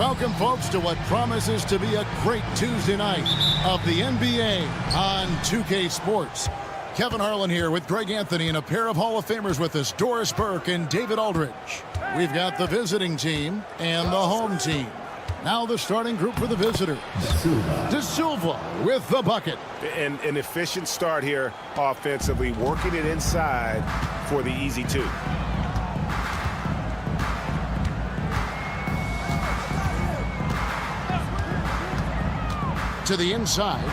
Welcome, folks, to what promises to be a great Tuesday night of the NBA on 2K Sports. Kevin Harlan here with Greg Anthony and a pair of Hall of Famers with us, Doris Burke and David Aldridge. We've got the visiting team and the home team. Now the starting group for the visitors. De Silva with the bucket. An efficient start here offensively, working it inside for the easy two. To the inside.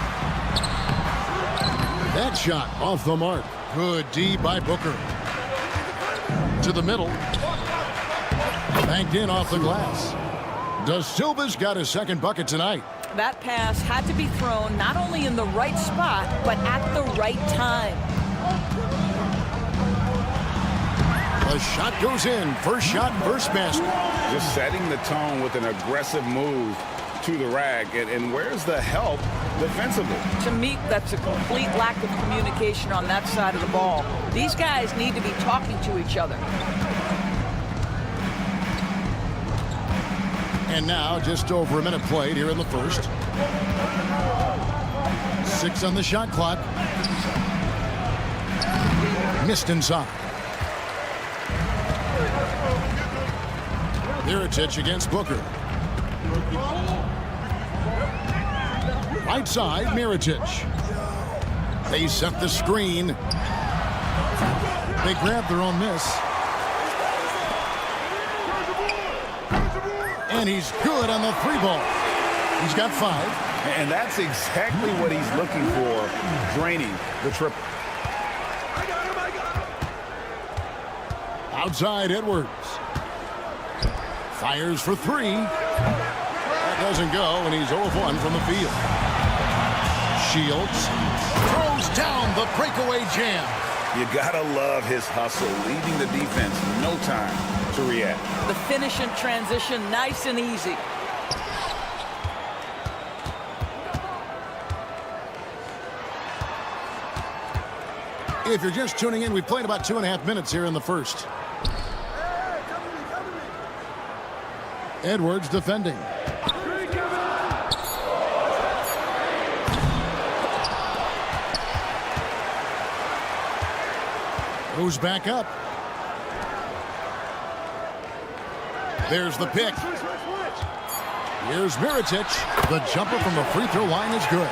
That shot off the mark. Good D by Booker. To the middle. Banked in off the glass. De Silva's got his second bucket tonight. That pass had to be thrown not only in the right spot, but at the right time. The shot goes in. First shot, first basket. Just setting the tone with an aggressive move to the rack. And where's the help defensively? To me, that's a complete lack of communication on that side of the ball. These guys need to be talking to each other. And now just over a minute played here in the first. 6 on the shot clock. Missed inside. Mirotic against Booker. Right side, Mirotic. They set the screen. They grab their own miss. And he's good on the three ball. He's got 5. And that's exactly what he's looking for, draining the triple. Outside Edwards. Fires for 3. That doesn't go, and he's 0 of 1 from the field. Shields throws down the breakaway jam. You gotta love his hustle, leaving the defense no time to react. The finish and transition, nice and easy. If you're just tuning in, we've played about 2.5 minutes here in the first. Edwards defending. Goes back up. There's the pick. Here's Mirotic. The jumper from the free throw line is good.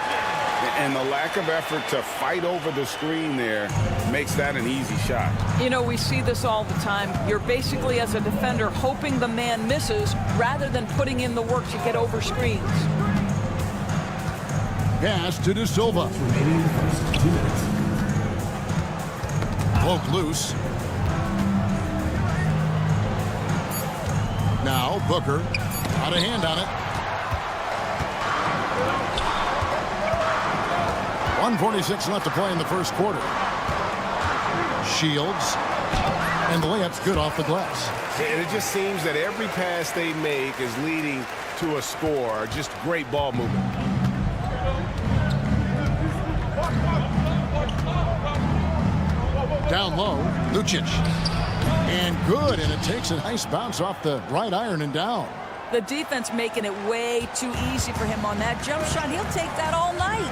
And the lack of effort to fight over the screen there makes that an easy shot. You know, we see this all the time. You're basically, as a defender, hoping the man misses rather than putting in the work to get over screens. Pass to De Silva. Poke loose. Now Booker got a hand on it. 1:46 left to play in the first quarter. Shields. And the layup's good off the glass. And it just seems that every pass they make is leading to a score. Just great ball movement. Down low, Lucic. And good, and it takes a nice bounce off the right iron and down. The defense making it way too easy for him on that jump shot. He'll take that all night.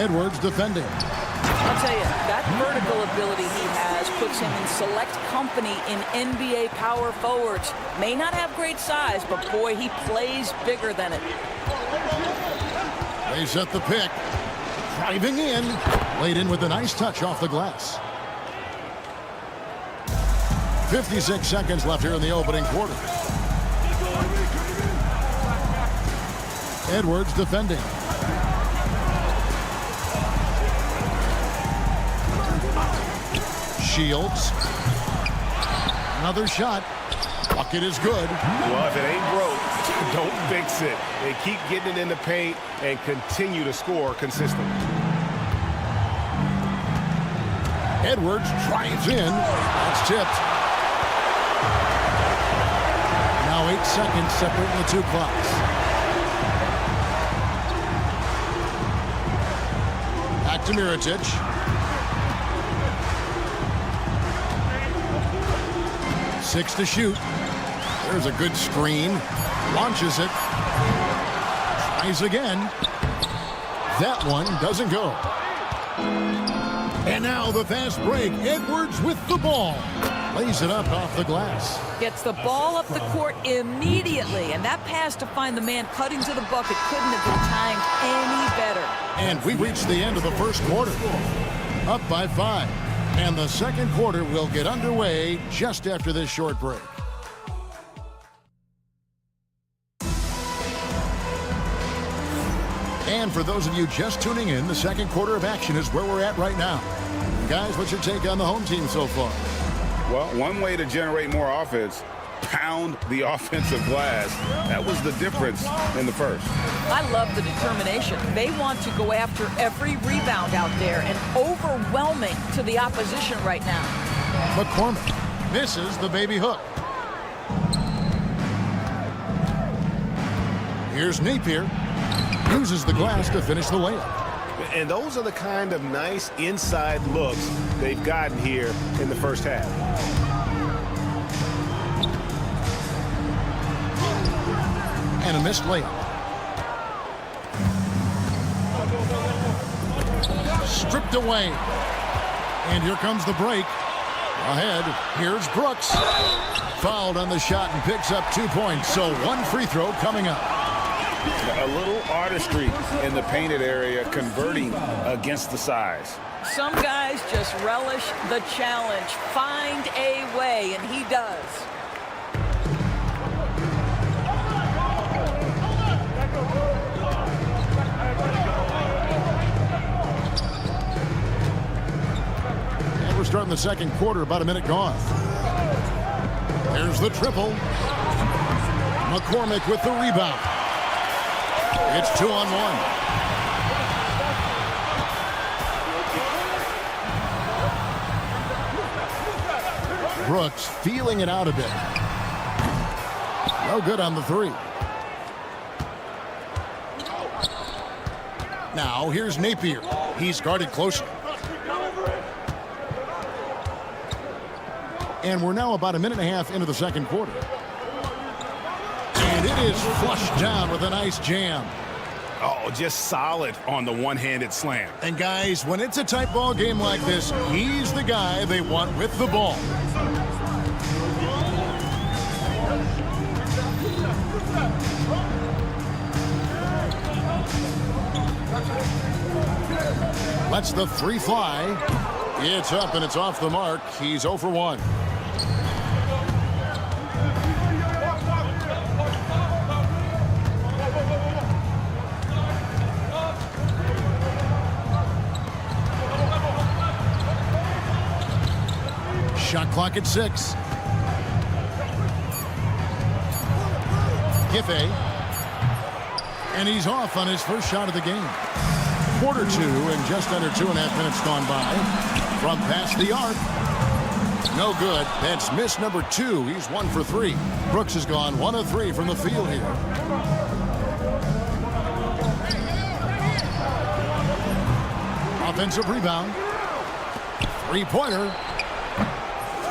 Edwards defending. I'll tell you, that vertical ability he has puts him in select company in NBA power forwards. May not have great size, but boy, he plays bigger than it. They set the pick. Driving in. Laid in with a nice touch off the glass. 56 seconds left here in the opening quarter. Edwards defending. Shields. Another shot. Bucket is good. Well, if it ain't broke, don't fix it. They keep getting it in the paint and continue to score consistently. Edwards drives in. That's tipped. Now 8 seconds separating the two clocks. Back to Mirotic. 6 to shoot. There's a good screen. Launches it. Tries again. That one doesn't go. And now the fast break. Edwards with the ball. Lays it up off the glass. Gets the ball up the court immediately. And that pass to find the man cutting to the bucket couldn't have been timed any better. And we reached the end of the first quarter. Up by 5. And the second quarter will get underway just after this short break. And for those of you just tuning in, the second quarter of action is where we're at right now. Guys, what's your take on the home team so far? Well, one way to generate more offense, pound the offensive glass. That was the difference in the first. I love the determination. They want to go after every rebound out there and overwhelming to the opposition right now. McCormick misses the baby hook. Here's Napier. Uses the glass to finish the layup. And those are the kind of nice inside looks they've gotten here in the first half. And a missed layup. Stripped away. And here comes the break. Ahead, here's Brooks. Fouled on the shot and picks up 2 points. So one free throw coming up. A little artistry in the painted area, converting against the size. Some guys just relish the challenge. Find a way, and he does. And we're starting the second quarter, about a minute gone. There's the triple. McCormick with the rebound. It's 2-on-1. Brooks feeling it out a bit. No good on the three. Now here's Napier. He's guarded closely. And we're now about a minute and a half into the second quarter. And it is flushed down with a nice jam. Oh, just solid on the one-handed slam. And guys, when it's a tight ball game like this, he's the guy they want with the ball. Lets the three fly. It's up and it's off the mark. He's 0 for 1. Shot clock at 6. Giffey. And he's off on his first shot of the game. Quarter 2 and just under 2.5 minutes gone by. From past the arc. No good. That's miss number 2. He's 1 for 3. Brooks has gone 1 of 3 from the field here. Offensive rebound. Three-pointer.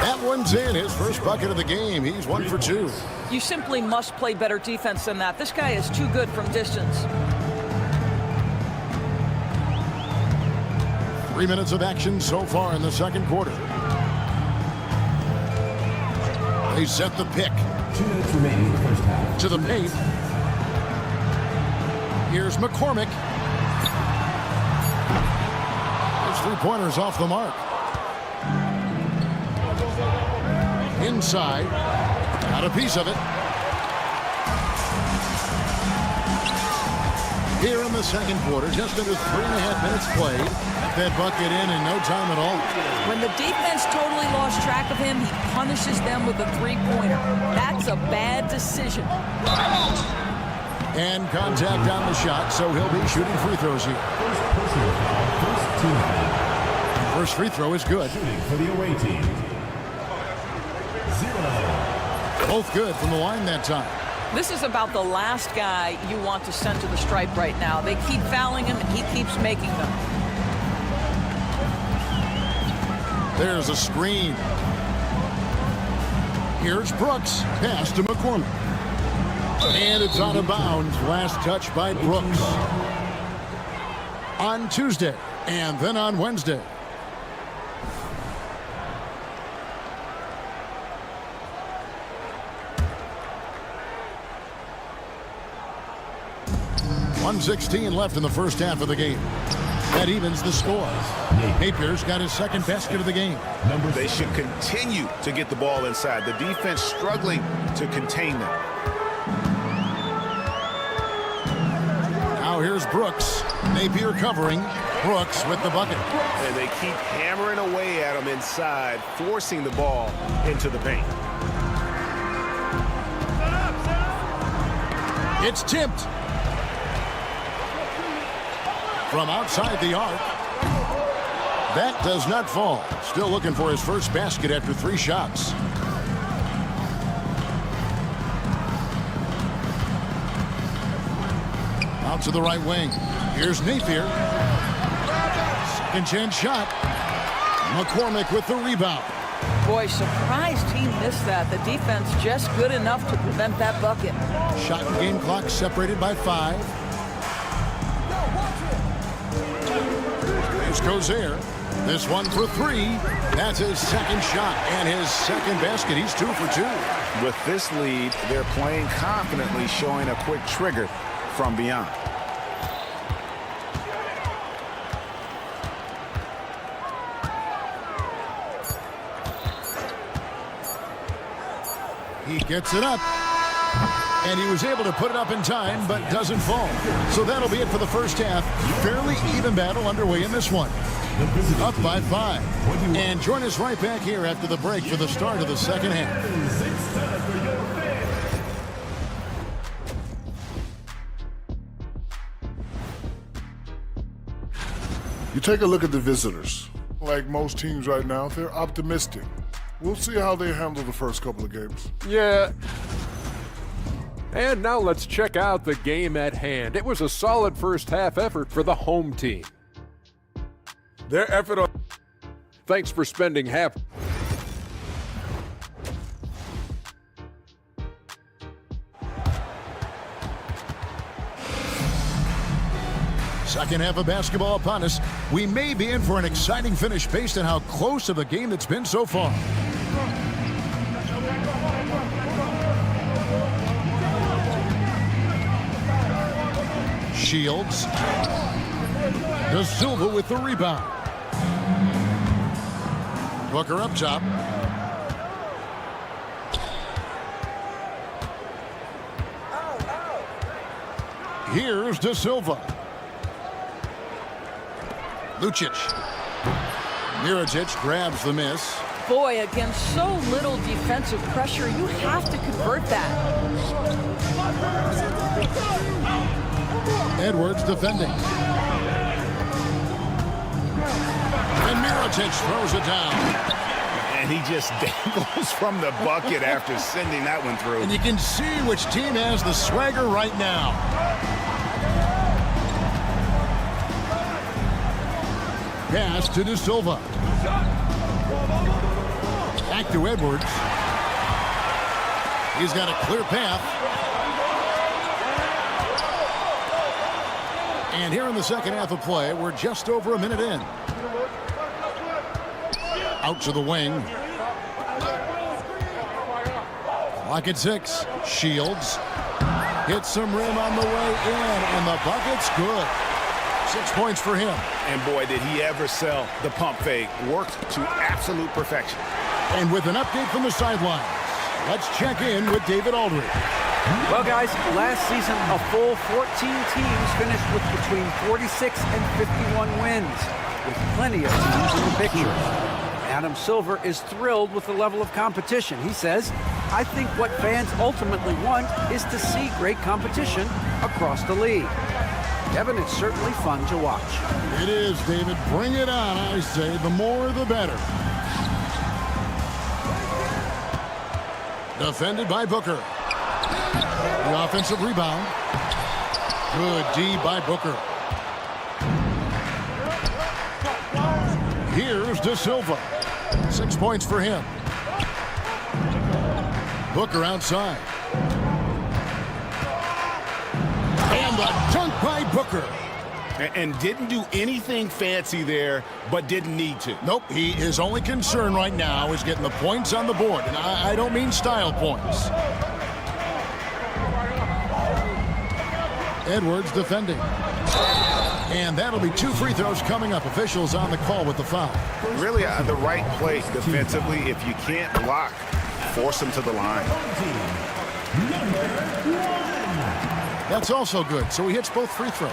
That one's in. His first bucket of the game. He's 1 for 2. You simply must play better defense than that. This guy is too good from distance. 3 minutes of action so far in the second quarter. They set the pick. 2 minutes remaining in the first half. To the paint. Here's McCormick. His three-pointer's off the mark. Inside. Got a piece of it. Here in the second quarter, just under 3.5 minutes played. That bucket in no time at all. When the defense totally lost track of him, he punishes them with a three-pointer. That's a bad decision. And contact on the shot, so he'll be shooting free throws here. First free throw is good. Shooting for the away team. 0. Both good from the line that time. This is about the last guy you want to send to the stripe right now. They keep fouling him, and he keeps making them. There's a screen. Here's Brooks. Pass to McCormick. And it's out of bounds. Last touch by Brooks. On Tuesday and then on Wednesday. .116 left in the first half of the game. That evens the score. Napier's got his second basket of the game. They should continue to get the ball inside. The defense struggling to contain them. Now here's Brooks. Napier covering. Brooks with the bucket. And they keep hammering away at him inside, forcing the ball into the paint. It's tipped. From outside the arc. That does not fall. Still looking for his first basket after 3 shots. Out to the right wing. Here's Napier. Second chance shot. McCormick with the rebound. Boy, surprised he missed that. The defense just good enough to prevent that bucket. Shot and game clock separated by 5. Here's Cozier. This one for 3. That's his second shot and his second basket. He's 2 for 2. With this lead, they're playing confidently, showing a quick trigger from beyond. He gets it up. And he was able to put it up in time, but doesn't fall. So that'll be it for the first half. Fairly even battle underway in this one. Up by 5. And join us right back here after the break for the start of the second half. You take a look at the visitors. Like most teams right now, they're optimistic. We'll see how they handle the first couple of games. Yeah. And now let's check out the game at hand. It was a solid first half effort for the home team. Their effort on... Thanks for spending half. Second half of basketball upon us. We may be in for an exciting finish based on how close of a game it's been so far. Shields. De Silva with the rebound. Booker up top. Here's De Silva. Lucic. Mirotic grabs the miss. Boy, against so little defensive pressure, you have to convert that. Edwards defending. And Mirotic throws it down. And he just dangles from the bucket after sending that one through. And you can see which team has the swagger right now. Pass to De Silva. Back to Edwards. He's got a clear path. And here in the second half of play, we're just over a minute in. Out to the wing. Clock at 6. Shields. Hits some rim on the way in, and the bucket's good. 6 points for him. And boy, did he ever sell the pump fake. Worked to absolute perfection. And with an update from the sidelines, let's check in with David Aldridge. Well, guys, last season, a full 14 teams finished with between 46 and 51 wins, with plenty of teams in the picture. Adam Silver is thrilled with the level of competition. He says, I think what fans ultimately want is to see great competition across the league. Kevin, it's certainly fun to watch. It is, David. Bring it on, I say. The more, the better. Defended by Booker. The offensive rebound. Good D by Booker. Here's De Silva. 6 points for him. Booker outside. And the dunk by Booker. And didn't do anything fancy there, but didn't need to. Nope, his only concern right now is getting the points on the board. And I don't mean style points. Edwards defending. And that'll be 2 free throws coming up. Officials on the call with the foul. Really the right play defensively. If you can't block, force them to the line. That's also good, so he hits both free throws.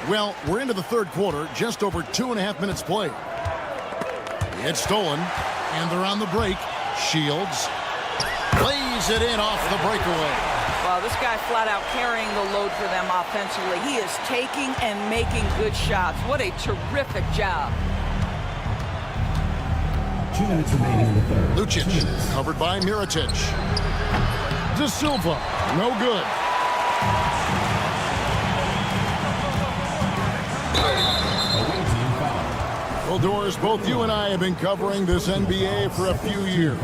Well, we're into the third quarter, just over 2.5 minutes played. It's stolen, and they're on the break. Shields lays it in off the breakaway. Well, this guy flat out carrying the load for them offensively. He is taking and making good shots. What a terrific job. 2 minutes remaining in the third. Lucic, covered by Mirotic. De Silva, no good. Well, Doris, both you and I have been covering this NBA for a few years.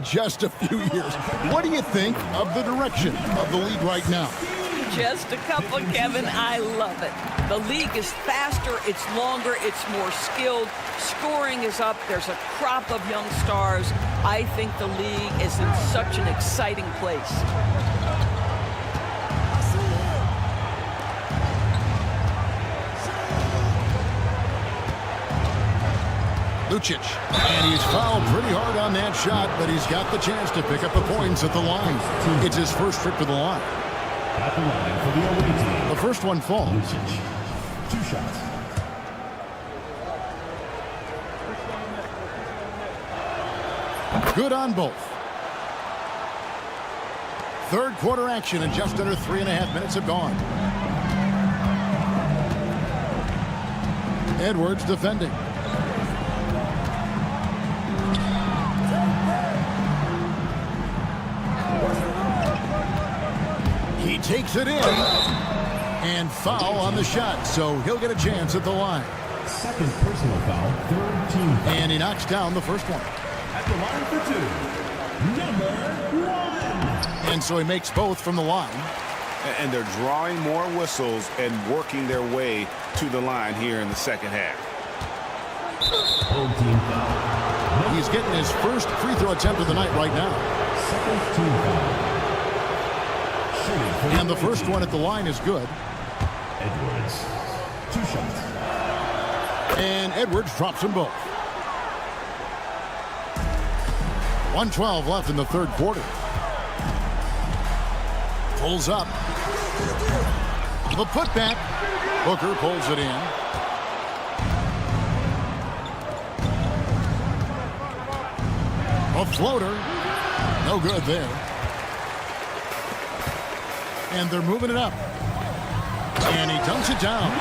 Just a few years. What do you think of the direction of the league right now? Just a couple, Kevin. I love it. The league is faster, it's longer, it's more skilled. Scoring is up. There's a crop of young stars. I think the league is in such an exciting place. Lucic, and he's fouled pretty hard on that shot, but he's got the chance to pick up the points at the line. It's his first trip to the line. At the line for the away team. The first one falls. Lucic. 2 shots. Good on both. Third quarter action, and just under 3.5 minutes have gone. Edwards defending. He takes it in, and foul on the shot, so he'll get a chance at the line. Second personal foul, third team foul. And he knocks down the first one. At the line for 2, number 1. And so he makes both from the line. And they're drawing more whistles and working their way to the line here in the second half. Third team foul. He's getting his first free throw attempt of the night right now. Second team foul. And the first one at the line is good. Edwards. 2 shots. And Edwards drops them both. 1:12 left in the third quarter. Pulls up. The putback. Booker pulls it in. A floater. No good there. And they're moving it up. And he dunks it down.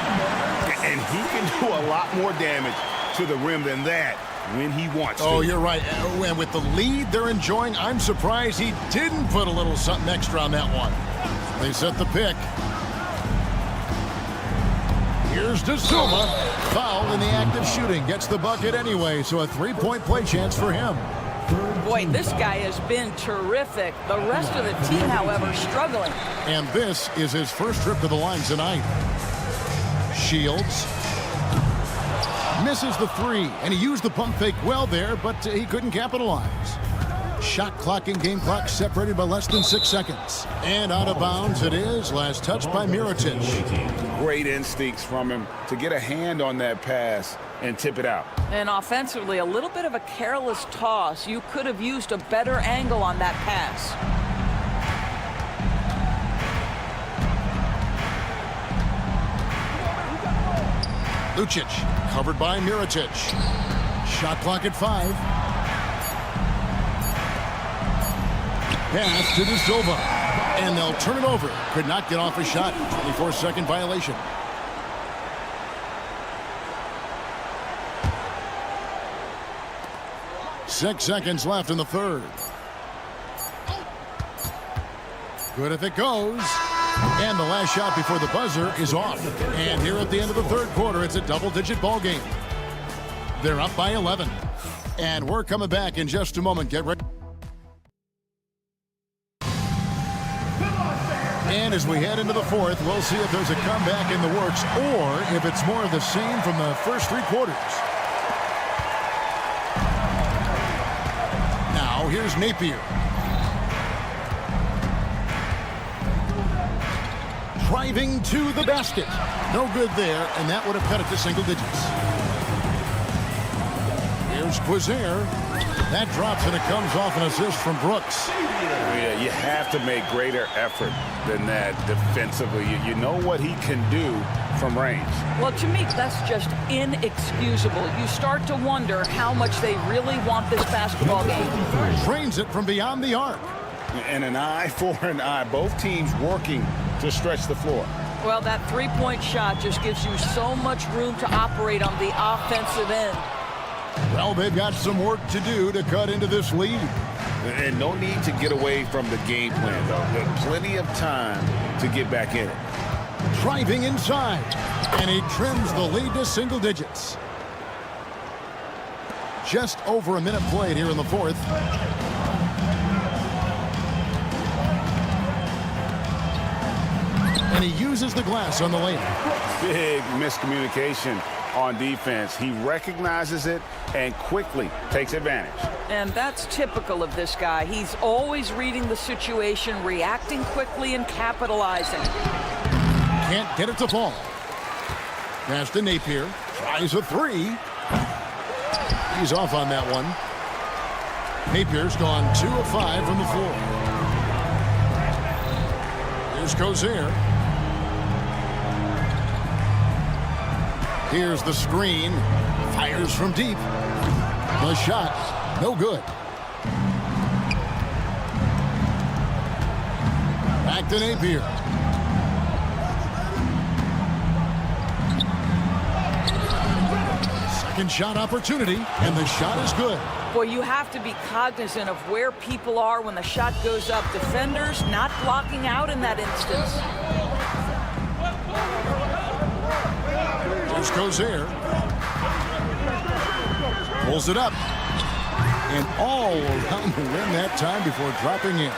And he can do a lot more damage to the rim than that when he wants to. Oh, you're right. And with the lead they're enjoying, I'm surprised he didn't put a little something extra on that one. They set the pick. Here's De Silva. Foul in the act of shooting. Gets the bucket anyway, so a 3-point play chance for him. Boy, this guy has been terrific. The rest of the team, however, struggling. And this is his first trip to the line tonight. Shields misses the 3, and he used the pump fake well there, but he couldn't capitalize. Shot clock and game clock separated by less than 6 seconds. And out of bounds it is. Last touch by Mirotic. Great instincts from him to get a hand on that pass and tip it out. And offensively, a little bit of a careless toss. You could have used a better angle on that pass. Lucic, covered by Mirotic. Shot clock at 5. Pass to De Silva. And they'll turn it over. Could not get off a shot. 24-second violation. Six seconds left in the third. Good if it goes. And the last shot before the buzzer is off. And here at the end of the third quarter, it's a double-digit ball game. They're up by 11. And we're coming back in just a moment. Get ready. And as we head into the fourth, we'll see if there's a comeback in the works or if it's more of the same from the first three quarters. Now, here's Napier. Driving to the basket. No good there, and that would have cut it to single digits. Here's Quizier. That drops, and it comes off an assist from Brooks. Yeah, you have to make greater effort than that defensively. You know what he can do from range. Well, to me, that's just inexcusable. You start to wonder how much they really want this basketball game. Drains it from beyond the arc. And an eye for an eye. Both teams working to stretch the floor. Well, that three-point shot just gives you so much room to operate on the offensive end. Well, they've got some work to do to cut into this lead. And no need to get away from the game plan, though. There's plenty of time to get back in it. Driving inside, and he trims the lead to single digits. Just over a minute played here in the fourth. And he uses the glass on the layup. Big miscommunication on defense. He recognizes it and quickly takes advantage. And that's typical of this guy. He's always reading the situation, reacting quickly, and capitalizing. Can't get it to fall. Pass to Napier. Tries a three. He's off on that one. Napier's gone 2 of 5 from the floor. Here's Quizier. Here's the screen. Fires from deep. The shot, no good. Back to Napier. Second shot opportunity, and the shot is good. Boy, you have to be cognizant of where people are when the shot goes up. Defenders not blocking out in that instance. Here's Quizier. Pulls it up. And all around the rim that time before dropping in.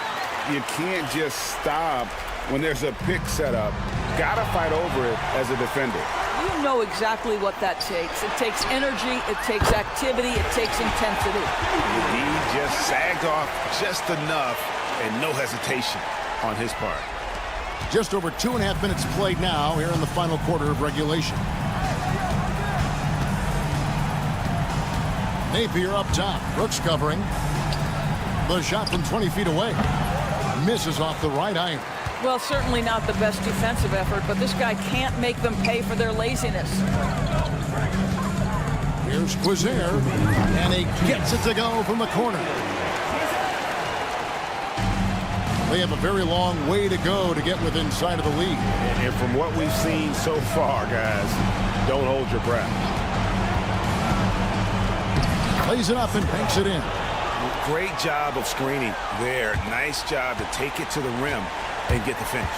You can't just stop when there's a pick set up. Gotta fight over it as a defender. You know exactly what that takes. It takes energy, it takes activity, it takes intensity. He just sagged off just enough and no hesitation on his part. Just over 2.5 minutes played now here in the final quarter of regulation. Napier up top. Brooks covering. The shot from 20 feet away. Misses off the right iron. Well, certainly not the best defensive effort, but this guy can't make them pay for their laziness. Here's Quizier, and he gets it to go from the corner. They have a very long way to go to get within sight of the lead. And from what we've seen so far, guys, don't hold your breath. Plays it up and banks it in. Great job of screening there. Nice job to take it to the rim and get the finish.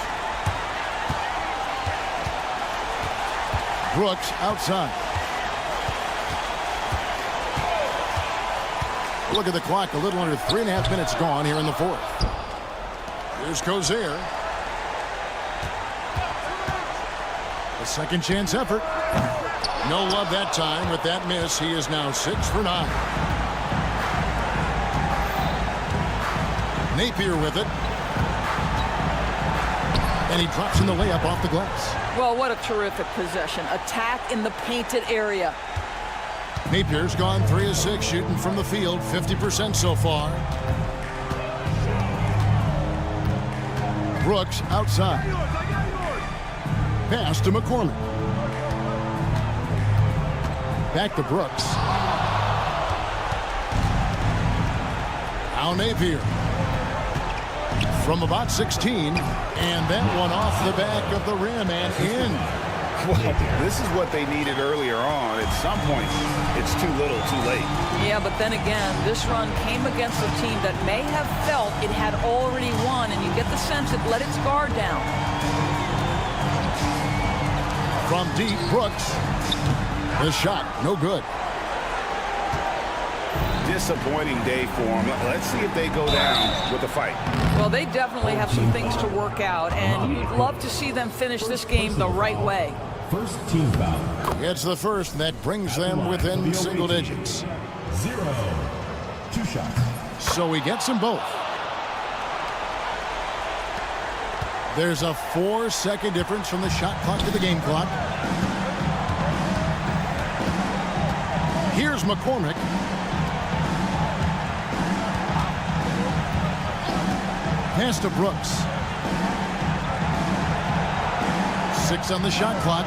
Brooks outside. Look at the clock. A little under 3.5 minutes gone here in the fourth. Here's Quizier. A second chance effort. No love that time with that miss. He is now 6 for 9. Napier with it. And he drops in the layup off the glass. Well, what a terrific possession. Attack in the painted area. Napier's gone 3 of 6 shooting from the field, 50% so far. Brooks outside. Pass to McCormick. Back to Brooks. Now Napier. From about 16, and that one off the back of the rim and in. Well, this is what they needed earlier on. At some point, it's too little, too late. Yeah, but then again, this run came against a team that may have felt it had already won, and you get the sense it let its guard down. From deep, Brooks. The shot, no good. disappointing day for them. Let's see if they go down with a fight. Well, they definitely have some things to work out, and you'd love to see them finish this game the right way. First team foul. It's the first, and that brings them within single digits. 0. 2 shots. So he gets them both. There's a 4-second difference from the shot clock to the game clock. Here's McCormick. Pass to Brooks. 6 on the shot clock.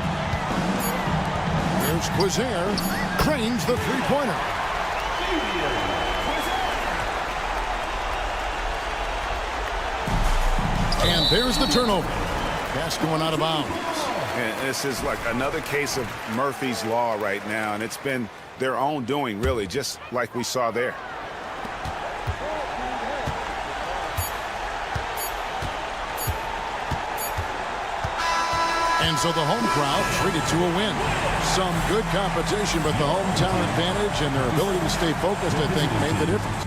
Here's Quizair. Cranes the three-pointer. And there's the turnover. Pass going out of bounds. And this is like another case of Murphy's Law right now, and it's been their own doing, really, just like we saw there. And so the home crowd treated to a win. Some good competition, but the hometown advantage and their ability to stay focused, I think, made the difference.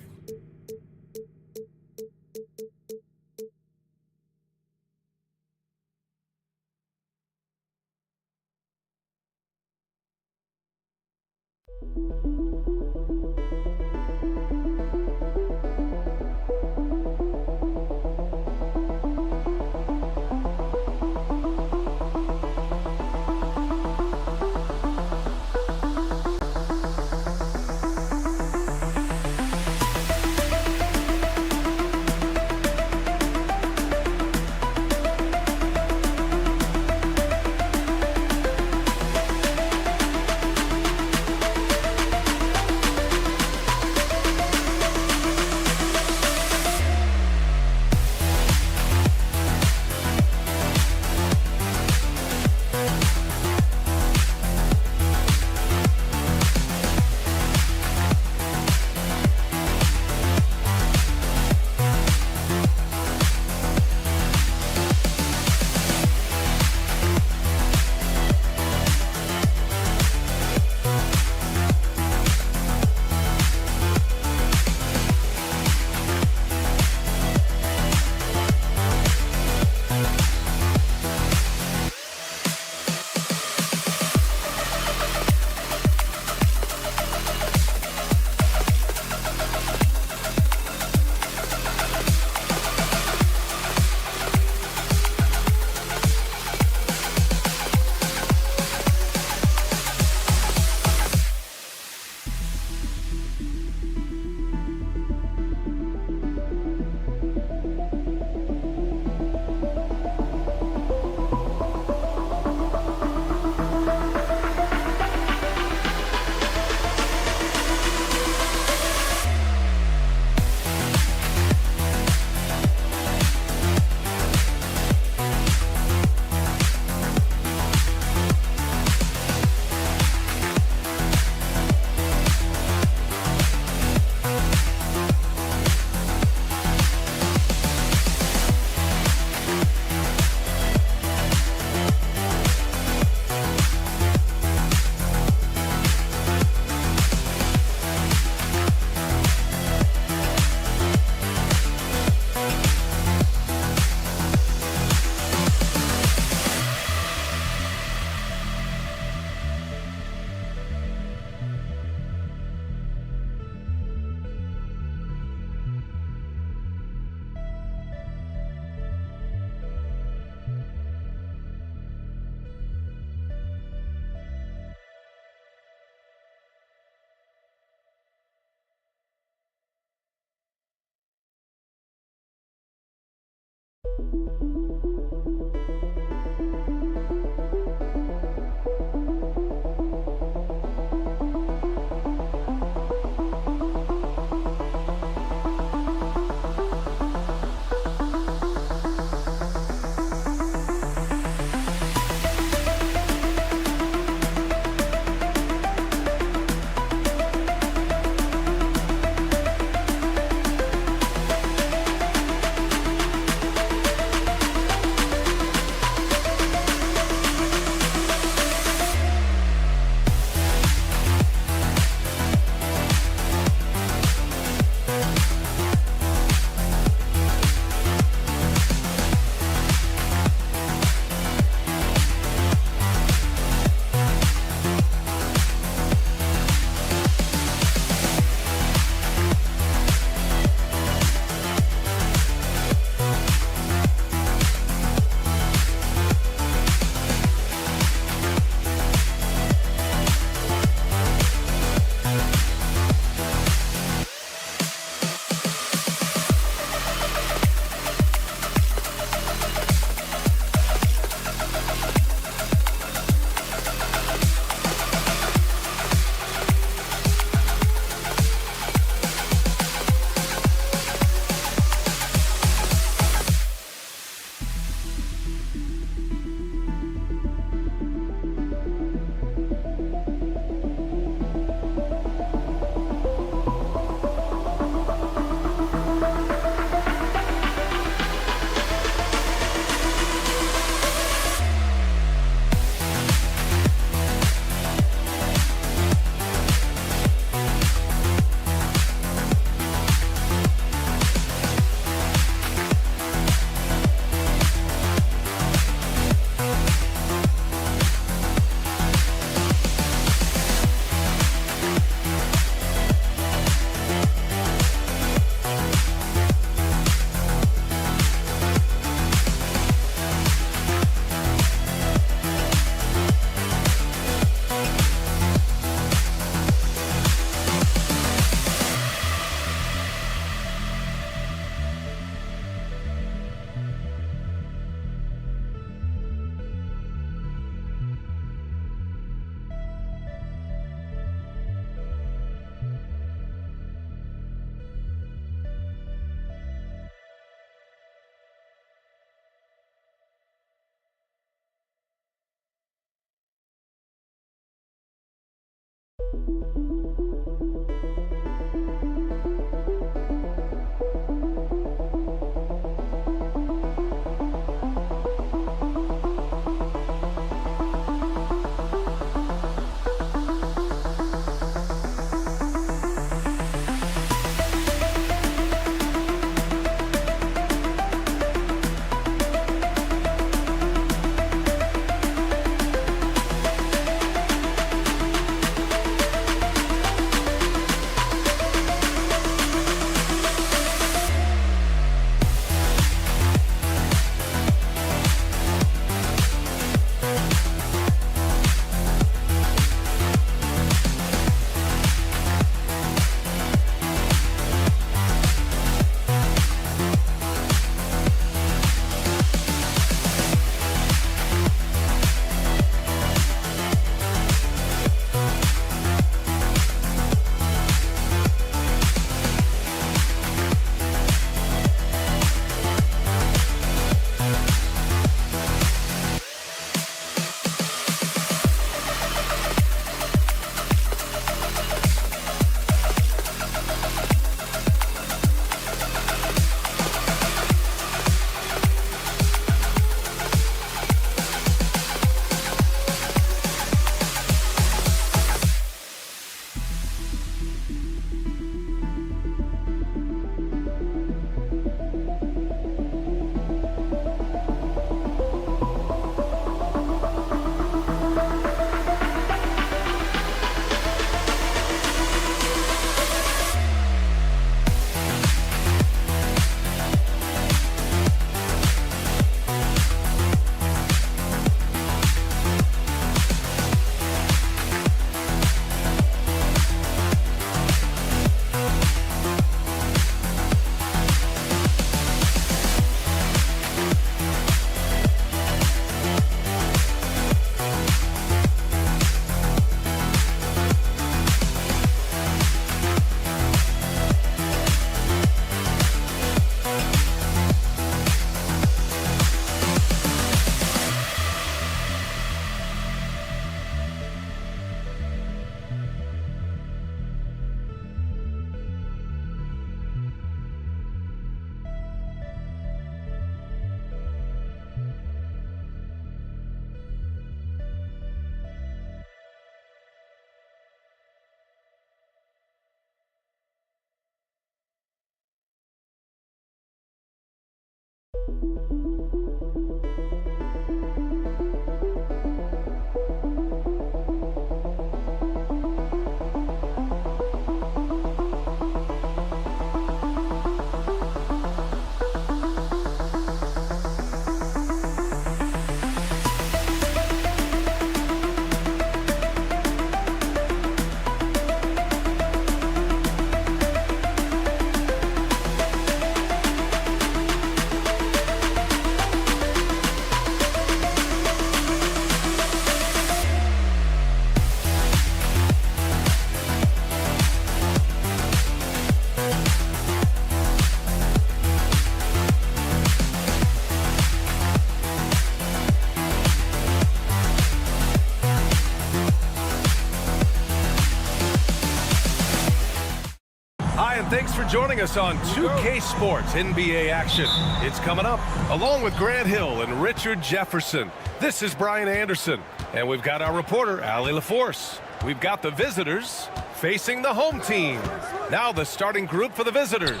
Thanks for joining us on 2K Sports NBA action. It's coming up along with Grant Hill and Richard Jefferson. This is Brian Anderson, and we've got our reporter, Allie LaForce. We've got the visitors facing the home team. Now the starting group for the visitors.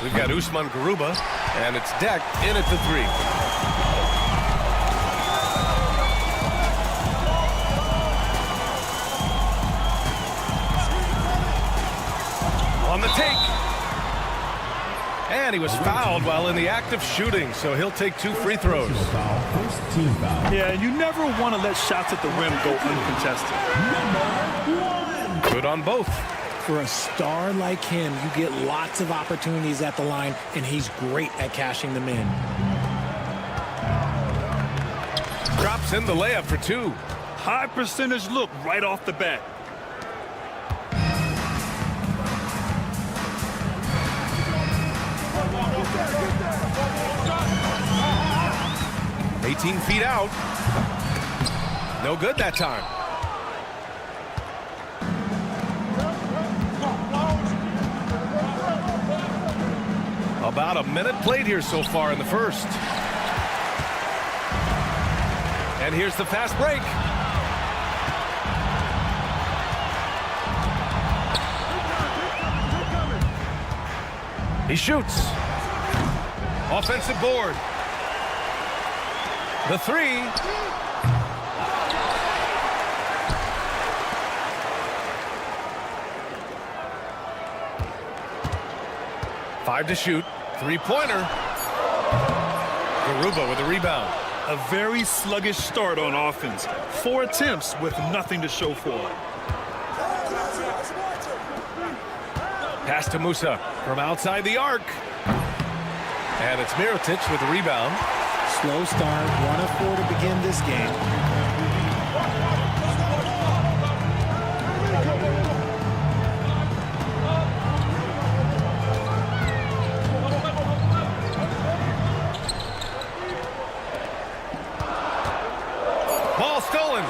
We've got Usman Garuba, and it's Deck in at the three. On the take. And he was fouled while in the act of shooting, so he'll take 2 free throws. Yeah, you never want to let shots at the rim go uncontested. Good on both. For a star like him, you get lots of opportunities at the line, and he's great at cashing them in. Drops in the layup for 2. High percentage look right off the bat. 18 feet out. No good that time. About a minute played here so far in the first. And here's the fast break. He shoots. Offensive board. The three. Five to shoot. Three-pointer. Yoru with a rebound. A very sluggish start on offense. 4 attempts with nothing to show for it. Pass to Musa from outside the arc. And it's Mirotic with the rebound. Slow start, 1 of 4 to begin this game. Ball stolen.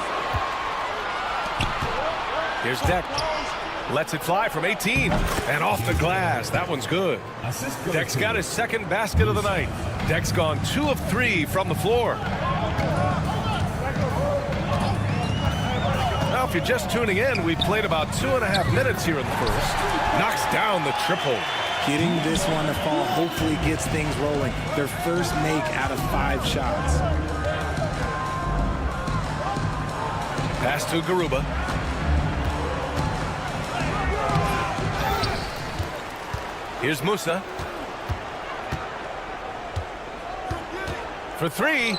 Here's Deck. Lets it fly from 18 and off the glass. That one's good. Deck's got his second basket of the night. Deck's gone 2 of 3 from the floor. Now, if you're just tuning in, we've played about 2.5 minutes here in the first. Knocks down the triple. Getting this one to fall hopefully gets things rolling. Their first make out of 5 shots. Pass to Garuba. Here's Musa. For 3.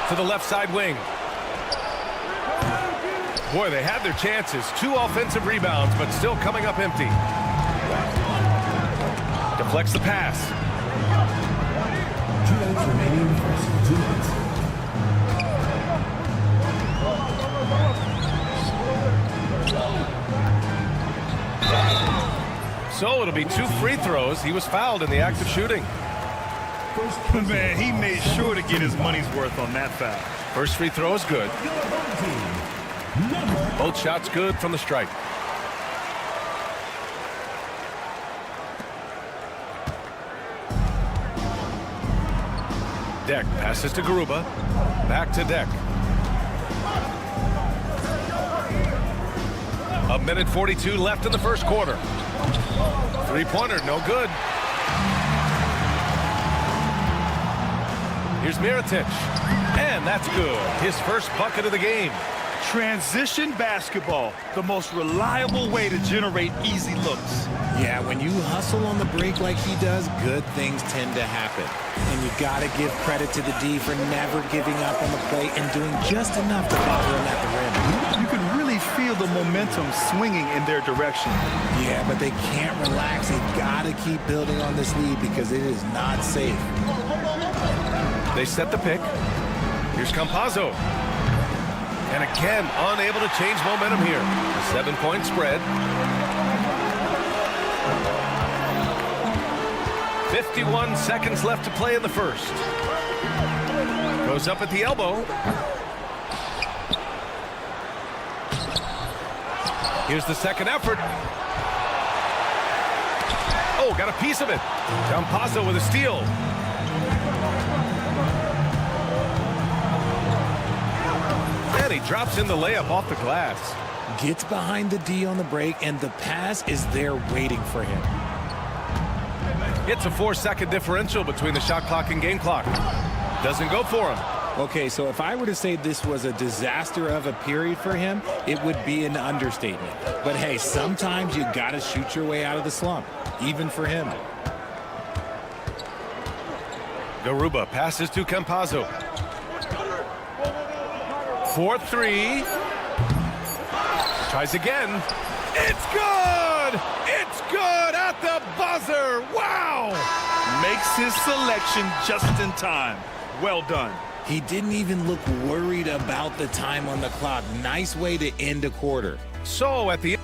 To the left side wing. Boy, they had their chances. 2 offensive rebounds, but still coming up empty. Deflects the pass. 2 minutes remaining for 2 minutes. So it'll be 2 free throws. He was fouled in the act of shooting. Man, he made sure to get his money's worth on that foul. First free throw is good. Both shots good from the stripe. Deck passes to Garuba. Back to Deck. A minute 42 left in the first quarter. Three-pointer, no good. Here's Mirotic. And that's good. His first bucket of the game. Transition basketball, the most reliable way to generate easy looks. Yeah, when you hustle on the break like he does, good things tend to happen. And you got to give credit to the D for never giving up on the play and doing just enough to bother him at the rim. You can really feel the momentum swinging in their direction. Yeah, but they can't relax. They've got to keep building on this lead because it is not safe. They set the pick. Here's Campazzo. And again, unable to change momentum here. A 7-point spread. 51 seconds left to play in the first. Goes up at the elbow. Here's the second effort. Oh, got a piece of it. Campazzo with a steal. And he drops in the layup off the glass. Gets behind the D on the break, and the pass is there waiting for him. It's a 4-second differential between the shot clock and game clock. Doesn't go for him. Okay, so if I were to say this was a disaster of a period for him, it would be an understatement. But hey, sometimes you gotta shoot your way out of the slump, even for him. Garuba passes to Campazzo. 4-3. Tries again. It's good! It's good at the buzzer! Wow! Makes his selection just in time. Well done. He didn't even look worried about the time on the clock. Nice way to end a quarter. So at the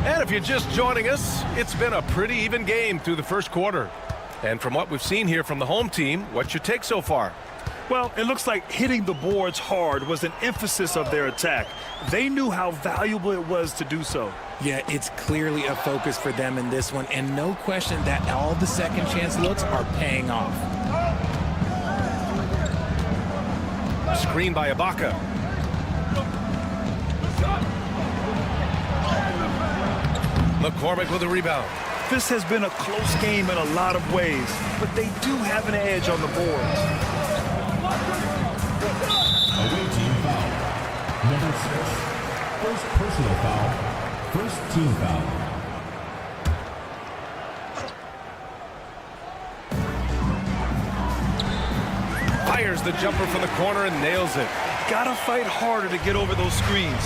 And if you're just joining us, it's been a pretty even game through the first quarter. And from what we've seen here from the home team, what's your take so far? Well, it looks like hitting the boards hard was an emphasis of their attack. They knew how valuable it was to do so. Yeah, it's clearly a focus for them in this one, and no question that all the second chance looks are paying off. Screen by Ibaka. McCormick with a rebound. This has been a close game in a lot of ways, but they do have an edge on the boards. Away team foul. Number 6. First personal foul. First team foul. Fires the jumper from the corner and nails it. Gotta fight harder to get over those screens.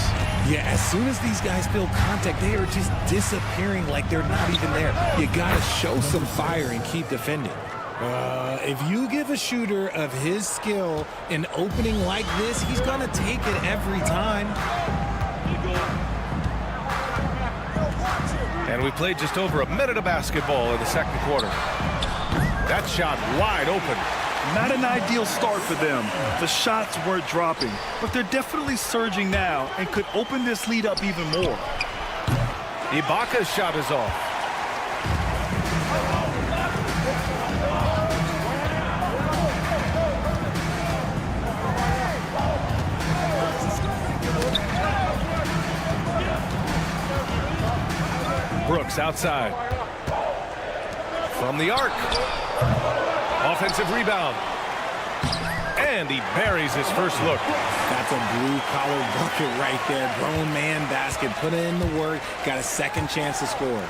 Yeah, as soon as these guys feel contact, they are just disappearing like they're not even there. You gotta show some fire and keep defending. If you give a shooter of his skill an opening like this, he's gonna take it every time. And we played just over a minute of basketball in the second quarter. That shot wide open. Not an ideal start for them. The shots weren't dropping, but they're definitely surging now and could open this lead up even more. Ibaka's shot is off. Brooks outside. From the arc. Offensive rebound. And he buries his first look. That's a blue-collar bucket right there. Grown man basket. Put in the work. Got a second chance to score.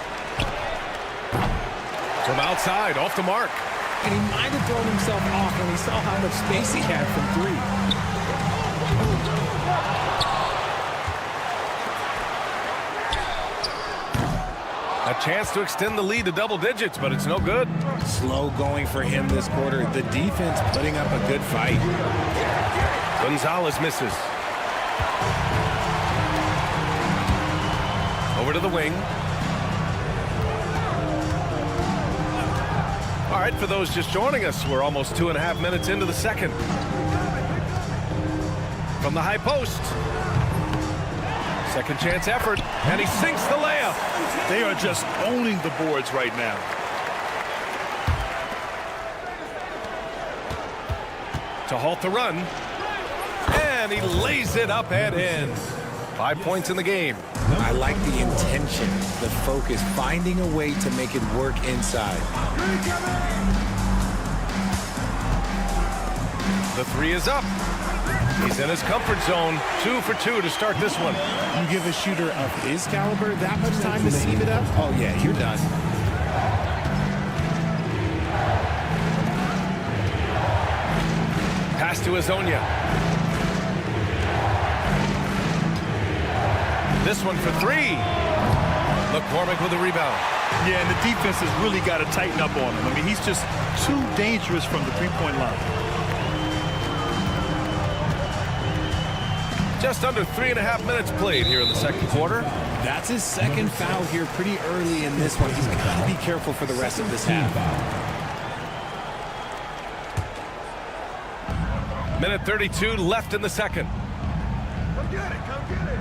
From outside, off the mark. And he might have thrown himself off when he saw how much space he had from three. A chance to extend the lead to double digits, but it's no good. Slow going for him this quarter. The defense putting up a good fight. Gonzalez misses. Over to the wing. All right, for those just joining us, we're almost 2.5 minutes into the second. From the high post. Second chance effort, and he sinks the layup. They are just owning the boards right now. To halt the run. And he lays it up and in. 5 points in the game. I like the intention, the focus, finding a way to make it work inside. The three is up. He's in his comfort zone. 2 for 2 to start this one. You give a shooter of his caliber that much time to seam it up? Oh, yeah, you're done. Pass to Azonia. This one for 3. McCormick with a rebound. Yeah, and the defense has really got to tighten up on him. I mean, he's just too dangerous from the three-point line. Just under 3.5 minutes played here in the second quarter. That's his second foul here pretty early in this one. He's got to be careful for the rest of this half. Minute 32 left in the second. Come get it, come get it.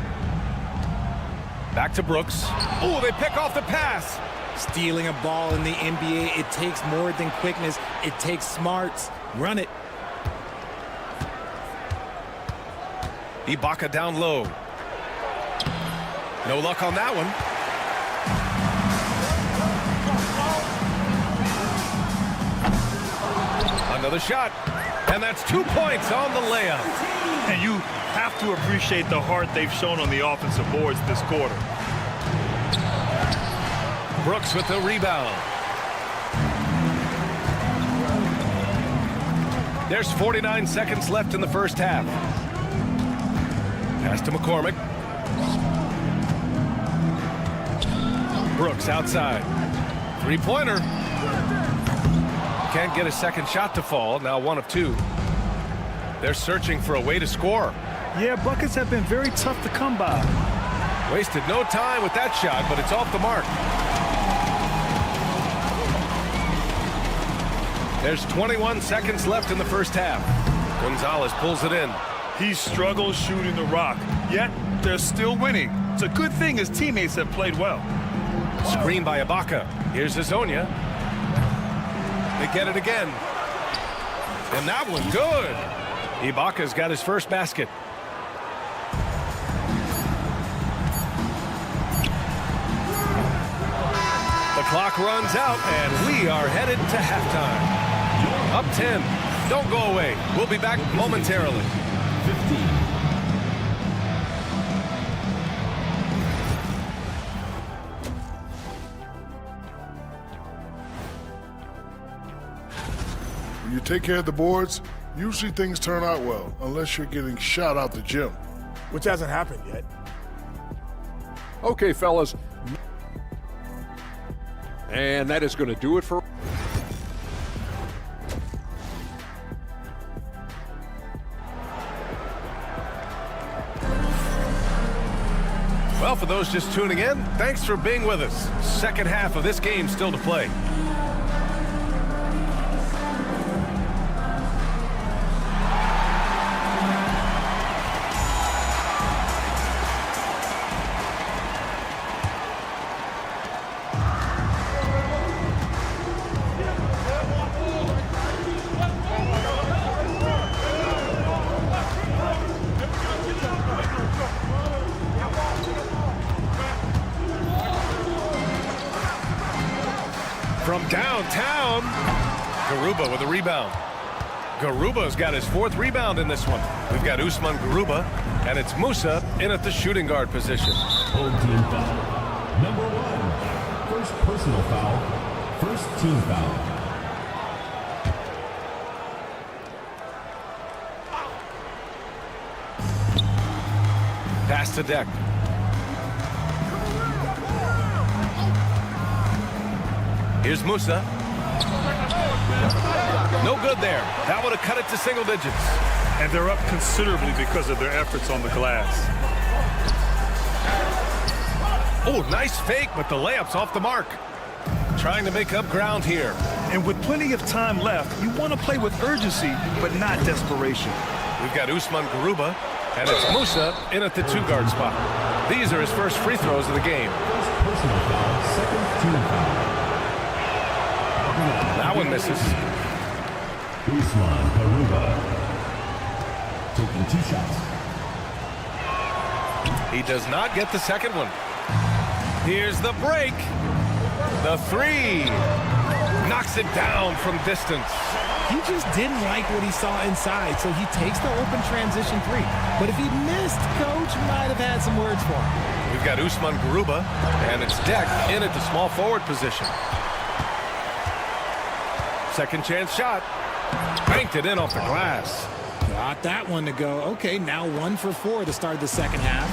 Back to Brooks. Oh, they pick off the pass. Stealing a ball in the NBA, it takes more than quickness. It takes smarts. Run it. Ibaka down low. No luck on that one. Another shot. And that's 2 points on the layup. And you have to appreciate the heart they've shown on the offensive boards this quarter. Brooks with the rebound. There's 49 seconds left in the first half. Pass to McCormick. Brooks outside. Three-pointer. Can't get a second shot to fall. Now 1 of 2. They're searching for a way to score. Yeah, buckets have been very tough to come by. Wasted no time with that shot, but it's off the mark. There's 21 seconds left in the first half. Gonzalez pulls it in. He struggles shooting the rock, yet they're still winning. It's a good thing his teammates have played well. Screen by Ibaka. Here's Hazonia. They get it again. And that one good. Ibaka's got his first basket. The clock runs out, and we are headed to halftime. Up 10. Don't go away. We'll be back momentarily. 15. When you take care of the boards, usually things turn out well, unless you're getting shot out the gym. Which hasn't happened yet. Okay, fellas. And that is going to do it for... Well, for those just tuning in, thanks for being with us. Second half of this game still to play. From downtown, Garuba with a rebound. Garuba's got his fourth rebound in this one. We've got Usman Garuba, and it's Musa in at the shooting guard position. Home team foul. Number 1. First personal foul. First team foul. Pass to Deck. Here's Musa. No good there. That would have cut it to single digits. And they're up considerably because of their efforts on the glass. Oh, nice fake, but the layup's off the mark. Trying to make up ground here. And with plenty of time left, you want to play with urgency, but not desperation. We've got Usman Garuba, and it's Musa in at the two-guard spot. These are his first free throws of the game. First personal foul. Second team foul. That one misses. Usman Garuba taking 2 shots. He does not get the second one. Here's the break. The three. Knocks it down from distance. He just didn't like what he saw inside, so he takes the open transition three. But if he missed, Coach might have had some words for him. We've got Usman Garuba, and it's Deck in at the small forward position. Second chance shot. Banked it in off the glass. Got that one to go. Okay, now 1 for 4 to start the second half.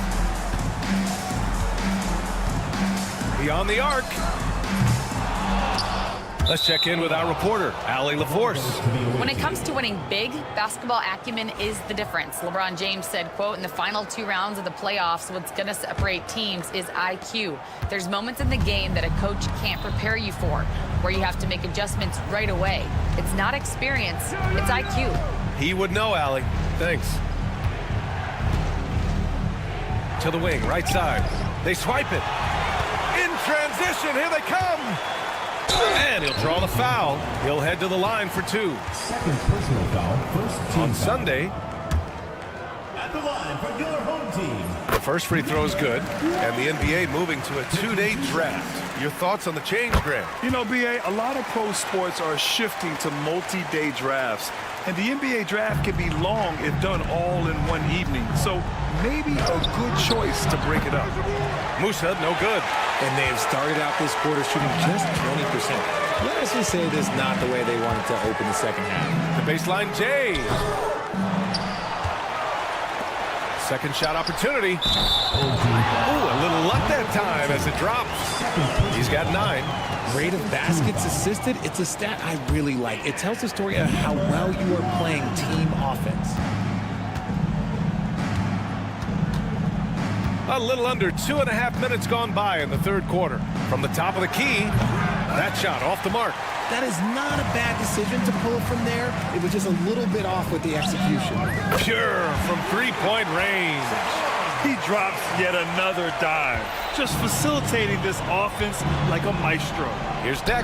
Beyond the arc. Let's check in with our reporter, Allie LaForce. When it comes to winning big, basketball acumen is the difference. LeBron James said, quote, in the final 2 rounds of the playoffs, what's going to separate teams is IQ. There's moments in the game that a coach can't prepare you for, where you have to make adjustments right away. It's not experience, it's IQ. He would know, Allie. Thanks. To the wing, right side. They swipe it. In transition, here they come. And he'll draw the foul. He'll head to the line for 2. Second personal foul. First team On foul. Sunday, At the line for your home team. the first free throw is good, and the NBA moving to a 2-day draft. Your thoughts on the change, Grant? You know, BA, a lot of pro sports are shifting to multi-day drafts. And the NBA draft can be long if done all in one evening. So maybe a good choice to break it up. Musa, no good. And they've started out this quarter shooting just 20%. Let's just say this is not the way they wanted to open the second half. The baseline, Jay. Second shot opportunity. Ooh, a little luck that time as it drops. He's got 9. Rate of baskets assisted, it's a stat I really like. It tells the story of how well you are playing team offense. A little under 2.5 minutes gone by in the third quarter. From the top of the key, that shot off the mark. That is not a bad decision to pull from there. It was just a little bit off with the execution. Pure from three-point range. He drops yet another dive, just facilitating this offense like a maestro. Here's Deck.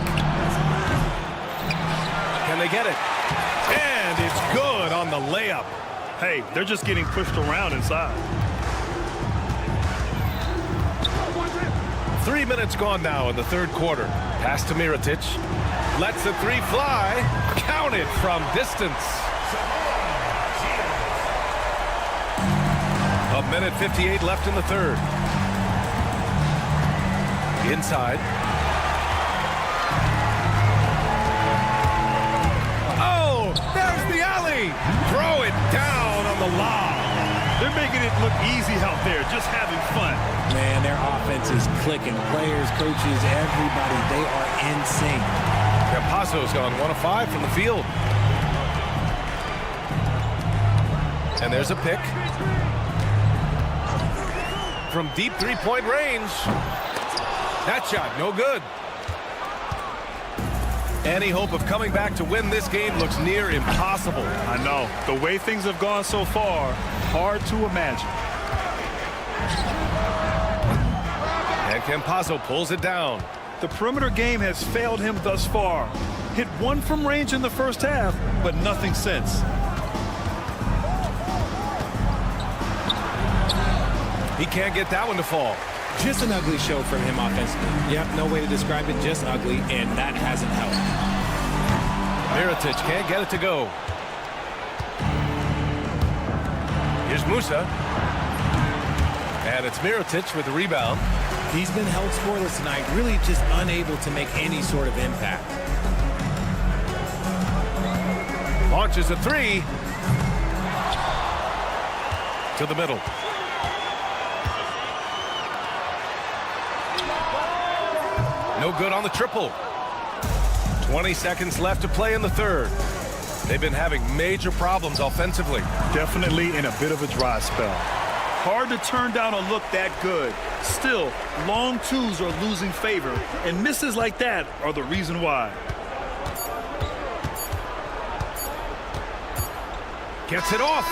Can they get it? And it's good on the layup. Hey, they're just getting pushed around inside. 3 minutes gone now in the third quarter. Pass to Mirotic. Lets the three fly. Count it from distance. A minute 58 left in the third. Inside. Oh, there's the alley. Throw it down on the lob. They're making it look easy out there, just having fun. Man, their offense is clicking. Players, coaches, everybody, they are in sync. Campazzo's gone 1 of 5 from the field. And there's a pick. From deep three-point range. That shot, no good. Any hope of coming back to win this game looks near impossible. I know. The way things have gone so far, hard to imagine. And Campazzo pulls it down. The perimeter game has failed him thus far. Hit one from range in the first half, but nothing since. He can't get that one to fall. Just an ugly show from him offensively. Yep, no way to describe it, just ugly, and that hasn't helped. Mirotic can't get it to go. Here's Musa. And it's Mirotic with the rebound. He's been held scoreless tonight, really just unable to make any sort of impact. Launches a three. To the middle. No good on the triple. 20 seconds left to play in the third. They've been having major problems offensively. Definitely in a bit of a dry spell. Hard to turn down a look that good. Still, long twos are losing favor, and misses like that are the reason why. Gets it off.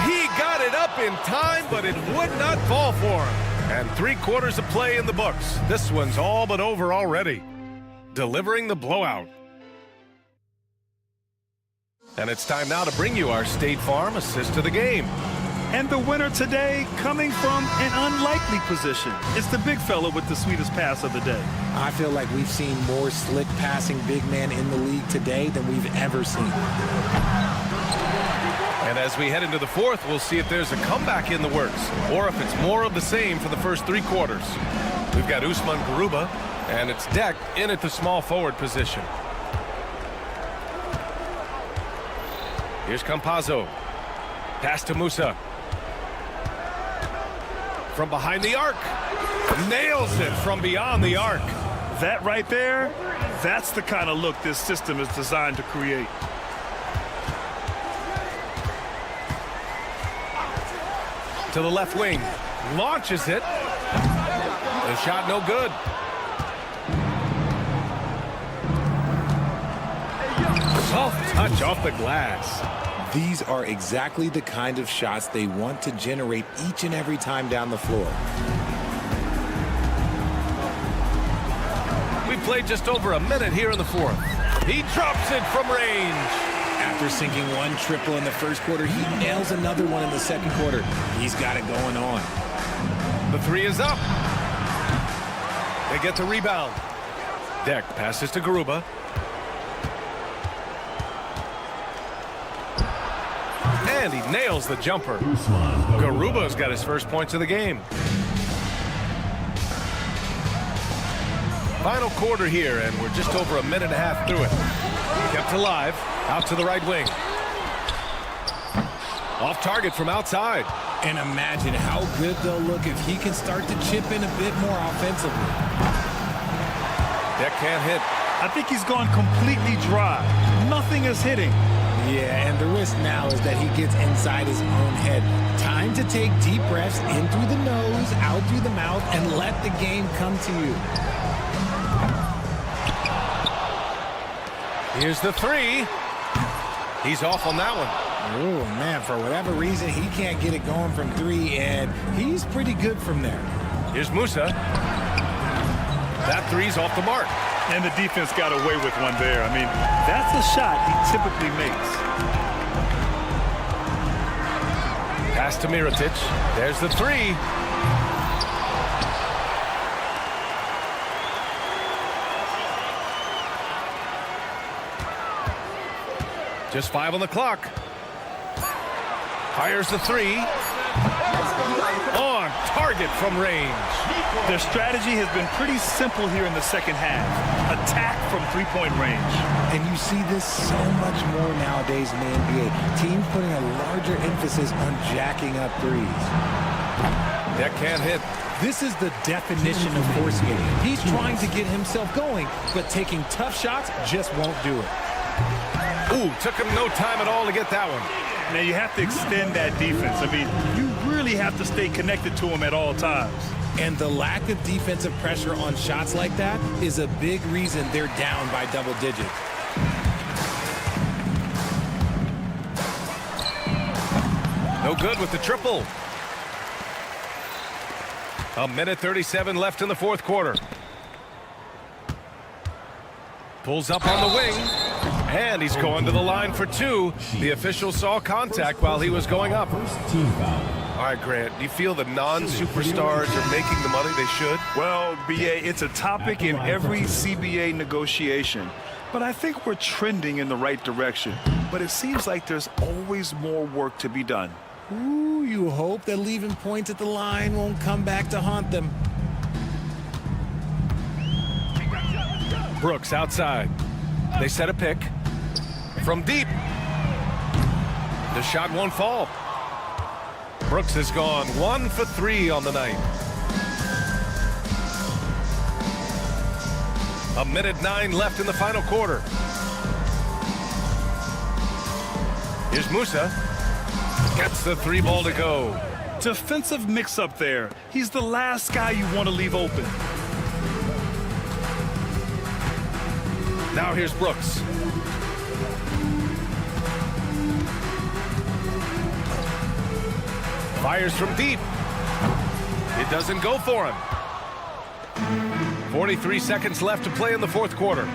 He got it up in time, but it would not fall for him. And 3 quarters of play in the books. This one's all but over already. Delivering the blowout. And it's time now to bring you our State Farm assist to the game. And the winner today coming from an unlikely position. It's the big fella with the sweetest pass of the day. I feel like we've seen more slick passing big man in the league today than we've ever seen. And as we head into the fourth, we'll see if there's a comeback in the works or if it's more of the same for the first 3 quarters. We've got Usman Garuba, and it's Deck in at the small forward position. Here's Campazzo. Pass to Musa. From behind the arc. Nails it from beyond the arc. That right there, that's the kind of look this system is designed to create. To the left wing. Launches it. The shot no good. Soft touch off the glass. These are exactly the kind of shots they want to generate each and every time down the floor. We played just over a minute here in the fourth. He drops it from range. After sinking 1 triple in the first quarter, he nails another one in the second quarter. He's got it going on. The 3 is up. They get the rebound. Deck passes to Garuba. And he nails the jumper. Garuba's got his first points of the game. Final quarter here, and we're just over a minute and a half through it. Kept alive. Out to the right wing. Off target from outside. And imagine how good they'll look if he can start to chip in a bit more offensively. Deck can't hit. I think he's gone completely dry. Nothing is hitting. Yeah, and the risk now is that he gets inside his own head. Time to take deep breaths in through the nose, out through the mouth, and let the game come to you. Here's the three. He's off on that one. Oh, man, for whatever reason, he can't get it going from three, and he's pretty good from there. Here's Musa. That three's off the mark. And the defense got away with one there. I mean, that's a shot he typically makes. Pass to Mirotic. There's the three. Just 5 on the clock. Fires the three. On target from range. Their strategy has been pretty simple here in the second half. Attack from three-point range. And you see this so much more nowadays in the NBA. Teams putting a larger emphasis on jacking up threes. That can't hit. This is the definition of forcing it. He's trying to get himself going, but taking tough shots just won't do it. Ooh, took him no time at all to get that one. Now you have to extend that defense. I mean, you really have to stay connected to him at all times. And the lack of defensive pressure on shots like that is a big reason they're down by double digits. No good with the triple. 1:37 left in the fourth quarter. Pulls up on the wing. And he's going to the line for two. The official saw contact while he was going up. Team foul. All right, Grant, do you feel the non-superstars are making the money they should? Well, BA, it's a topic in every CBA negotiation. But I think we're trending in the right direction. But it seems like there's always more work to be done. Ooh, you hope that leaving points at the line won't come back to haunt them. Brooks outside. They set a pick. From deep. The shot won't fall. Brooks has gone 1 for 3 on the night. 1:09 left in the final quarter. Here's Musa. Gets the three ball to go. Defensive mix-up there. He's the last guy you want to leave open. Now here's Brooks. Fires from deep. It doesn't go for him. 43 seconds left to play in the fourth quarter.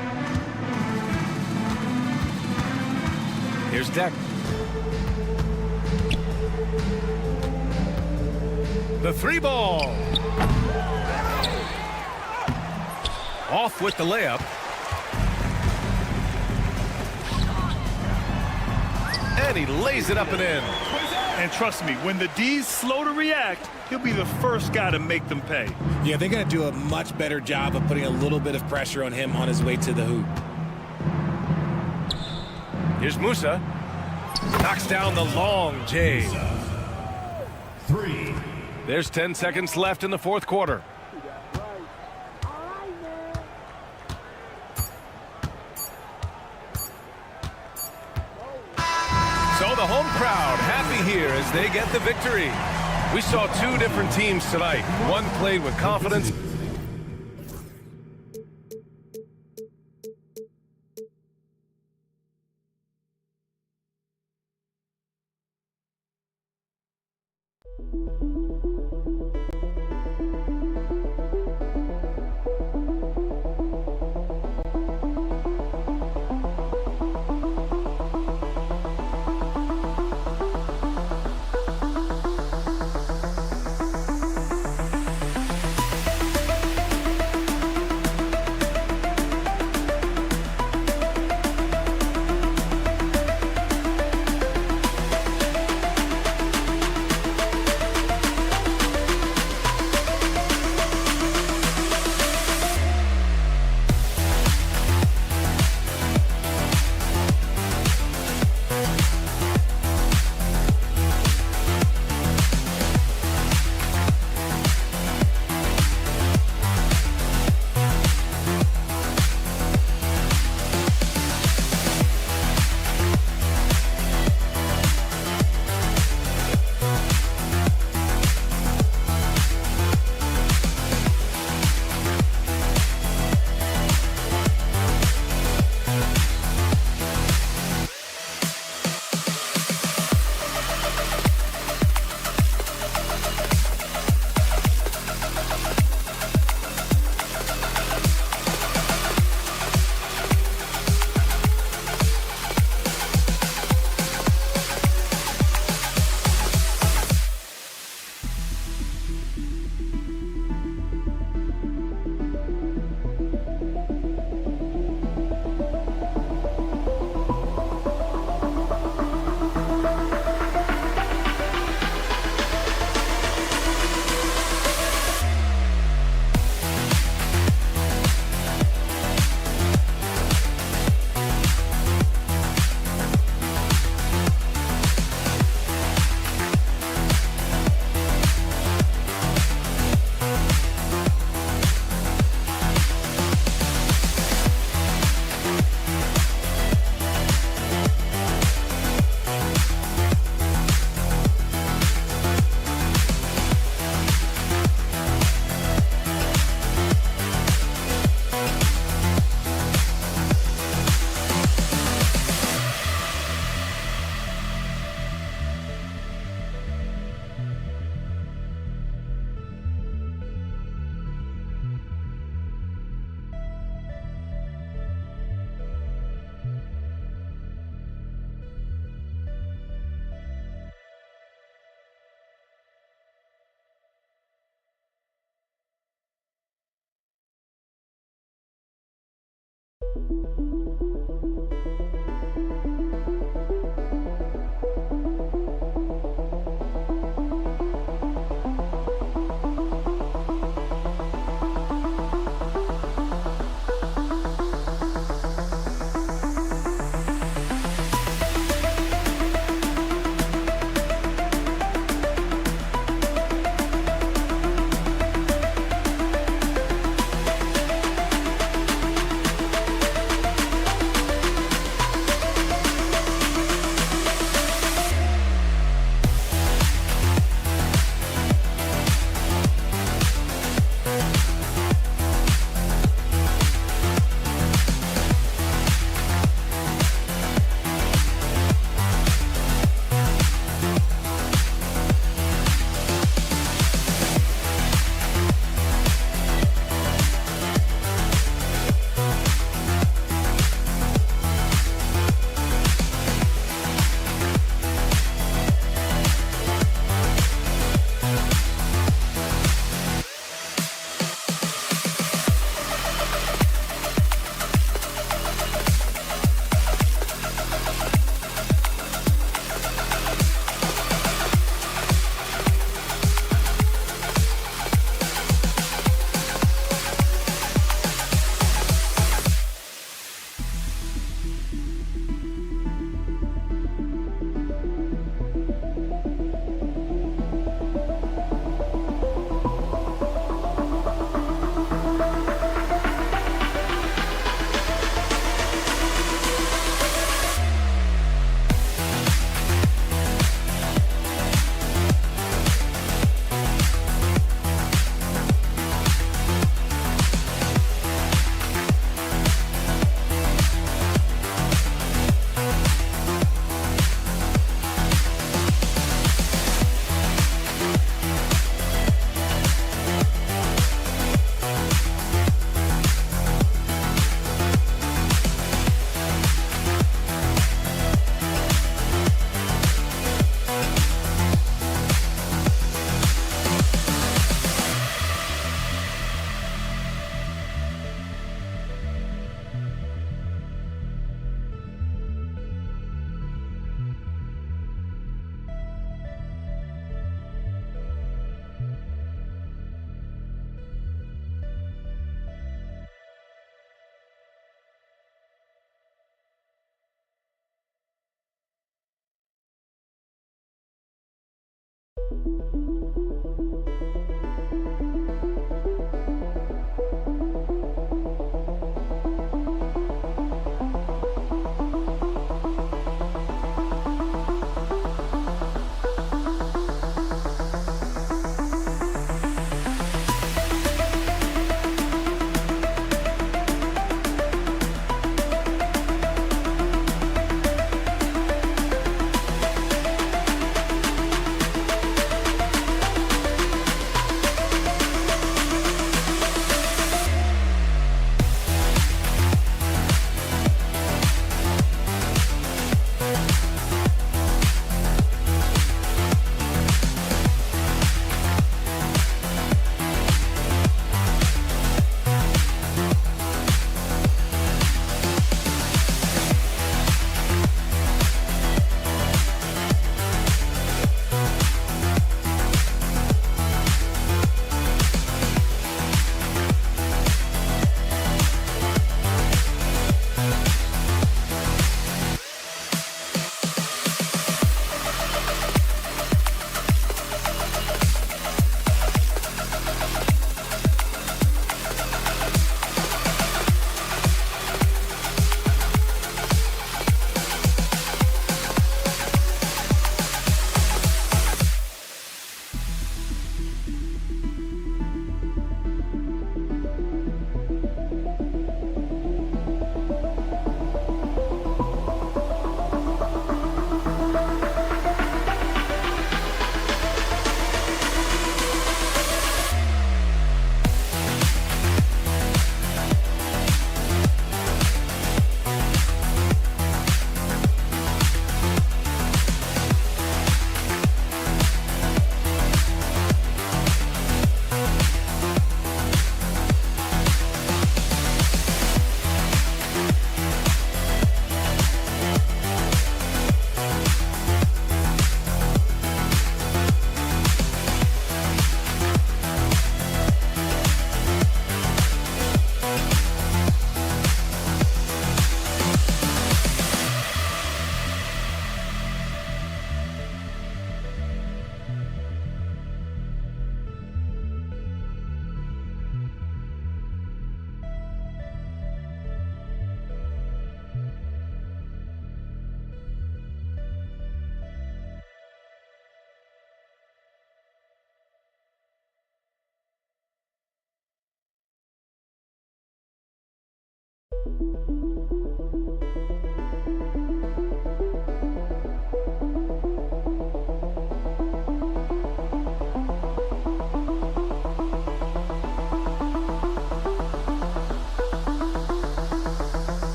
Here's Deck. The three ball. Off with the layup. And he lays it up and in. And trust me, when the D's slow to react, he'll be the first guy to make them pay. Yeah, they're going to do a much better job of putting a little bit of pressure on him on his way to the hoop. Here's Musa. Knocks down the long J. Three. There's 10 seconds left in the fourth quarter. So the home crowd happy here as they get the victory. We saw two different teams tonight. One played with confidence.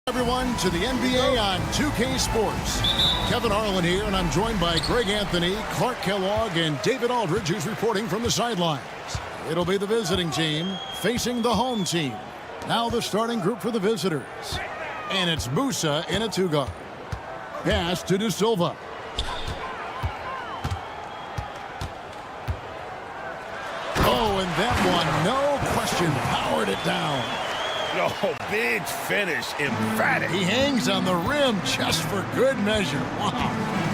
Everyone to the NBA on 2K Sports. Kevin Harlan here, and I'm joined by Greg Anthony, Clark Kellogg, and David Aldridge, who's reporting from the sidelines. It'll be the visiting team facing the home team. Now the starting group for the visitors. And it's Musa in a two-guard. Pass to De Silva. Oh, and that one, no question, powered it down. Oh, big finish, emphatic. He hangs on the rim just for good measure. Wow.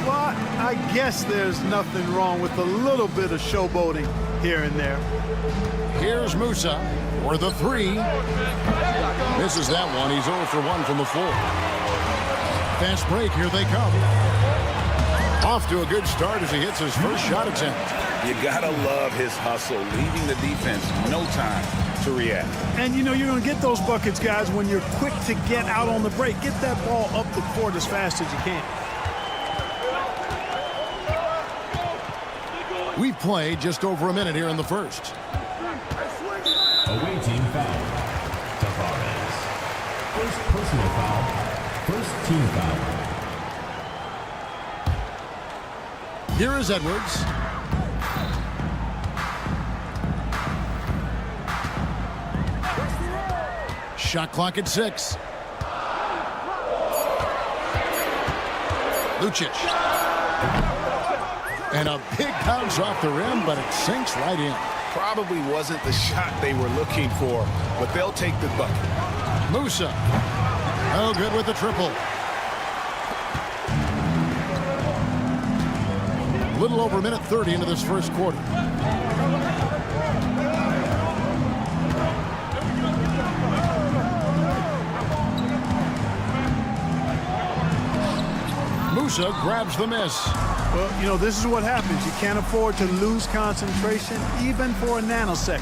Well, I guess there's nothing wrong with a little bit of showboating here and there. Here's Musa for the three. Misses that one. He's 0 for 1 from the floor. Fast break. Here they come. Off to a good start as he hits his first shot attempt. You gotta love his hustle, leaving the defense no time to react. And you know you're going to get those buckets, guys, when you're quick to get out on the break. Get that ball up the court as fast as you can. We've played just over a minute here in the first. Away team foul. Tavares. First personal foul. First team foul. Here is Edwards. Shot clock at 6. Lucic. And a big bounce off the rim, but it sinks right in. Probably wasn't the shot they were looking for, but they'll take the bucket. Musa. Oh, good with the triple. A little over a minute 30 into this first quarter. Musa grabs the miss. Well, you know, this is what happens. You can't afford to lose concentration even for a nanosecond.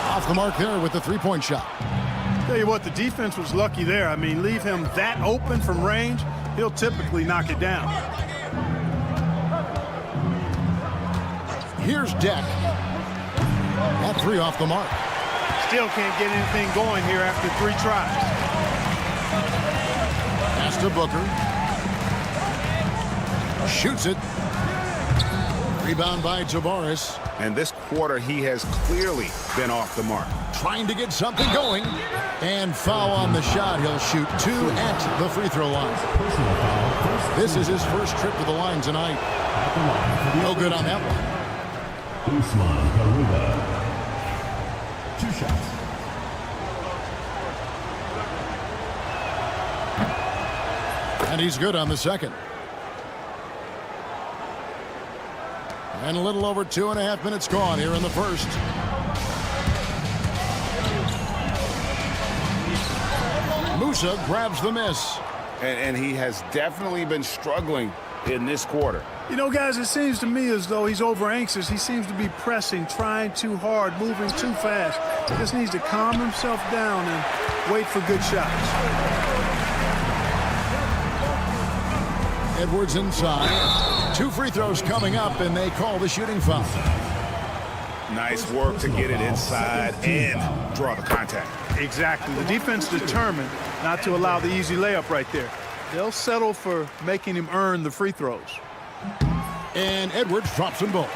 Off the mark there with the three-point shot. Tell you what, the defense was lucky there. I mean, leave him that open from range, he'll typically knock it down. Here's Deck. That three off the mark. Still can't get anything going here after 3 tries. Pass to Booker. Shoots it. Rebound by Tavares. And this quarter, he has clearly been off the mark. Trying to get something going. And foul on the shot. He'll shoot 2 at the free throw line. This is his first trip to the line tonight. No good on that one. Garuba. 2 shots. And he's good on the second. And a little over 2.5 minutes gone here in the first. Musa grabs the miss. And he has definitely been struggling in this quarter. You know, guys, it seems to me as though he's over anxious. He seems to be pressing, trying too hard, moving too fast. He just needs to calm himself down and wait for good shots. Edwards inside. 2 free throws coming up, and they call the shooting foul. Nice work to get it inside and draw the contact. Exactly. The defense determined not to allow the easy layup right there. They'll settle for making him earn the free throws. And Edwards drops them both.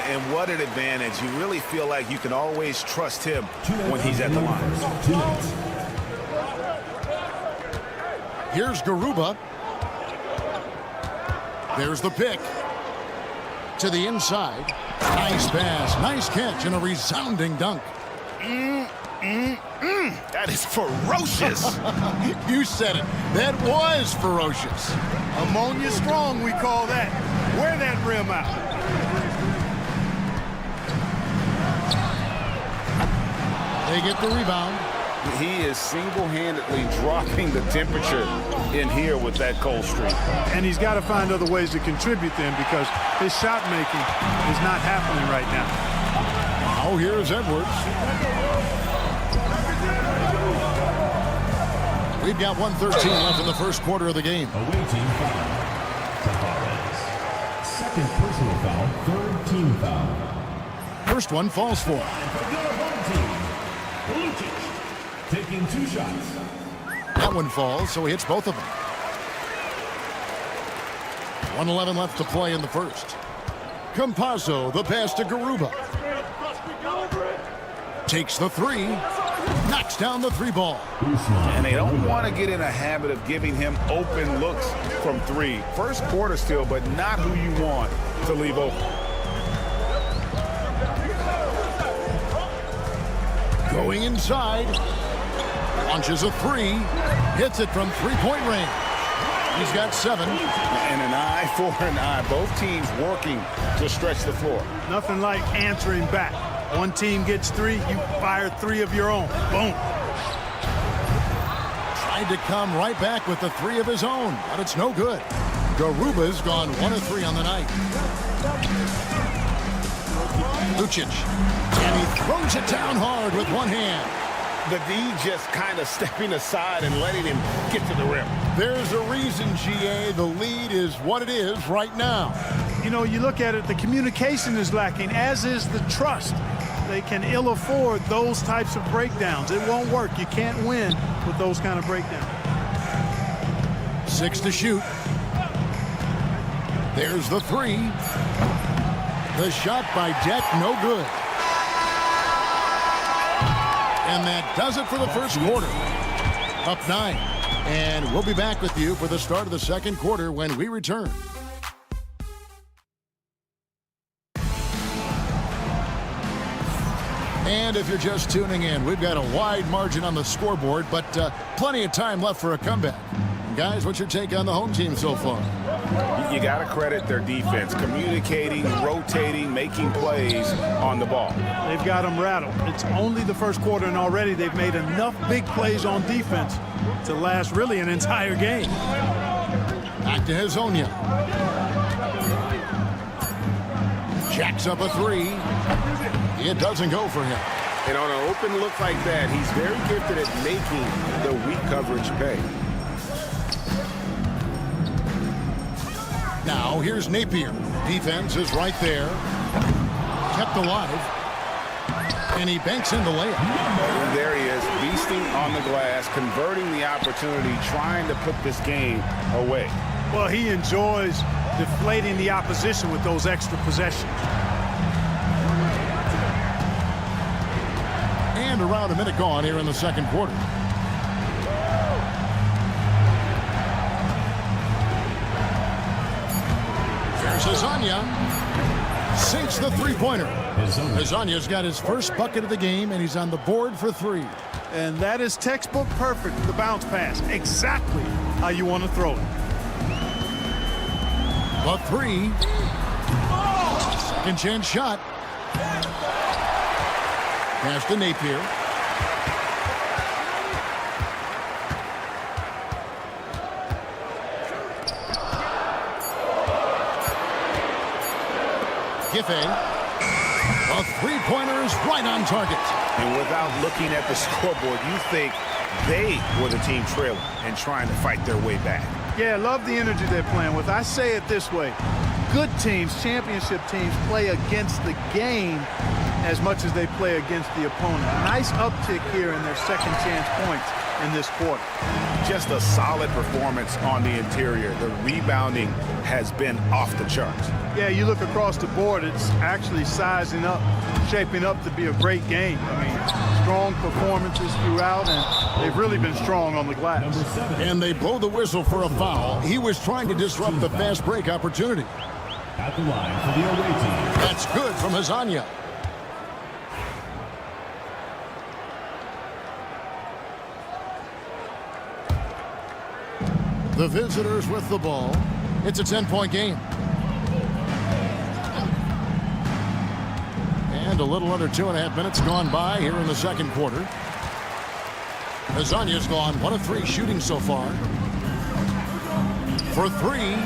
And what an advantage. You really feel like you can always trust him when he's at the line. Here's Garuba. There's the pick. To the inside. Nice pass, nice catch, and a resounding dunk. That is ferocious. You said it. That was ferocious. Ammonia strong, we call that. Wear that rim out. They get the rebound. He is single-handedly dropping the temperature in here with that cold streak. And he's got to find other ways to contribute then because his shot making is not happening right now. Now here's Edwards. We've got 1:13 left in the first quarter of the game. Away team foul. Tavares. Second personal foul, third team foul. First one falls for. Taking 2 shots. That one falls, so he hits both of them. 1:11 left to play in the first. Campazzo, the pass to Garuba. Takes the 3. Knocks down the 3 ball. And they don't want to get in a habit of giving him open looks from 3. First quarter still, but not who you want to leave open. Going inside. Launches a 3. Hits it from 3-point range. He's got 7. And an eye for an eye. Both teams working to stretch the floor. Nothing like answering back. One team gets 3, you fire 3 of your own. Boom. Tried to come right back with the 3 of his own, but it's no good. Garuba's gone 1 of 3 on the night. Lucic. And he throws it down hard with one hand. The D just kind of stepping aside and letting him get to the rim. There's a reason, GA. The lead is what it is right now. You know, you look at it, the communication is lacking, as is the trust. They can ill afford those types of breakdowns. It won't work. You can't win with those kind of breakdowns. 6 to shoot. There's the 3. The shot by Deck, no good. And that does it for the first quarter. Up 9. And we'll be back with you for the start of the second quarter when we return. And if you're just tuning in, we've got a wide margin on the scoreboard, but plenty of time left for a comeback. Guys, what's your take on the home team so far? You got to credit their defense, communicating, rotating, making plays on the ball. They've got them rattled. It's only the first quarter, and already they've made enough big plays on defense to last really an entire game. Back to Hazonia. Jacks up a 3. It doesn't go for him. And on an open look like that, he's very gifted at making the weak coverage pay. Now here's Napier. Defense is right there. kept alive. And he banks in the layup. And there he is, beasting on the glass, converting the opportunity, trying to put this game away. Well, he enjoys deflating the opposition with those extra possessions. And around a minute gone here in the second quarter. There's Hezonja. Sinks the three-pointer. Hezonja's got his first bucket of the game, and he's on the board for three. And that is textbook perfect, the bounce pass. Exactly how you want to throw it. The three. Second chance shot. Pass to Napier. Giffey. A three-pointer is right on target. And without looking at the scoreboard, you think they were the team trailing and trying to fight their way back. Yeah, love the energy they're playing with. I say it this way. Good teams, championship teams, play against the game as much as they play against the opponent. Nice uptick here in their second chance points in this quarter. Just a solid performance on the interior. The rebounding has been off the charts. Yeah, you look across the board, it's actually sizing up, shaping up to be a great game. I mean, strong performances throughout, and they've really been strong on the glass. And they blow the whistle for a foul. He was trying to disrupt the fast break opportunity. At the line for the away team. That's good from Hezonja. The visitors with the ball. It's a 10-point game. And a little under 2.5 minutes gone by here in the second quarter. Hezonja's gone 1 of 3 shooting so far. For 3.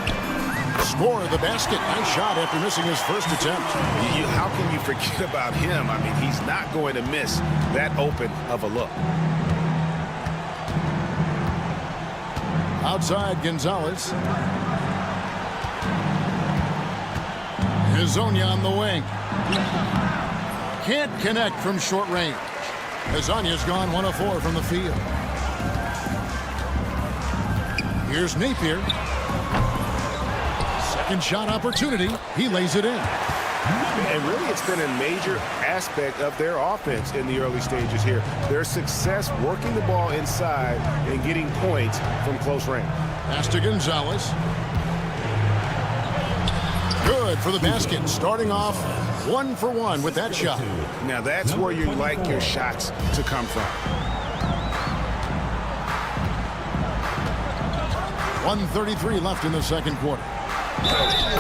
Score the basket. Nice shot after missing his first attempt. How can you forget about him? I mean, he's not going to miss that open of a look. Outside Gonzalez. Hezonja on the wing. Can't connect from short range. Hezonja's gone 1 of 4 from the field. Here's Napier. Second shot opportunity. He lays it in. And really, it's been a major aspect of their offense in the early stages here. Their success working the ball inside and getting points from close range. Pass to Gonzalez. Good for the basket. Starting off 1 for 1 with that shot. Now that's where you like your shots to come from. 1:33 left in the second quarter.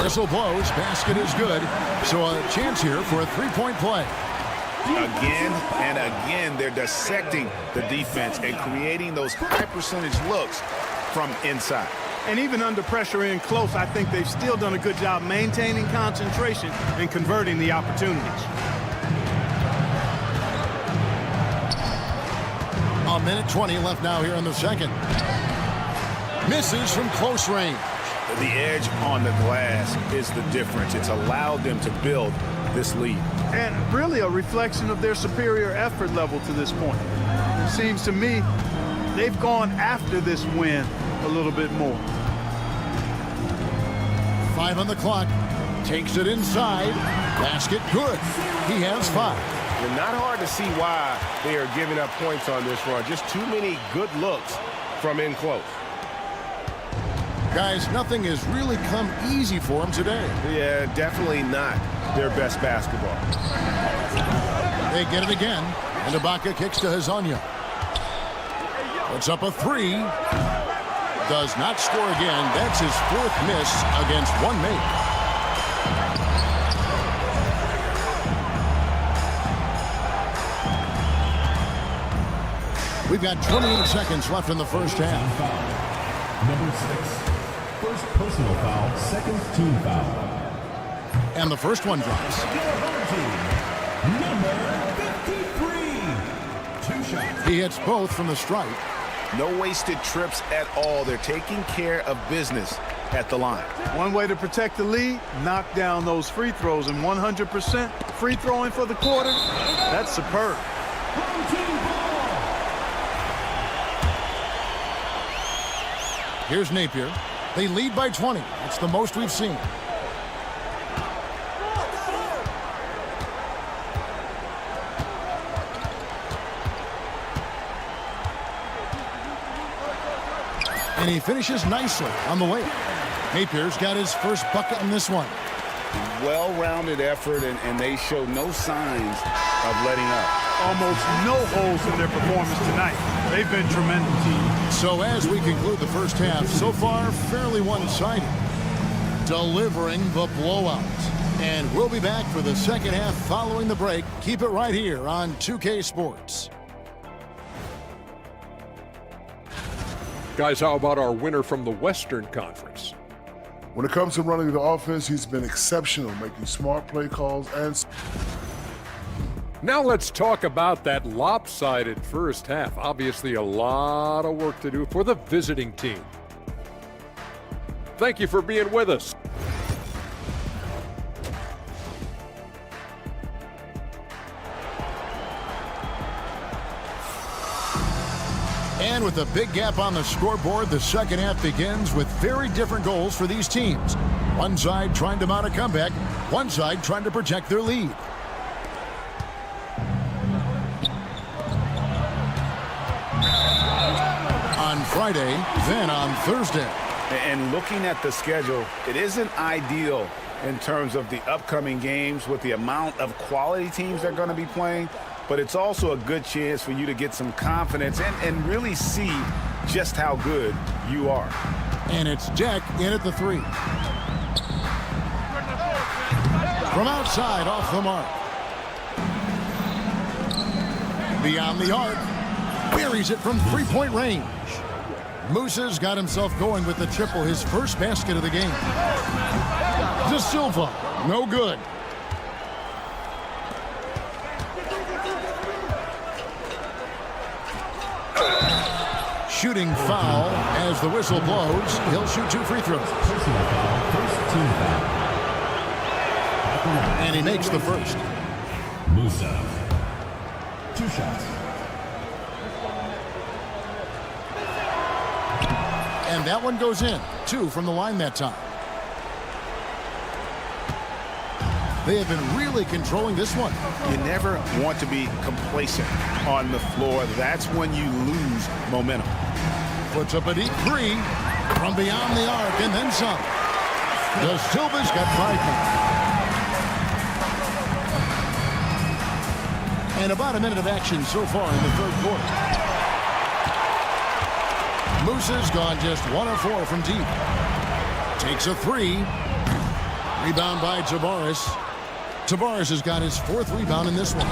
Whistle blows. Basket is good. So a chance here for a three-point play. Again and again, they're dissecting the defense and creating those high percentage looks from inside. And even under pressure in close, I think they've still done a good job maintaining concentration and converting the opportunities. A minute 20 left now here in the second. Misses from close range. The edge on the glass is the difference. It's allowed them to build this lead. And really a reflection of their superior effort level to this point. It seems to me they've gone after this win a little bit more. 5 on the clock. Takes it inside. Basket good. He has 5. And not hard to see why they are giving up points on this run. Just too many good looks from in close. Guys, nothing has really come easy for them today. Yeah, definitely not their best basketball. They get it again. And Ibaka kicks to Hezonja. Puts up a 3. Does not score again. That's his 4th miss against one mate. We've got 28 seconds left in the first half. Number 6. First personal foul, second team foul. And the first one drops. Number 53. 2 shots. He hits both from the stripe. No wasted trips at all. They're taking care of business at the line. One way to protect the lead, knock down those free throws, and 100% free throwing for the quarter, that's superb. Here's Napier. They lead by 20. That's the most we've seen. And he finishes nicely on the layup. Napier's got his first bucket in this one. Well-rounded effort, and they show no signs of letting up. Almost no holes in their performance tonight. They've been tremendous. So as we conclude the first half, so far fairly one-sided. Delivering the blowout. And we'll be back for the second half following the break. Keep it right here on 2K Sports. Guys, how about our winner from the Western Conference? When it comes to running the offense, he's been exceptional, making smart play calls and... Now let's talk about that lopsided first half. Obviously a lot of work to do for the visiting team. Thank you for being with us. And with a big gap on the scoreboard, the second half begins with very different goals for these teams. One side trying to mount a comeback, one side trying to protect their lead. On Friday, then on Thursday. And looking at the schedule, it isn't ideal in terms of the upcoming games with the amount of quality teams they're going to be playing, but it's also a good chance for you to get some confidence and really see just how good you are. And it's Jack in at the three. From outside, off the mark. Beyond the arc. Buries it from three-point range. Musa's got himself going with the triple, his first basket of the game. De Silva, no good. Shooting foul as the whistle blows. He'll shoot 2 free throws. And he makes the first. Musa. 2 shots. And that one goes in. 2 from the line that time. They have been really controlling this one. You never want to be complacent on the floor. That's when you lose momentum. Puts up a deep 3 from beyond the arc and then some. De Silva's got 5 points. And about a minute of action so far in the third quarter. Musa's gone just 1 of 4 from deep. Takes a 3. Rebound by Tabares. Tabares has got his 4th rebound in this one.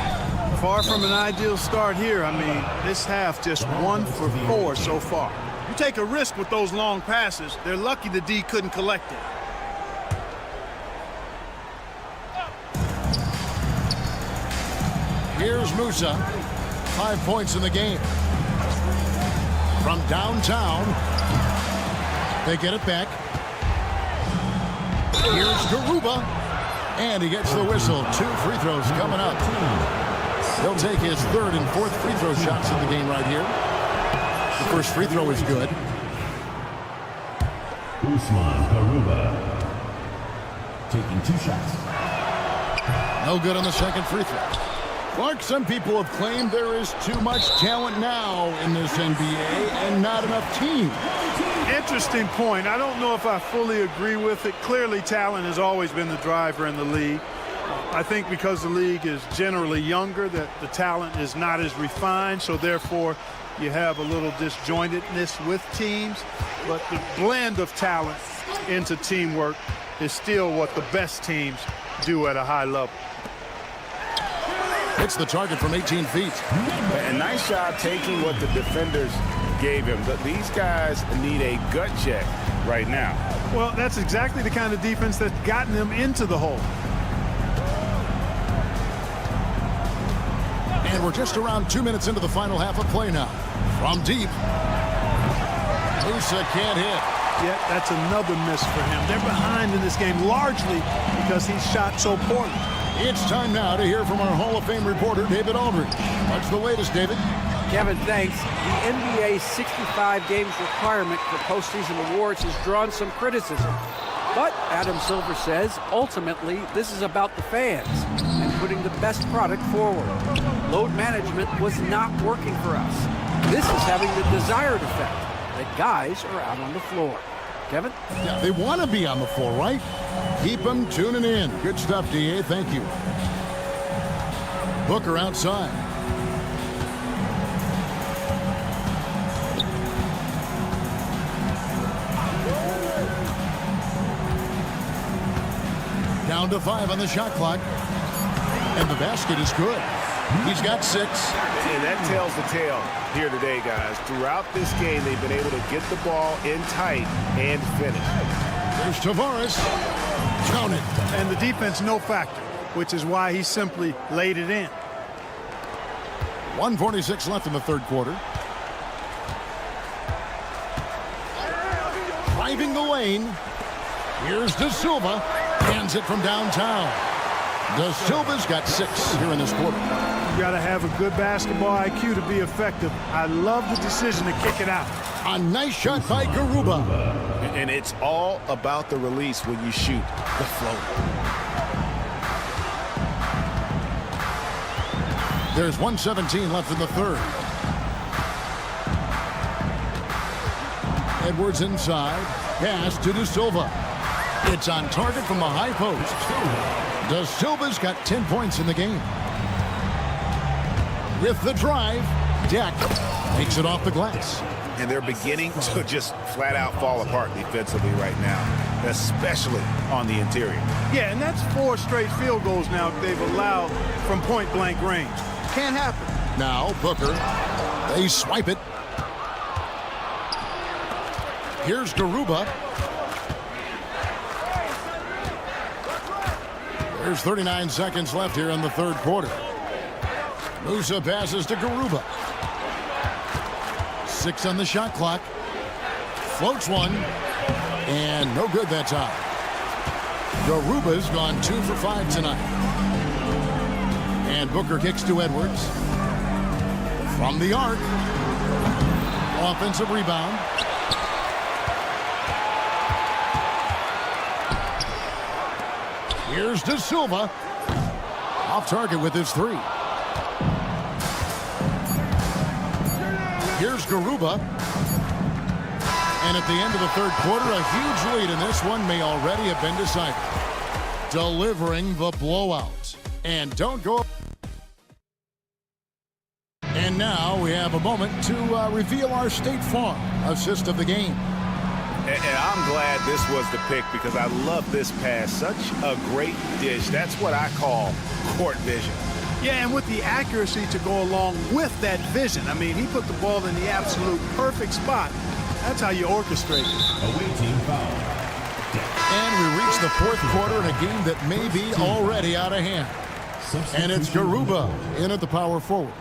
Far from an ideal start here. I mean, this half just 1 for 4 so far. You take a risk with those long passes. They're lucky the D couldn't collect it. Here's Musa. 5 points in the game. From downtown. They get it back. Here's Garuba. And he gets the whistle. 2 free throws coming up. He'll take his 3rd and 4th free throw shots in the game right here. The first free throw is good. Usman Garuba taking 2 shots. No good on the second free throw. Clark, some people have claimed there is too much talent now in this NBA and not enough team. Interesting point. I don't know if I fully agree with it. Clearly, talent has always been the driver in the league. I think because the league is generally younger, that the talent is not as refined, so therefore you have a little disjointedness with teams. But the blend of talent into teamwork is still what the best teams do at a high level. Hits the target from 18 feet. A nice job taking what the defenders gave him. But these guys need a gut check right now. Well, that's exactly the kind of defense that's gotten them into the hole. And we're just around 2 minutes into the final half of play now. From deep. Musa can't hit. yet that's another miss for him. They're behind in this game largely because he shot so poorly. It's time now to hear from our Hall of Fame reporter, David Aldridge. What's the latest, David? Kevin, thanks. The NBA's 65 games requirement for postseason awards has drawn some criticism. But Adam Silver says, ultimately, this is about the fans and putting the best product forward. Load management was not working for us. This is having the desired effect, that guys are out on the floor. Kevin? Yeah, they want to be on the floor, right? Keep them tuning in. Good stuff, DA. Thank you. Booker outside. Down to 5 on the shot clock. And the basket is good. He's got 6. And that tells the tale here today, guys. Throughout this game, they've been able to get the ball in tight and finish. There's Tavares. Count it. And the defense, no factor, which is why he simply laid it in. 1:46 left in the third quarter. Driving the lane. Here's De Silva. Hands it from downtown. De Silva's got 6 here in this quarter. You got to have a good basketball IQ to be effective. I love the decision to kick it out. A nice shot by Garuba. And it's all about the release when you shoot the floater. There's 1:17 left in the third. Edwards inside. Pass to De Silva. It's on target from the high post. De Silva's got 10 points in the game. With the drive, Deck takes it off the glass. And they're beginning to just flat out fall apart defensively right now, especially on the interior. Yeah, and that's 4 straight field goals now they've allowed from point-blank range. Can't happen. Now Booker. They swipe it. Here's Garuba. There's 39 seconds left here in the third quarter. Musa passes to Garuba. 6 on the shot clock. Floats one. And no good that time. Garuba's gone 2 for 5 tonight. And Booker kicks to Edwards. From the arc. Offensive rebound. Here's De Silva. Off target with his 3. Here's Garuba. And at the end of the third quarter, a huge lead in this one may already have been decided. Delivering the blowout. And don't go. And now we have a moment to reveal our State Farm assist of the game. And I'm glad this was the pick because I love this pass. Such a great dish. That's what I call court vision. Yeah, and with the accuracy to go along with that vision. I mean, he put the ball in the absolute perfect spot. That's how you orchestrate it. Away team foul. And we reach the fourth quarter in a game that may be already out of hand. And it's Garuba in at the power forward.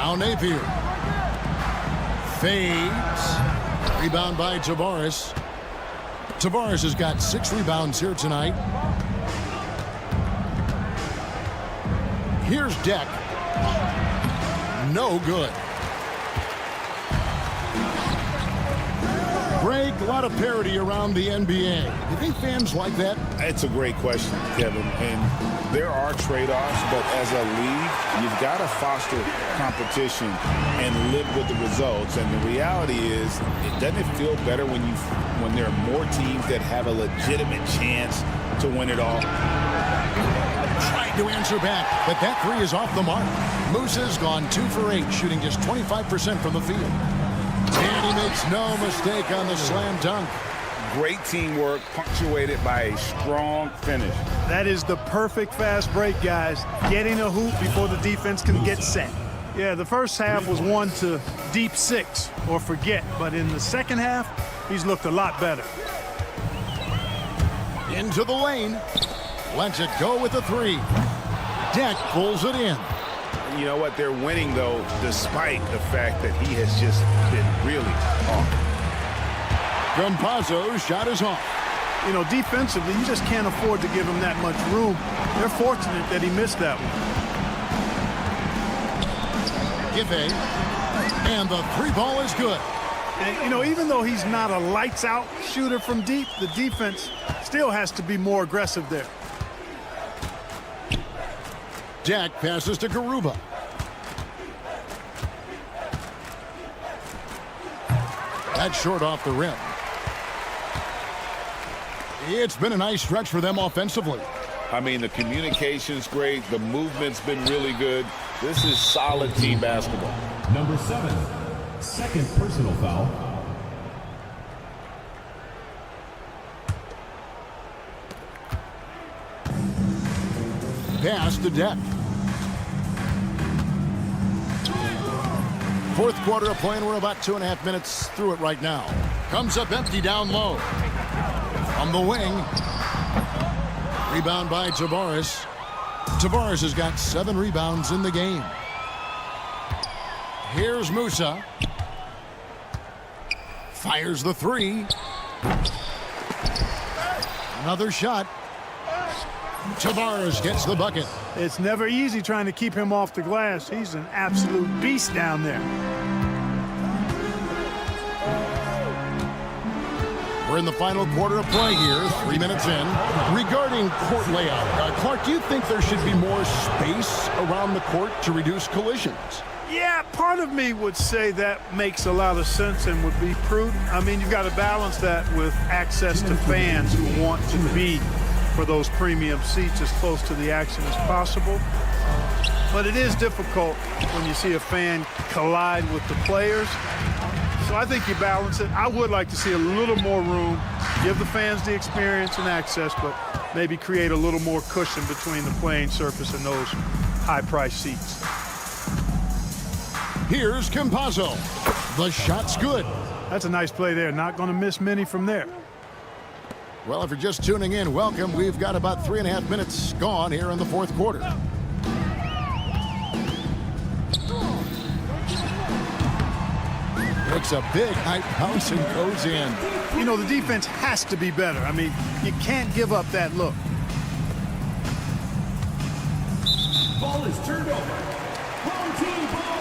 Now Napier. Fades. Rebound by Tavares. Tavares has got 6 rebounds here tonight. Here's Deck. No good. Greg, a lot of parity around the NBA. You think fans like that? It's a great question, Kevin. And there are trade-offs, but as a league, you've got to foster competition and live with the results. And the reality is, doesn't it feel better when there are more teams that have a legitimate chance to win it all? Trying to answer back, but that 3 is off the mark. Musa's gone 2 for 8, shooting just 25% from the field. And he makes no mistake on the slam dunk. Great teamwork, punctuated by a strong finish. That is the perfect fast break, guys. Getting a hoop before the defense can get set. Yeah, the first half was 1 to deep 6 or forget, but in the second half, he's looked a lot better. Into the lane. Lets it go with the 3. Deck pulls it in. You know what? They're winning, though, despite the fact that he has just been really off. Campazzo's shot is off. You know, defensively, you just can't afford to give him that much room. They're fortunate that he missed that one. Giffey, and the three ball is good. And, you know, even though he's not a lights-out shooter from deep, the defense still has to be more aggressive there. Jack passes to Garuba. That's short off the rim. It's been a nice stretch for them offensively. I mean, the communication's great. The movement's been really good. This is solid team basketball. Number 7, second personal foul. Pass to Deck. Fourth quarter of play, and we're about 2.5 minutes through it right now. Comes up empty down low. On the wing. Rebound by Tavares. Tavares has got 7 rebounds in the game. Here's Musa. Fires the three. Another shot. Tavares gets the bucket. It's never easy trying to keep him off the glass. He's an absolute beast down there. We're in the final quarter of play here, 3 minutes in. Regarding court layout, Clark, do you think there should be more space around the court to reduce collisions? Yeah, part of me would say that makes a lot of sense and would be prudent. I mean, you've got to balance that with access to fans who want to be for those premium seats as close to the action as possible. But it is difficult when you see a fan collide with the players. So I think you balance it. I would like to see a little more room, give the fans the experience and access, but maybe create a little more cushion between the playing surface and those high-priced seats. Here's Campazzo. The shot's good. That's a nice play there. Not going to miss many from there. Well, if you're just tuning in, welcome. We've got about 3.5 minutes gone here in the fourth quarter. Makes a big high bounce and goes in. You know, the defense has to be better. I mean, you can't give up that look. Ball is turned over. Home team ball.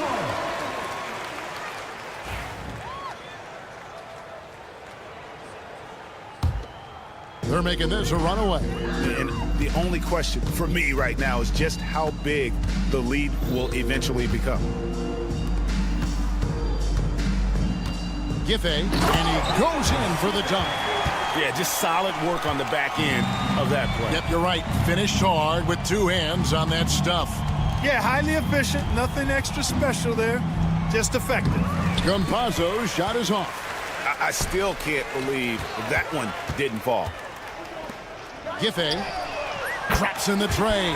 They're making this a runaway. And the only question for me right now is just how big the lead will eventually become. Giffey, and he goes in for the dunk. Yeah, just solid work on the back end of that play. Yep, you're right. Finished hard with 2 hands on that stuff. Yeah, highly efficient. Nothing extra special there. Just effective. Campazzo's shot is off. I still can't believe that one didn't fall. Giffey traps in the tray.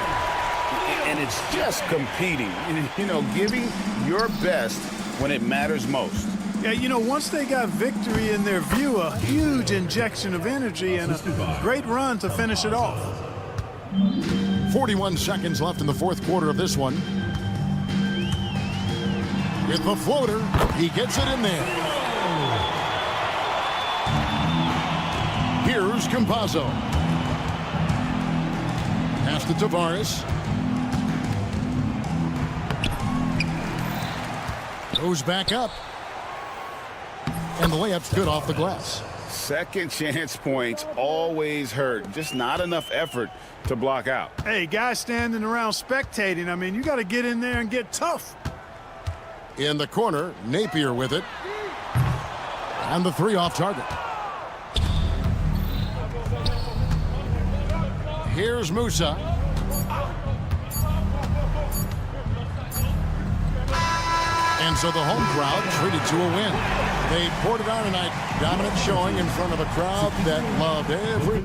And it's just competing. You know, giving your best when it matters most. Yeah, you know, once they got victory in their view, a huge injection of energy and a great run to finish it off. 41 seconds left in the fourth quarter of this one. With the floater, he gets it in there. Here's Campazzo. Pass to Tavares. Goes back up. And the layup's good off the glass. Second chance points always hurt. Just not enough effort to block out. Hey, guys standing around spectating, I mean, you got to get in there and get tough. In the corner, Napier with it. And the 3 off target. Here's Musa. And so the home crowd treated to a win. They poured it on tonight. Dominant showing in front of a crowd that loved every...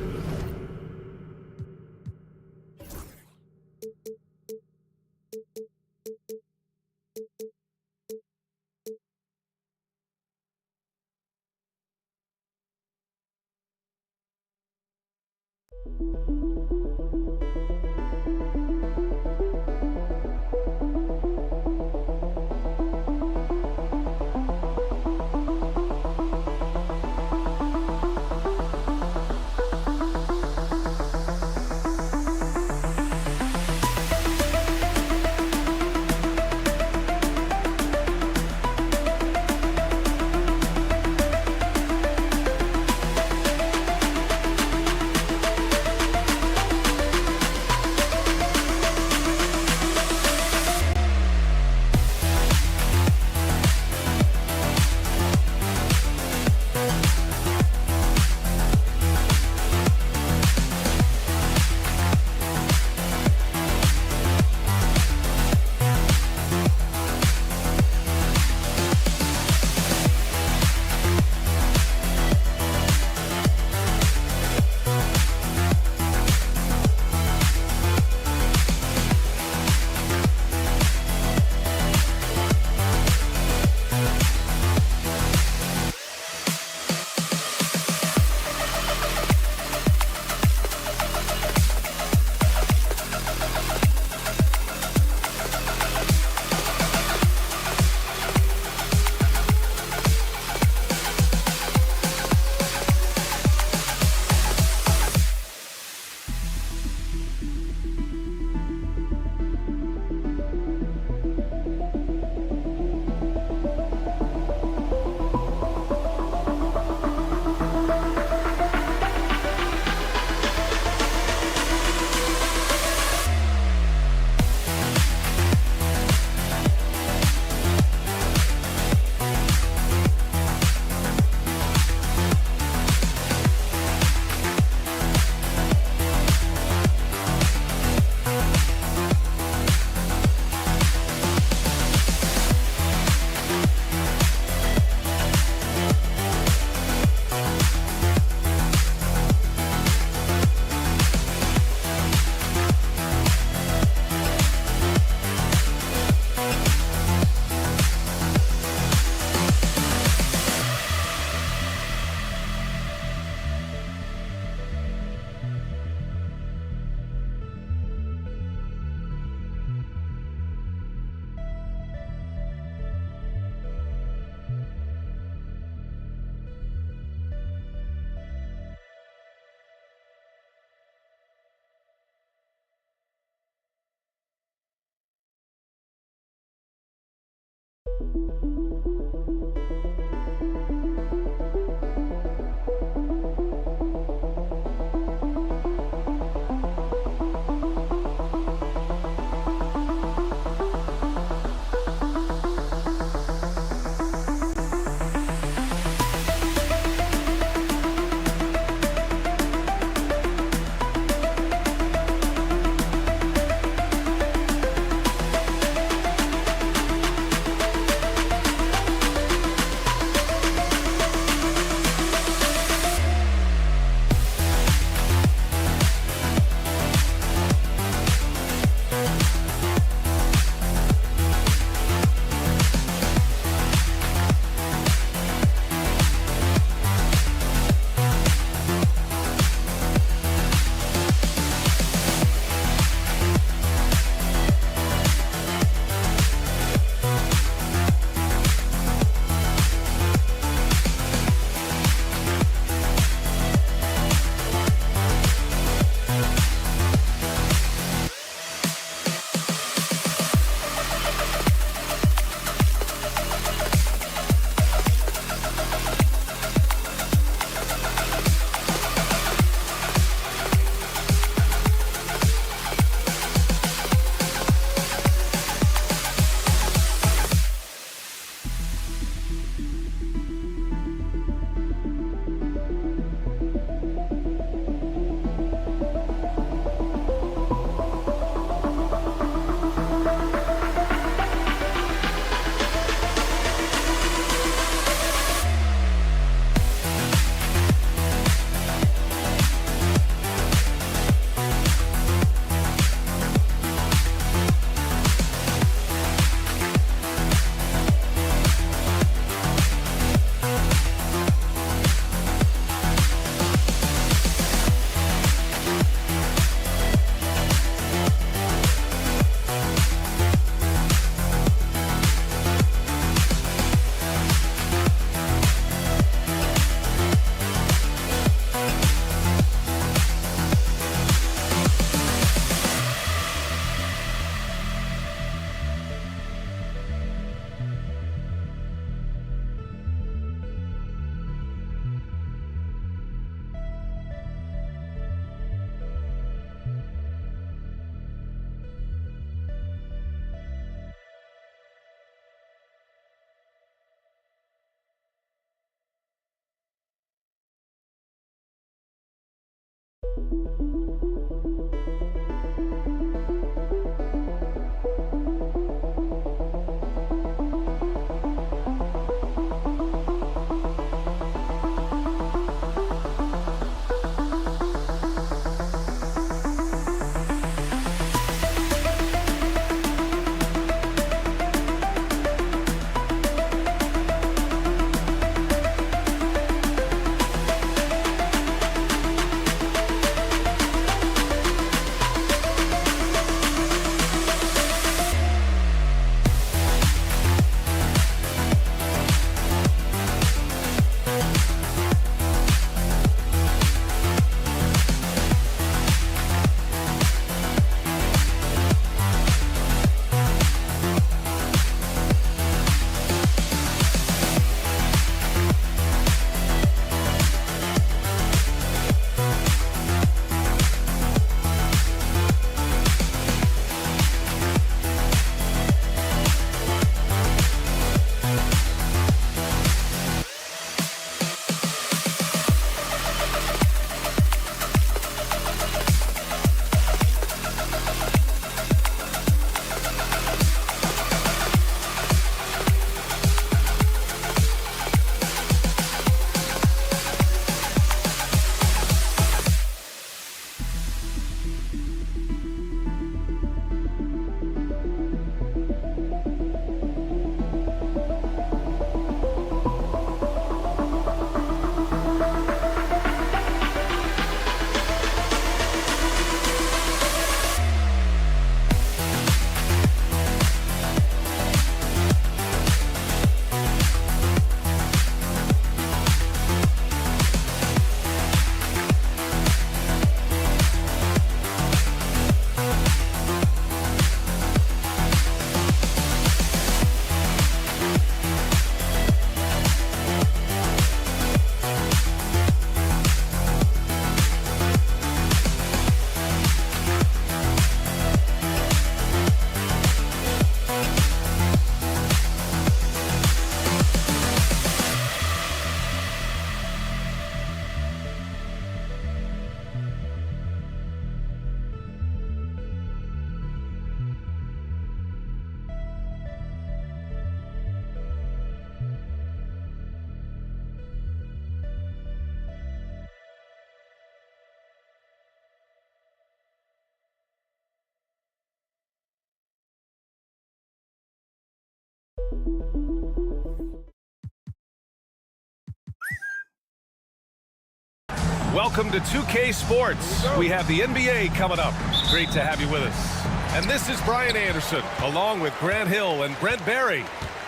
Welcome to 2K Sports. We have the NBA coming up. Great to have you with us. And this is Brian Anderson, along with Grant Hill and Brent Barry.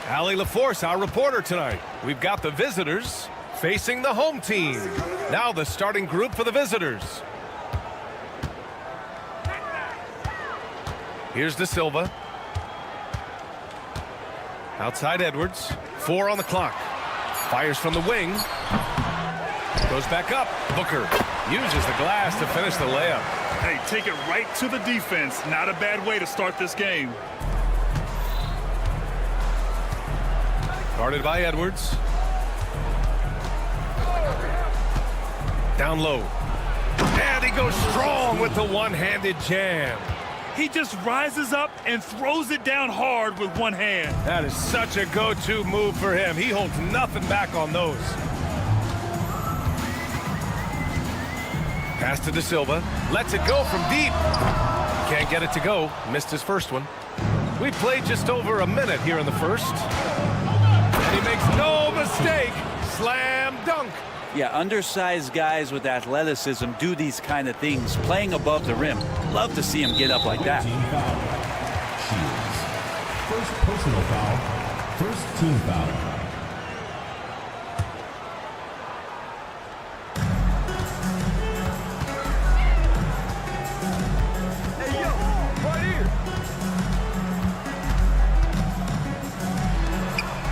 Allie LaForce, our reporter tonight. We've got the visitors facing the home team. Now the starting group for the visitors. Here's De Silva. Outside Edwards. 4 on the clock. Fires from the wing. Goes back up. Booker uses the glass to finish the layup. Hey, take it right to the defense. Not a bad way to start this game. Guarded by Edwards. Down low. And he goes strong with the one-handed jam. He just rises up and throws it down hard with one hand. That is such a go-to move for him. He holds nothing back on those. Pass to De Silva. Lets it go from deep. Can't get it to go. Missed his first one. We played just over a minute here in the first. And he makes no mistake. Slam dunk. Yeah, undersized guys with athleticism do these kind of things, playing above the rim. Love to see him get up like that. Team foul. Shields. First personal foul. First team foul.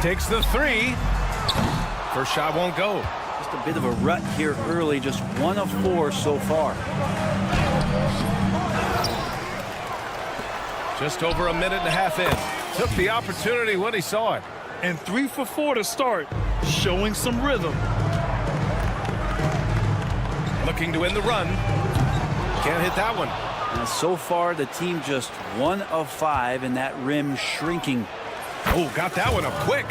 Takes the three. First shot won't go. Just a bit of a rut here early, just 1 of 4 so far. Just over a minute and a half in. Took the opportunity when he saw it. And 3 for 4 to start, showing some rhythm. Looking to win the run. Can't hit that one. And so far, the team just 1 of 5 in that rim shrinking. Oh, got that one up quick.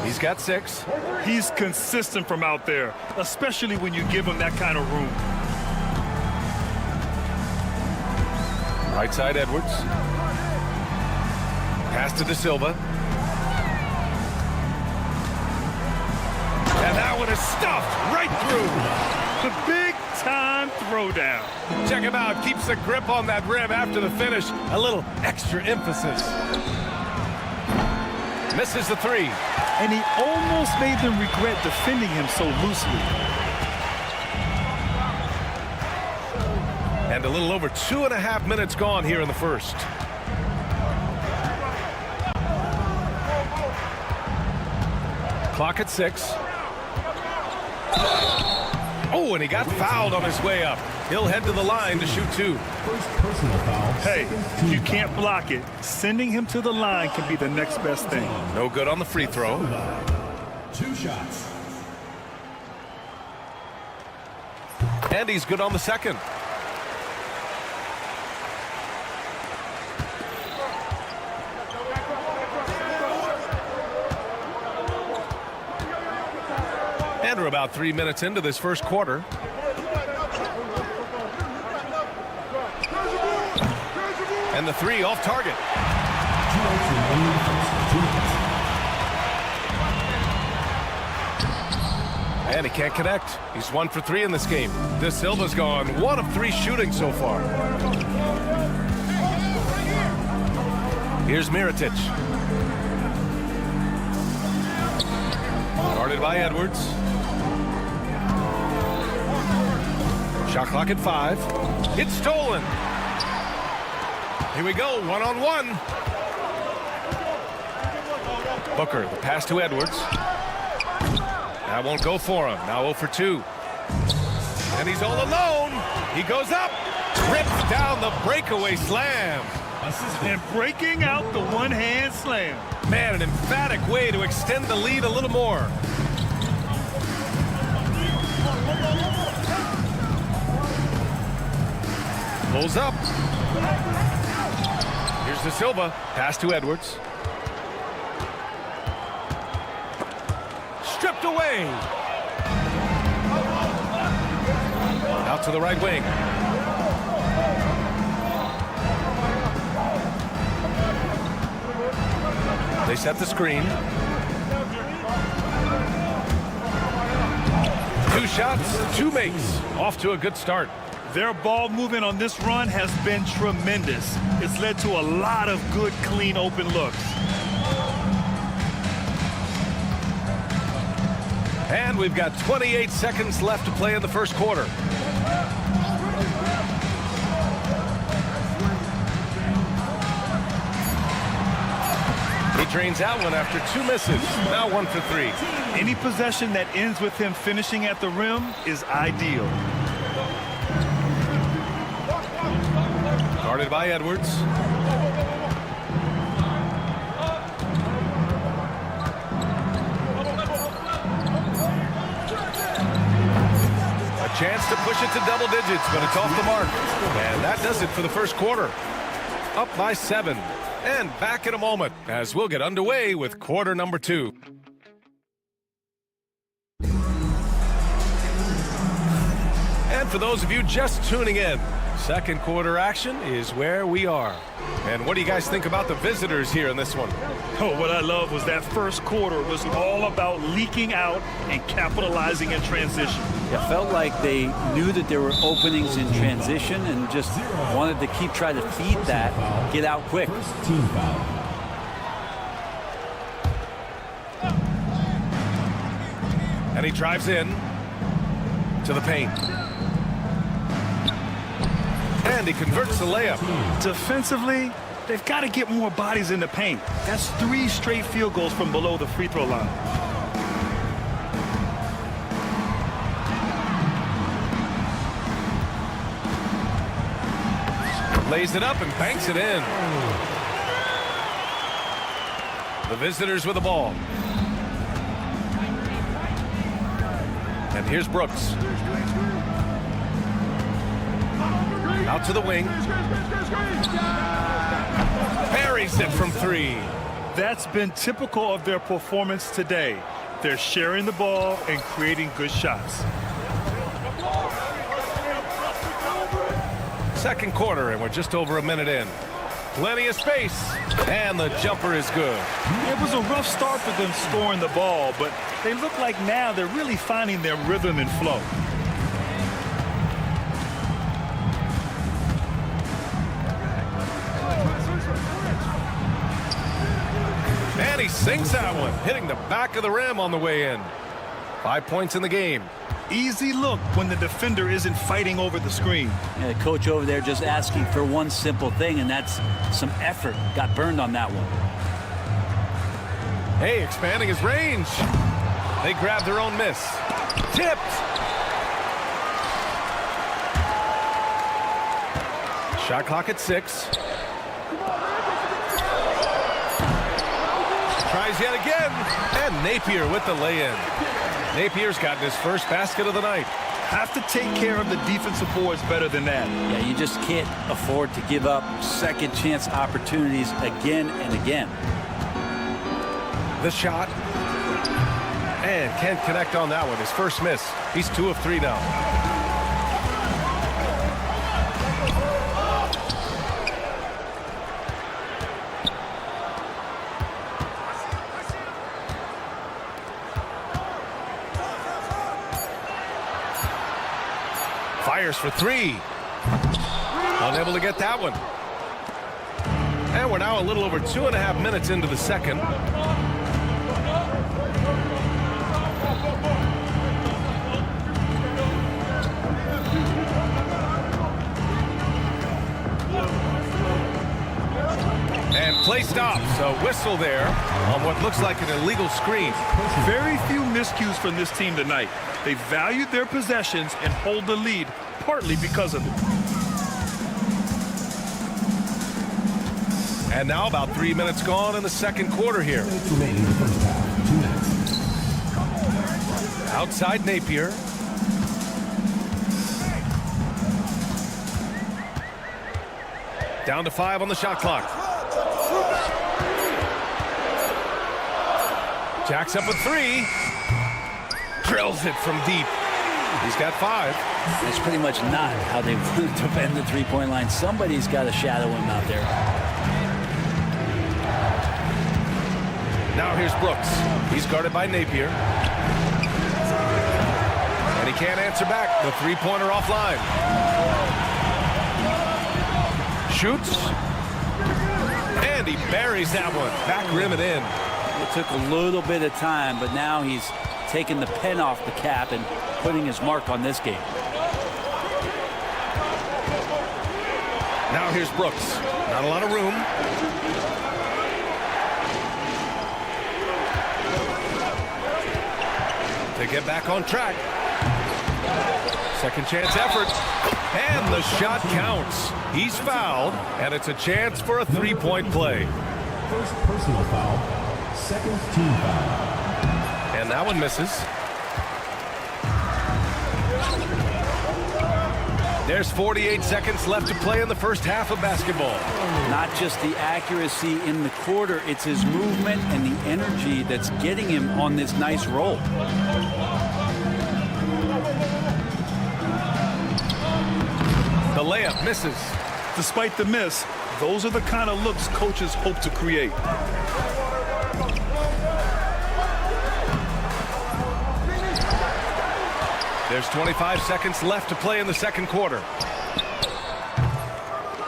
He's got 6. He's consistent from out there, especially when you give him that kind of room. Right side, Edwards. Pass to De Silva. And that one is stuffed right through. The big-time throwdown. Check him out. Keeps the grip on that rim after the finish. A little extra emphasis. Misses the 3. And he almost made them regret defending him so loosely. And a little over 2.5 minutes gone here in the first. Clock at 6. Oh, and he got fouled on his way up. He'll head to the line to shoot 2. First personal foul. Hey, if you can't block it, sending him to the line can be the next best thing. No good on the free throw. 2 shots. And he's good on the second. And we're about 3 minutes into this first quarter. And the 3 off target. And he can't connect. He's 1 for 3 in this game. De Silva's gone 1 of 3 shooting so far. Here's Mirotic. Guarded by Edwards. Shot clock at 5. It's stolen. Here we go, 1-on-1. Booker, the pass to Edwards. That won't go for him. Now 0 for 2. And he's all alone. He goes up. Rips down the breakaway slam. And breaking out the one-hand slam. Man, an emphatic way to extend the lead a little more. Pulls up. Here's De Silva. Pass to Edwards. Stripped away. Out to the right wing. They set the screen. 2 shots, 2 makes. Off to a good start. Their ball movement on this run has been tremendous. It's led to a lot of good, clean, open looks. And we've got 28 seconds left to play in the first quarter. He drains out one after 2 misses. Now 1 for 3. Any possession that ends with him finishing at the rim is ideal. Guarded by Edwards. A chance to push it to double digits, but it's off the mark. And that does it for the first quarter. Up by 7. And back in a moment as we'll get underway with quarter number 2. And for those of you just tuning in, second quarter action is where we are. And what do you guys think about the visitors here in this one? Oh, what I love was that first quarter was all about leaking out and capitalizing in transition. It felt like they knew that there were openings in transition and just wanted to keep trying to feed that, get out quick. First team foul. And he drives in to the paint. And he converts the layup. Defensively, they've got to get more bodies in the paint. That's 3 straight field goals from below the free throw line. Lays it up and banks it in. The visitors with the ball. And here's Brooks. Out to the wing. Buries it from 3. That's been typical of their performance today. They're sharing the ball and creating good shots. Second quarter, and we're just over a minute in. Plenty of space, and the jumper is good. It was a rough start for them scoring the ball, but they look like now they're really finding their rhythm and flow. And he sinks that one, hitting the back of the rim on the way in. 5 points in the game. Easy look when the defender isn't fighting over the screen. Yeah, the coach over there just asking for one simple thing, and that's some effort. Got burned on that one. Hey, expanding his range. They grab their own miss. Tipped. Shot clock at 6. Tries yet again, and Napier with the lay-in. Napier's gotten his first basket of the night. Have to take care of the defensive boards better than that. Yeah, you just can't afford to give up second chance opportunities again and again. The shot. And can't connect on that one. His first miss. He's 2 of 3 now. Fires for 3. Unable to get that one. And we're now a little over 2.5 minutes into the second. And play stops. A whistle there on what looks like an illegal screen. Very few miscues from this team tonight. They valued their possessions and hold the lead, partly because of it. And now about 3 minutes gone in the second quarter here. Outside Napier. Down to 5 on the shot clock. Jacks up with 3. Drills it from deep. He's got 5. That's pretty much not how they want to defend the three-point line. Somebody's got to shadow him out there. Now here's Brooks. He's guarded by Napier. And he can't answer back. The three-pointer offline. Shoots. And he buries that one. Back rim and in. It took a little bit of time, but now he's taking the pen off the cap and putting his mark on this game. Now here's Brooks. Not a lot of room. To get back on track. Second chance effort. And the shot counts. He's fouled, and it's a chance for a three-point play. First personal foul, second team foul. And that one misses. There's 48 seconds left to play in the first half of basketball. Not just the accuracy in the quarter, it's his movement and the energy that's getting him on this nice roll. The layup misses. Despite the miss, those are the kind of looks coaches hope to create. There's 25 seconds left to play in the second quarter.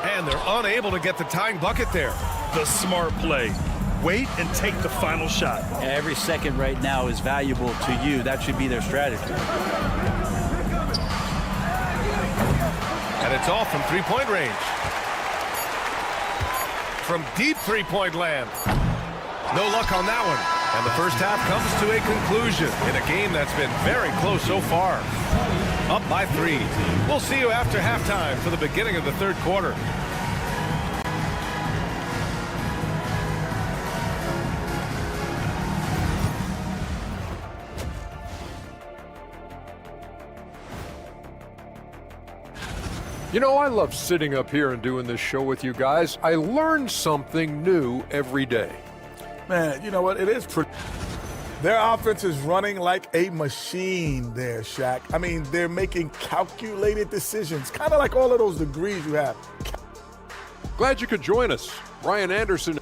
And they're unable to get the tying bucket there. The smart play. Wait and take the final shot. Every second right now is valuable to you. That should be their strategy. And it's all from three-point range. From deep three-point land. No luck on that one. And the first half comes to a conclusion in a game that's been very close so far. Up by 3. We'll see you after halftime for the beginning of the third quarter. You know, I love sitting up here and doing this show with you guys. I learn something new every day. Man, you know what? It is pretty. Their offense is running like a machine there, Shaq. I mean, they're making calculated decisions, kind of like all of those degrees you have. Glad you could join us. Brian Anderson.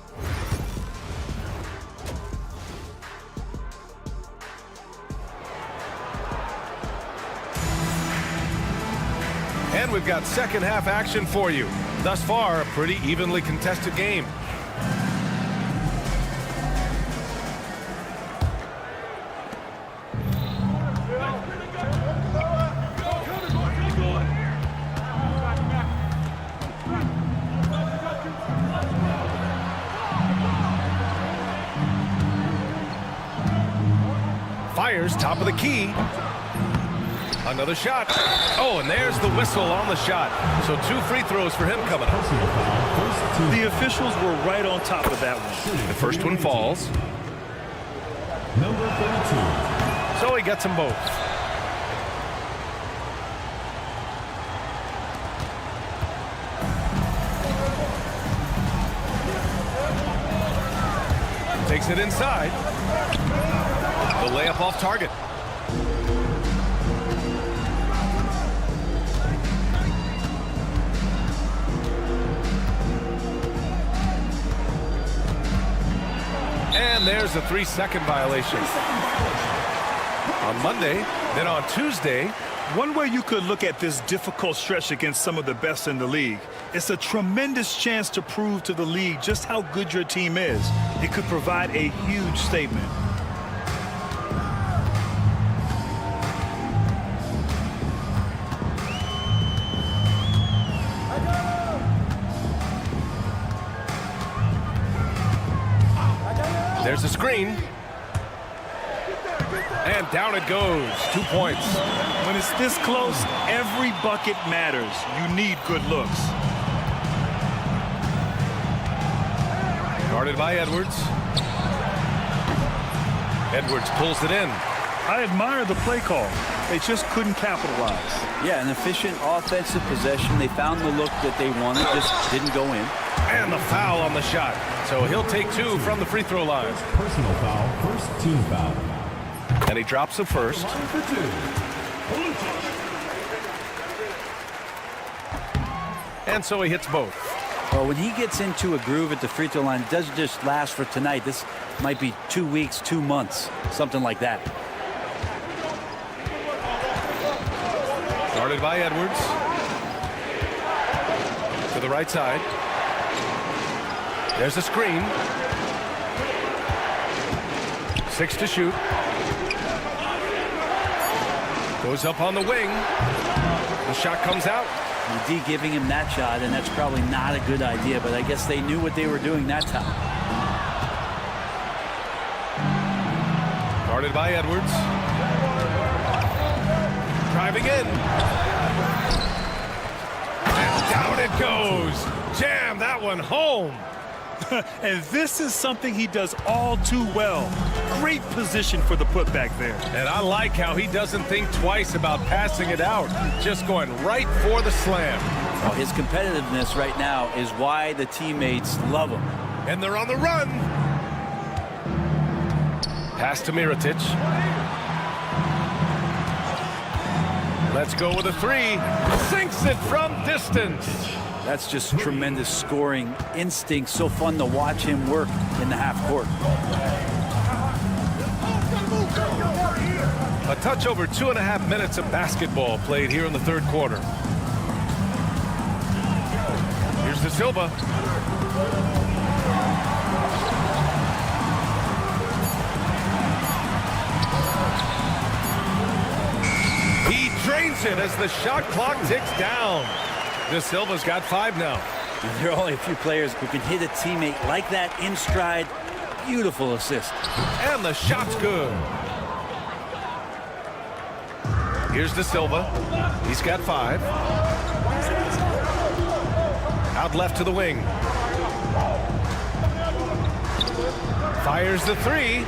And we've got second half action for you. Thus far, a pretty evenly contested game. Fires top of the key. Another shot. Oh, and there's the whistle on the shot. So 2 free throws for him coming up. The officials were right on top of that one. The first one falls. Number 32. So he gets them both. Takes it inside. The layup off target. And there's a 3-second violation. On Monday, then on Tuesday. One way you could look at this difficult stretch against some of the best in the league, it's a tremendous chance to prove to the league just how good your team is. It could provide a huge statement. There's a screen. And down it goes. 2 points. When it's this close, every bucket matters. You need good looks. Guarded by Edwards. Edwards pulls it in. I admire the play call. They just couldn't capitalize. Yeah, an efficient offensive possession. They found the look that they wanted, just didn't go in. And the foul on the shot. So he'll take 2 from the free throw line. Personal foul, first team foul. And he drops the first. And so he hits both. Well, when he gets into a groove at the free throw line, it doesn't just last for tonight. This might be 2 weeks, 2 months, something like that. Guarded by Edwards. To the right side. There's a screen. 6 to shoot. Goes up on the wing. The shot comes out. The D giving him that shot, and that's probably not a good idea, but I guess they knew what they were doing that time. Guarded by Edwards. Driving in. And down it goes. Jam that one home. And this is something he does all too well. Great position for the putback there. And I like how he doesn't think twice about passing it out. Just going right for the slam. Well, his competitiveness right now is why the teammates love him. And they're on the run. Pass to Mirotic. Let's go with a 3. Sinks it from distance. That's just tremendous scoring instinct. So fun to watch him work in the half court. A touch over 2.5 minutes of basketball played here in the third quarter. Here's De Silva. He drains it as the shot clock ticks down. De Silva's got 5 now. There are only a few players who can hit a teammate like that in stride. Beautiful assist. And the shot's good. Here's De Silva. He's got 5. Out left to the wing. Fires the 3.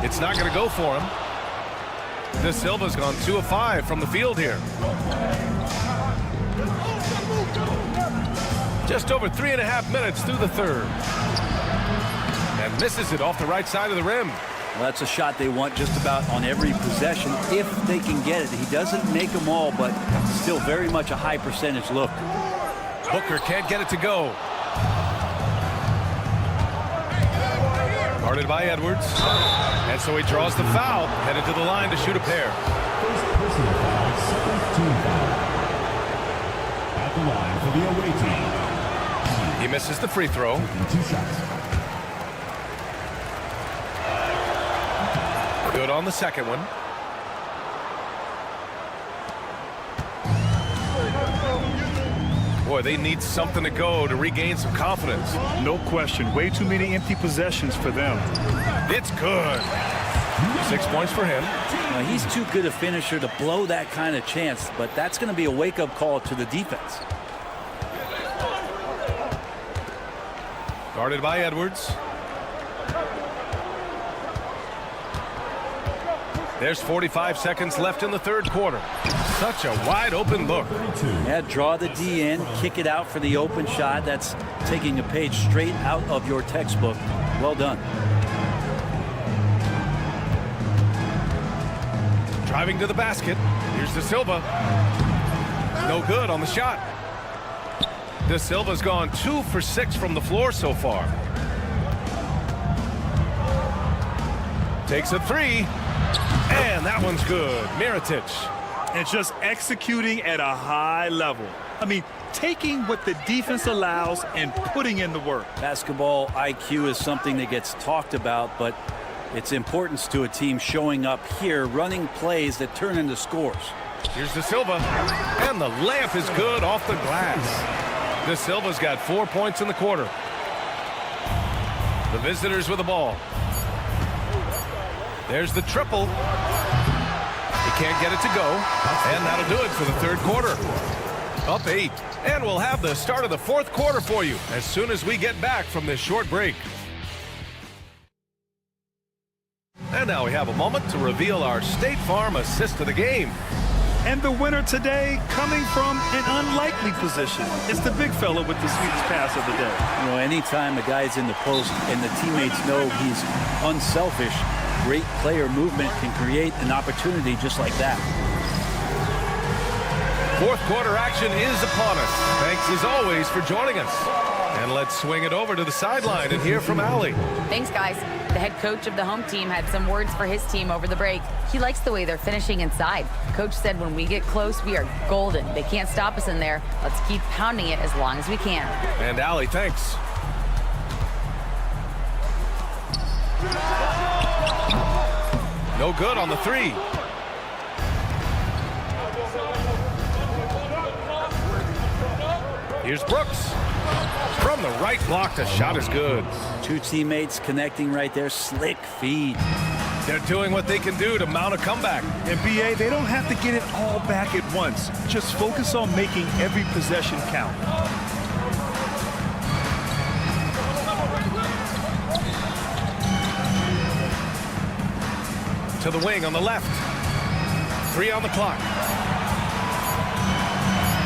It's not going to go for him. De Silva's gone 2 of 5 from the field here. Just over 3.5 minutes through the third. And misses it off the right side of the rim. Well, that's a shot they want just about on every possession if they can get it. He doesn't make them all, but still very much a high percentage look. Booker can't get it to go. Guarded by Edwards. And so he draws the foul, headed to the line to shoot a pair. First personal foul, second team foul. At the line for the away team. He misses the free throw. 2 shots. Good on the second one. Boy, they need something to go to regain some confidence. No question. Way too many empty possessions for them. It's good. 6 points for him. Now, he's too good a finisher to blow that kind of chance, but that's going to be a wake-up call to the defense. Guarded by Edwards. There's 45 seconds left in the third quarter. Such a wide open look. Yeah, draw the D in, kick it out for the open shot. That's taking a page straight out of your textbook. Well done. Driving to the basket. Here's De Silva. No good on the shot. De Silva's gone 2 for 6 from the floor so far. Takes a three. And that one's good. Mirotic. And just executing at a high level. I mean, taking what the defense allows and putting in the work. Basketball IQ is something that gets talked about, but its importance to a team showing up here, running plays that turn into scores. Here's De Silva. And the layup is good off the glass. De Silva's got 4 points in the quarter. The visitors with the ball. There's the triple. He can't get it to go. And that'll do it for the third quarter. Up 8. And we'll have the start of the fourth quarter for you as soon as we get back from this short break. And now we have a moment to reveal our State Farm assist of the game. And the winner today coming from an unlikely position. It's the big fella with the sweetest pass of the day. You know, anytime a guy's in the post and the teammates know he's unselfish, great player movement can create an opportunity just like that. Fourth quarter action is upon us. Thanks as always for joining us. And let's swing it over to the sideline and hear from Allie. Thanks, guys. The head coach of the home team had some words for his team over the break. He likes the way they're finishing inside. Coach said when we get close, we are golden. They can't stop us in there. Let's keep pounding it as long as we can. And Allie, thanks. No good on the three. Here's Brooks. From the right block, the shot is good. Two teammates connecting right there. Slick feed. They're doing what they can do to mount a comeback. And BA, they don't have to get it all back at once. Just focus on making every possession count. To the wing on the left. 3 on the clock.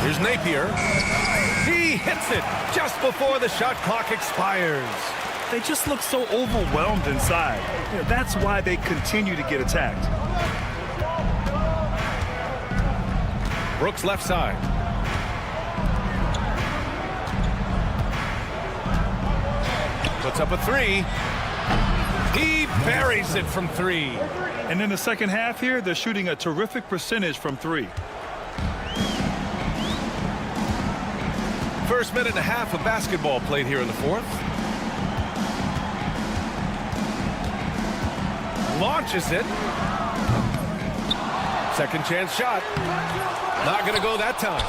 Here's Napier. He hits it just before the shot clock expires. They just look so overwhelmed inside. Yeah, that's why they continue to get attacked. Brooks left side. Puts up a three. He buries it from 3. And in the second half here, they're shooting a terrific percentage from 3. First minute and a half of basketball played here in the fourth. Launches it. Second chance shot. Not going to go that time.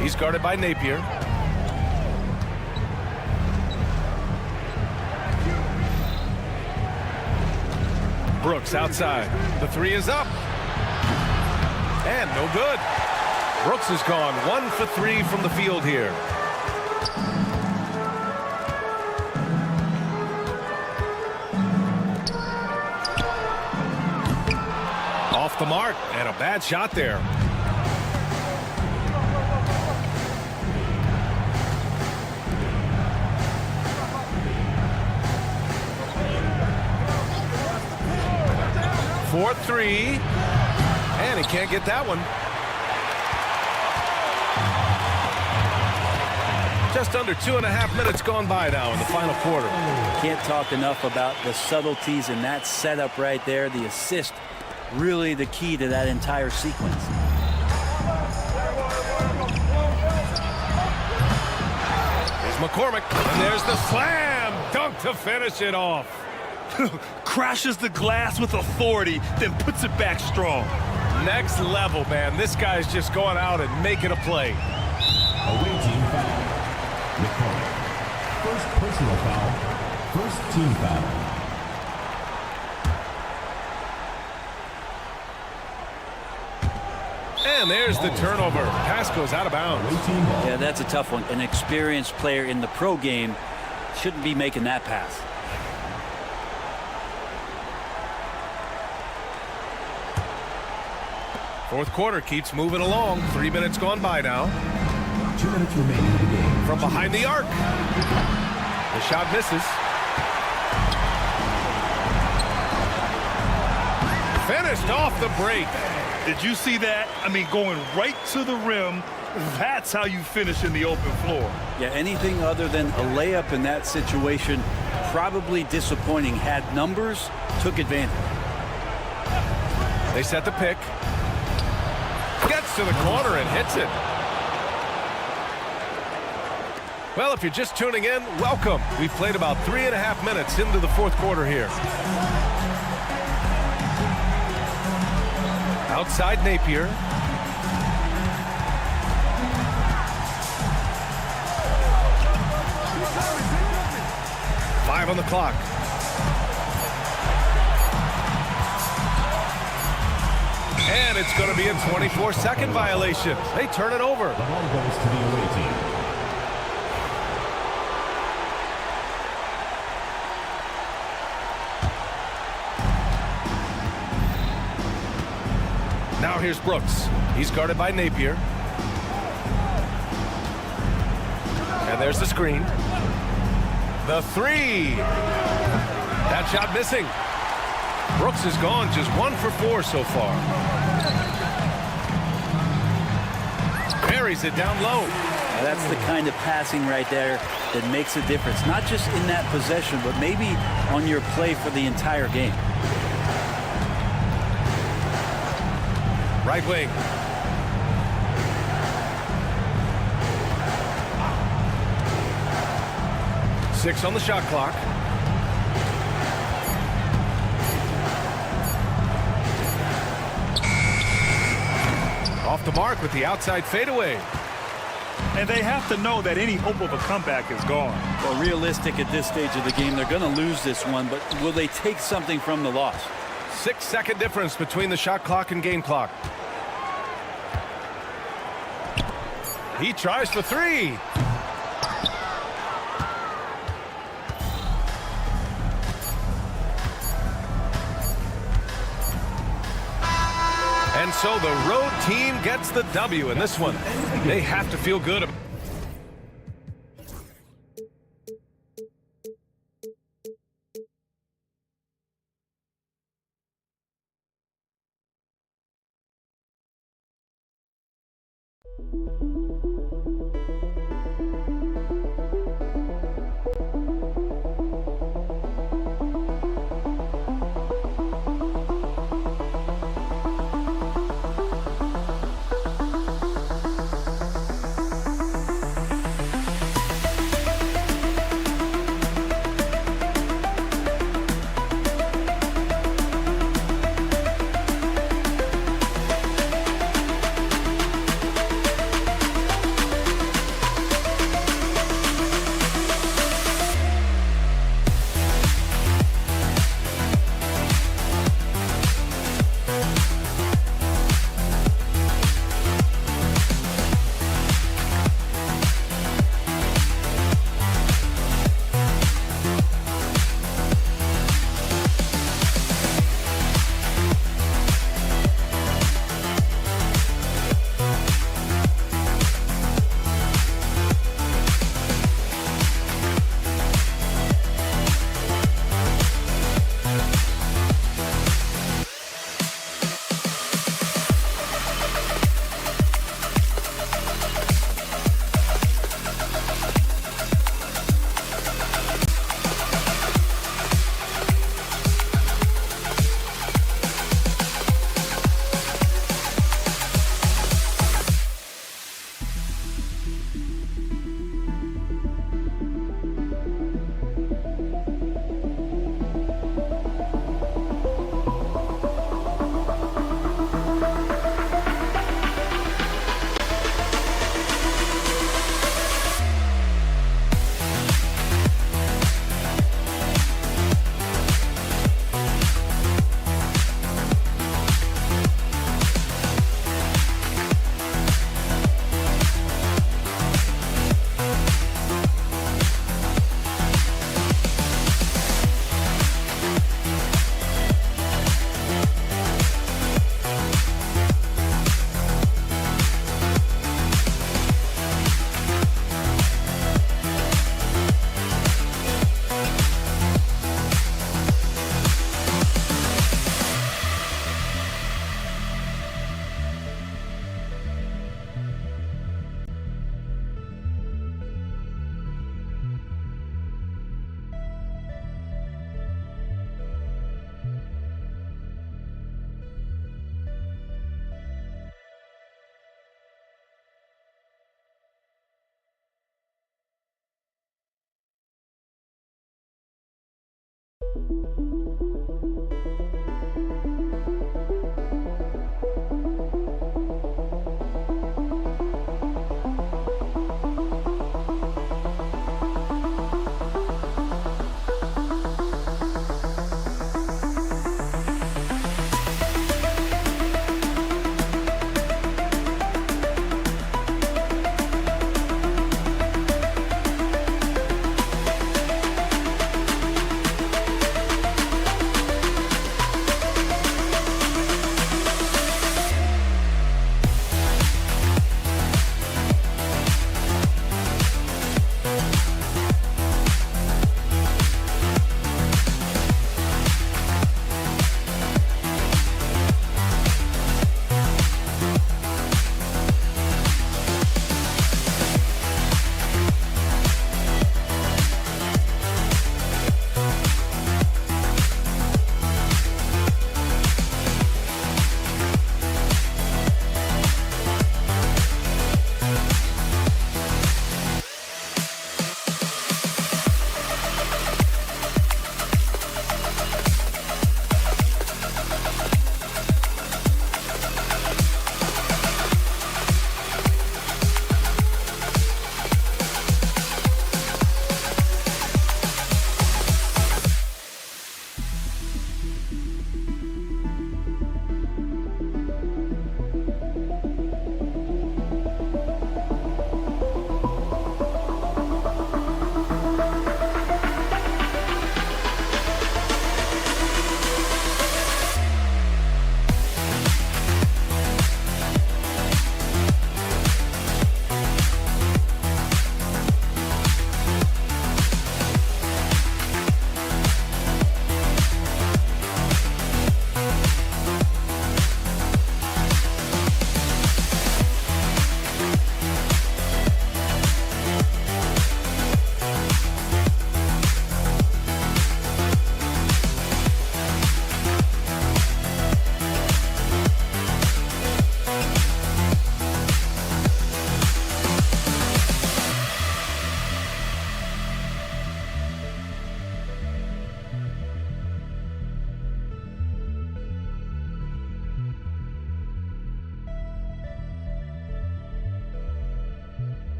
He's guarded by Napier. Brooks outside. The 3 is up. And no good. Brooks has gone 1 for 3 from the field here. Off the mark, and a bad shot there. For three, and he can't get that one. Just under 2.5 minutes gone by now in the final quarter. Can't talk enough about the subtleties in that setup right there. The assist, really the key to that entire sequence. Here's McCormick, and there's the slam dunk to finish it off. Crashes the glass with authority, then puts it back strong. Next level, man. This guy's just going out and making a play. Away team foul. McCormick. First personal foul. First team foul. And there's the turnover. Pass goes out of bounds. Yeah, that's a tough one. An experienced player in the pro game shouldn't be making that pass. Fourth quarter keeps moving along. 3 minutes gone by now. 2 minutes remaining in the game. From behind the arc. The shot misses. Finished off the break. Did you see that? I mean, going right to the rim. That's how you finish in the open floor. Yeah, anything other than a layup in that situation, probably disappointing. Had numbers, took advantage. They set the pick. Gets to the corner and hits it. Well, if you're just tuning in, welcome. We've played about 3.5 minutes into the fourth quarter here. Outside Napier. Five on the clock. And it's going to be a 24-second violation. They turn it over. The ball goes to the away team. Now here's Brooks. He's guarded by Napier. And there's the screen. The three. That shot missing. Brooks is gone, just 1 for 4 so far. Buries it down low. Now that's the kind of passing right there that makes a difference. Not just in that possession, but maybe on your play for the entire game. Right wing. Six on the shot clock. Off the mark with the outside fadeaway. And they have to know that any hope of a comeback is gone. Well, realistic at this stage of the game, they're going to lose this one, but will they take something from the loss? 6-second difference between the shot clock and game clock. He tries for three. And so the road team gets the W in this one. They have to feel good about it.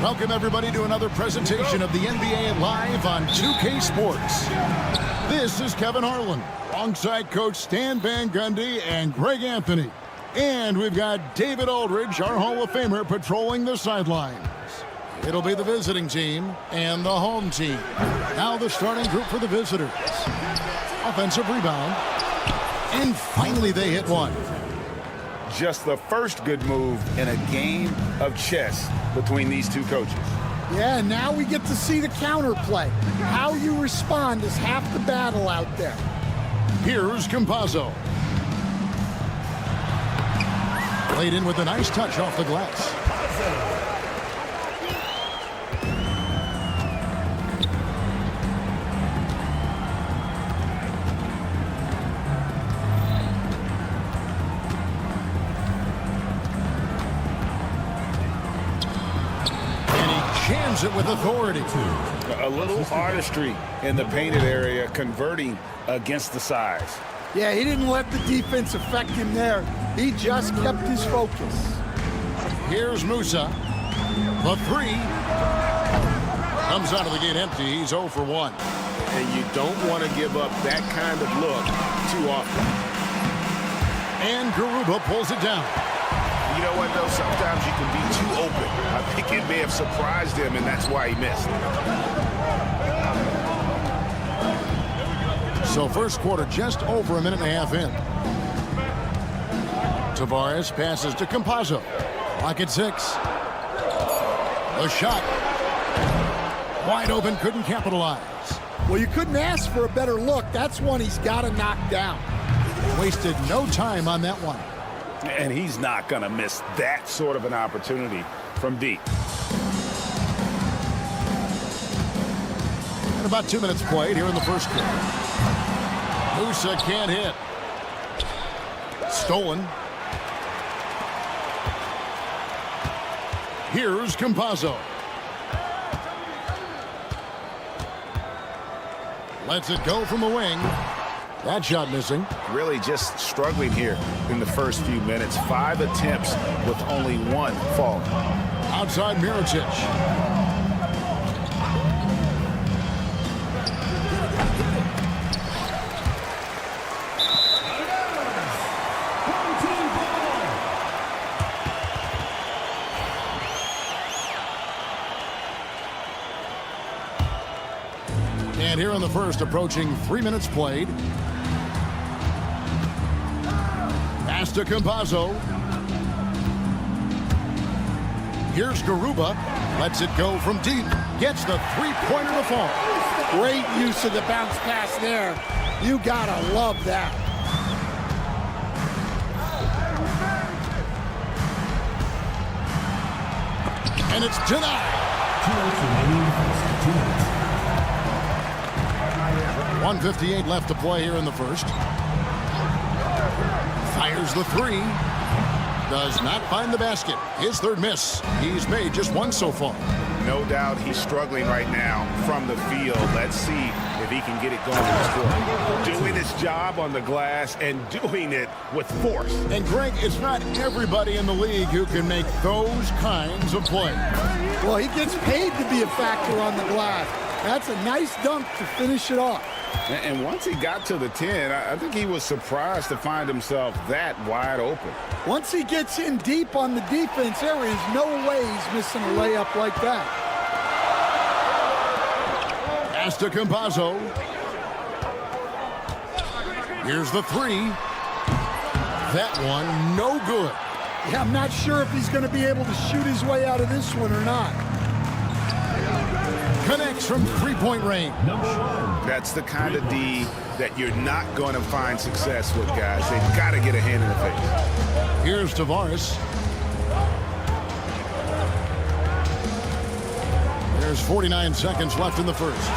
Welcome, everybody, to another presentation of the NBA Live on 2K Sports. This is Kevin Harlan, alongside Coach Stan Van Gundy and Greg Anthony. And we've got David Aldridge, our Hall of Famer, patrolling the sidelines. It'll be the visiting team and the home team. Now the starting group for the visitors. Offensive rebound. And finally they hit one. Just the first good move in a game of chess between these two coaches. Yeah, now we get to see the counterplay. How you respond is half the battle out there. Here's Campazzo. Played in with a nice touch off the glass. Jams it with authority. A little artistry in the painted area, converting against the size. Yeah, he didn't let the defense affect him there. He just kept his focus. Here's Musa. The three. Comes out of the gate empty. He's 0 for 1. And you don't want to give up that kind of look too often. And Garuba pulls it down. You know what, though? Sometimes you can be too open. I think it may have surprised him, and that's why he missed. So first quarter just over a minute and a half in. Tavares passes to Campazzo. Lock at 6. A shot. Wide open, couldn't capitalize. Well, you couldn't ask for a better look. That's one he's got to knock down. Wasted no time on that one. And he's not going to miss that sort of an opportunity from deep. And about 2 minutes played here in the first quarter. Musa can't hit. Stolen. Here's Campazzo. Lets it go from the wing. That shot missing. Really just struggling here in the first few minutes. 5 attempts with only 1 falling. Outside Mirotic. And here in the first, approaching 3 minutes played. Pass to Campazzo. Here's Garuba. Lets it go from deep. gets the three-pointer to fall. Great use of the bounce pass there. You gotta love that. And it's denied. 1:58 left to play here in the first. Fires the three. Does not find the basket. His third miss. He's made just one so far. No doubt he's struggling right now from the field. Let's see if he can get it going in this quarter. Doing his job on the glass and doing it with force. And Greg, it's not everybody in the league who can make those kinds of plays. Well, he gets paid to be a factor on the glass. That's a nice dunk to finish it off. And once he got to the 10, I think he was surprised to find himself that wide open. Once he gets in deep on the defense, there is no way he's missing a layup like that. Pass to Campazzo. Here's the three. That one, no good. Yeah, I'm not sure if he's going to be able to shoot his way out of this one or not. Connects from three-point range. That's the kind of D that you're not going to find success with, guys. They've got to get a hand in the face. Here's Tavares. There's 49 seconds left in the first.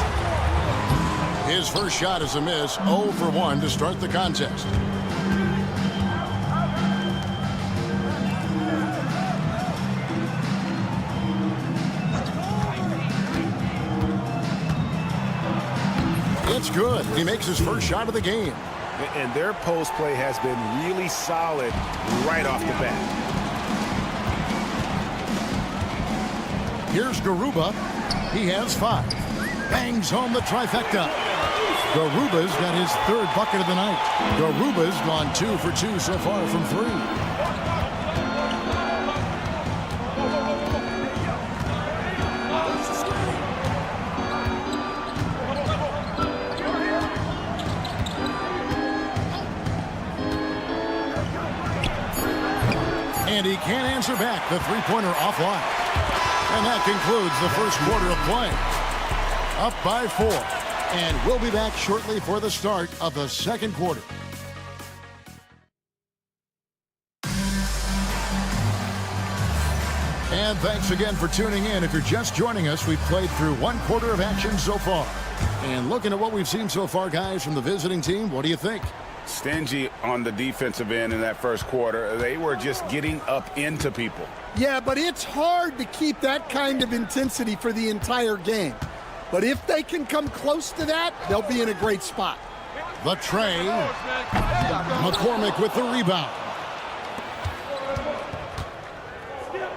His first shot is a miss, 0 for 1 to start the contest. It's good. He makes his first shot of the game. And their post play has been really solid right off the bat. Here's Garuba. He has 5. Bangs home the trifecta. Garuba's got his third bucket of the night. Garuba's gone 2 for 2 so far from 3. And he can't answer back. The three-pointer offline. And that concludes the first quarter of play. Up by 4. And we'll be back shortly for the start of the second quarter. And thanks again for tuning in. If you're just joining us, we've played through one quarter of action so far. And looking at what we've seen so far, guys, from the visiting team, what do you think? Stingy on the defensive end in that first quarter. They were just getting up into people. Yeah, but it's hard to keep that kind of intensity for the entire game. But if they can come close to that, they'll be in a great spot. The tray. McCormick with the rebound.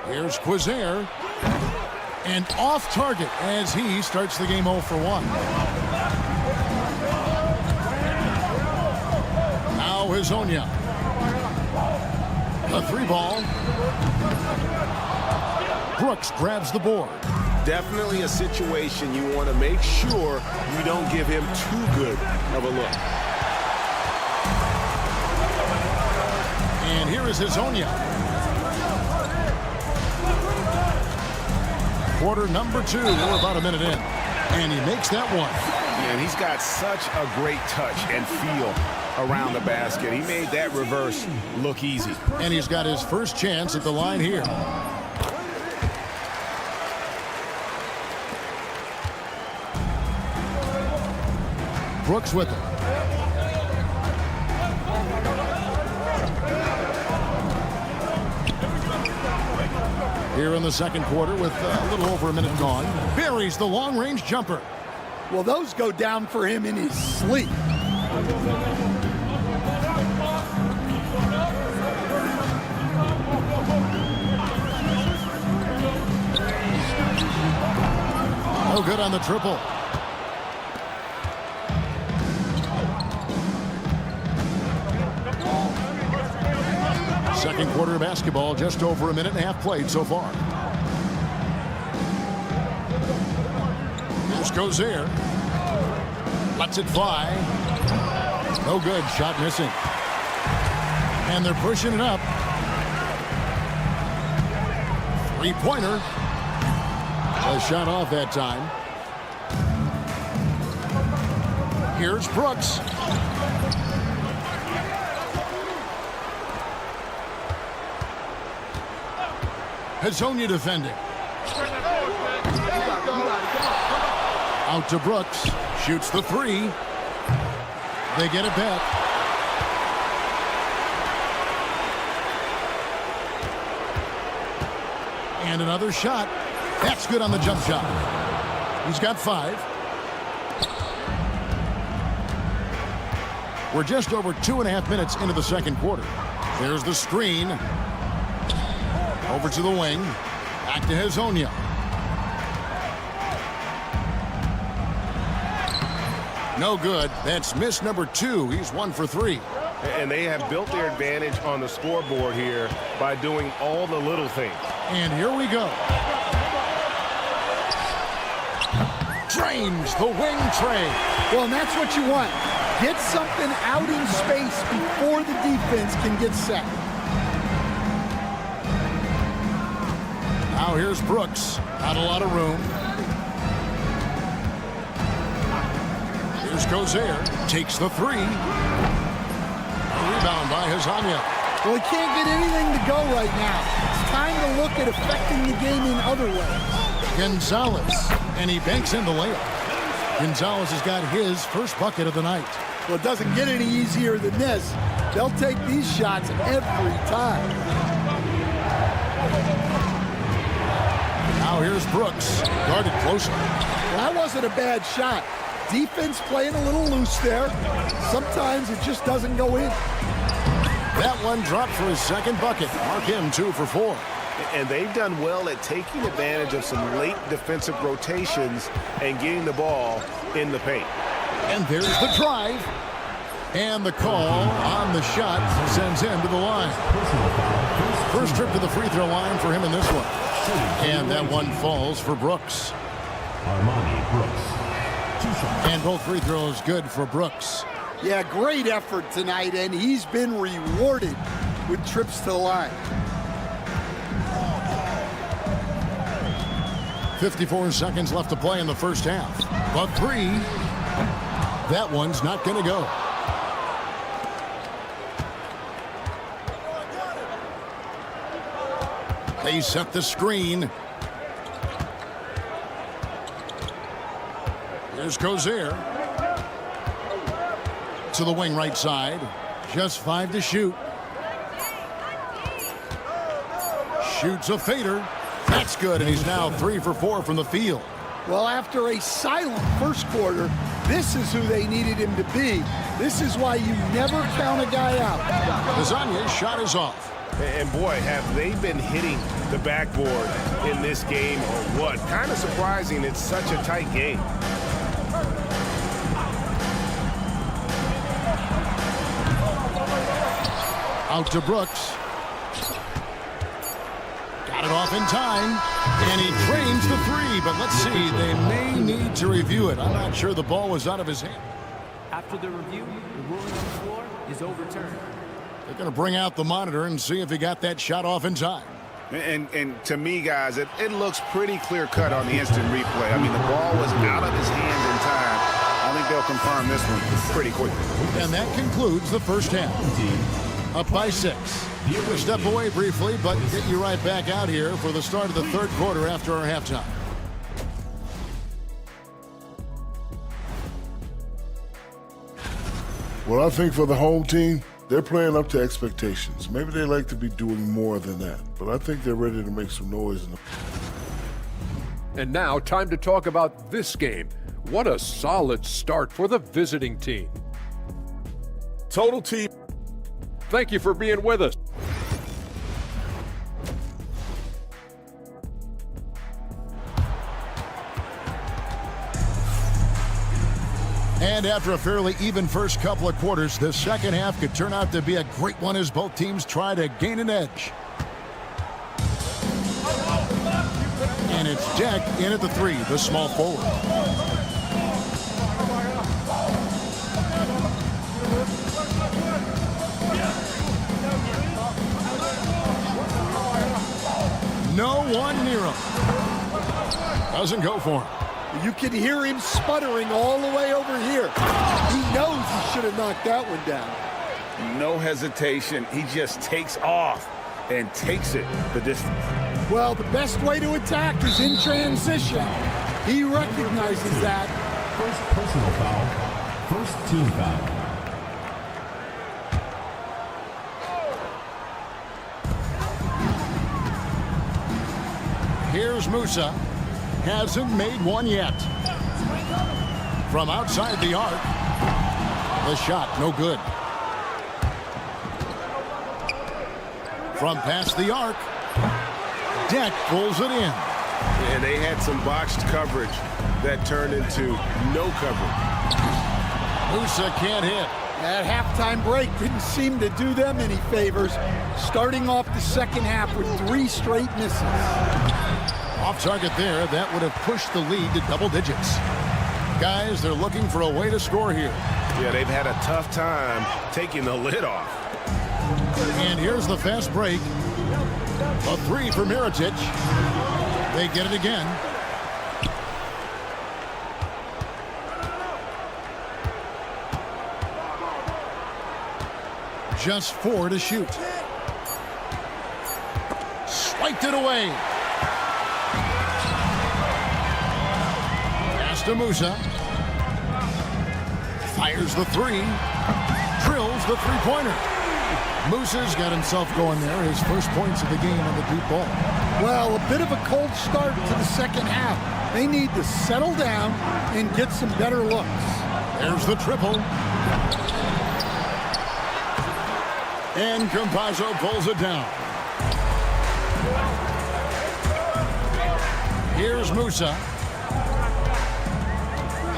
Here's Quizair. And off target as he starts the game 0 for 1. Now Hezonja. The 3-ball. Brooks grabs the board. Definitely a situation you want to make sure you don't give him too good of a look. And here is Hezonja. Quarter number 2. We're about a minute in. And he makes that one. And he's got such a great touch and feel around the basket. He made that reverse look easy. And he's got his first chance at the line here. Brooks with it. Here in the second quarter with a little over a minute gone. Buries the long-range jumper. Well, those go down for him in his sleep. No good on the triple. Second quarter of basketball, just over a minute and a half played so far. Here's Quizair. Lets it fly. No good. Shot missing. And they're pushing it up. A shot off that time. Here's Brooks. Hazonia defending. Out to Brooks. Shoots the three. They get it back. And another shot. That's good on the jump shot. He's got 5. We're just over 2.5 minutes into the second quarter. There's the screen. Over to the wing. Back to Hazonia. No good. That's miss number 2. He's 1 for 3. And they have built their advantage on the scoreboard here by doing all the little things. And here we go. Drains the wing trade. Well, and that's what you want. Get something out in space before the defense can get set. Now here's Brooks. Not a lot of room. Here's Gozer. Takes the 3. Rebound by Hazonia. Well, he can't get anything to go right now. It's time to look at affecting the game in other ways. Gonzalez. And he banks in the layup. Gonzalez has got his first bucket of the night. Well, it doesn't get any easier than this. They'll take these shots every time. Now here's Brooks. Guarded closely. Well, that wasn't a bad shot. Defense playing a little loose there. Sometimes it just doesn't go in. That one dropped for his second bucket. Mark him 2 for 4. And they've done well at taking advantage of some late defensive rotations and getting the ball in the paint. And there's the drive. And the call on the shot sends him to the line. First trip to the free throw line for him in this one. And that one falls for Brooks. Armani Brooks. And both free throws good for Brooks. Yeah, great effort tonight, and he's been rewarded with trips to the line. 54 seconds left to play in the first half. But 3. That one's not going to go. They set the screen. Here's Gozer. To the wing right side. Just 5 to shoot. Shoots a fader. That's good, and he's now 3 for 4 from the field. Well, after a silent first quarter, this is who they needed him to be. This is why you never count a guy out. Hazonia's shot is off. And boy, have they been hitting the backboard in this game or what? Kind of surprising it's such a tight game. Out to Brooks. Got it off in time. And he drains the 3, but let's see. They may need to review it. I'm not sure the ball was out of his hand. After the review, the ruling on the floor is overturned. They're going to bring out the monitor and see if he got that shot off in time. And to me, guys, it looks pretty clear-cut on the instant replay. I mean, the ball was out of his hands in time. I think they'll confirm this one pretty quickly. And that concludes the first half. Up by 6. We'll step away briefly, but get you right back out here for the start of the third quarter after our halftime. Well, I think for the home team, they're playing up to expectations. Maybe they like to be doing more than that, but I think they're ready to make some noise. And now, time to talk about this game. What a solid start for the visiting team. Total team. Thank you for being with us. And after a fairly even first couple of quarters, the second half could turn out to be a great one as both teams try to gain an edge. And it's Jack in at the 3, the small forward. No one near him. Doesn't go for him. You can hear him sputtering all the way over here. He knows he should have knocked that one down. No hesitation. He just takes off and takes it the distance. Well, the best way to attack is in transition. He recognizes that. First personal foul. First team foul. Here's Musa. Hasn't made one yet. From outside the arc. The shot, no good. From past the arc. Deck pulls it in. And they had some botched coverage that turned into no coverage. Musa can't hit. That halftime break didn't seem to do them any favors. Starting off the second half with 3 straight misses. Off target there, that would have pushed the lead to double digits. Guys, they're looking for a way to score here. Yeah, they've had a tough time taking the lid off. And here's the fast break. A 3 for Mirotic. They get it again. Just 4 to shoot. Swiped it away. Pass to Musa. Fires the 3. Drills the three-pointer. Musa's got himself going there. His first points of the game on the deep ball. Well, a bit of a cold start to the second half. They need to settle down and get some better looks. There's the triple. And Campazzo pulls it down. Here's Musa.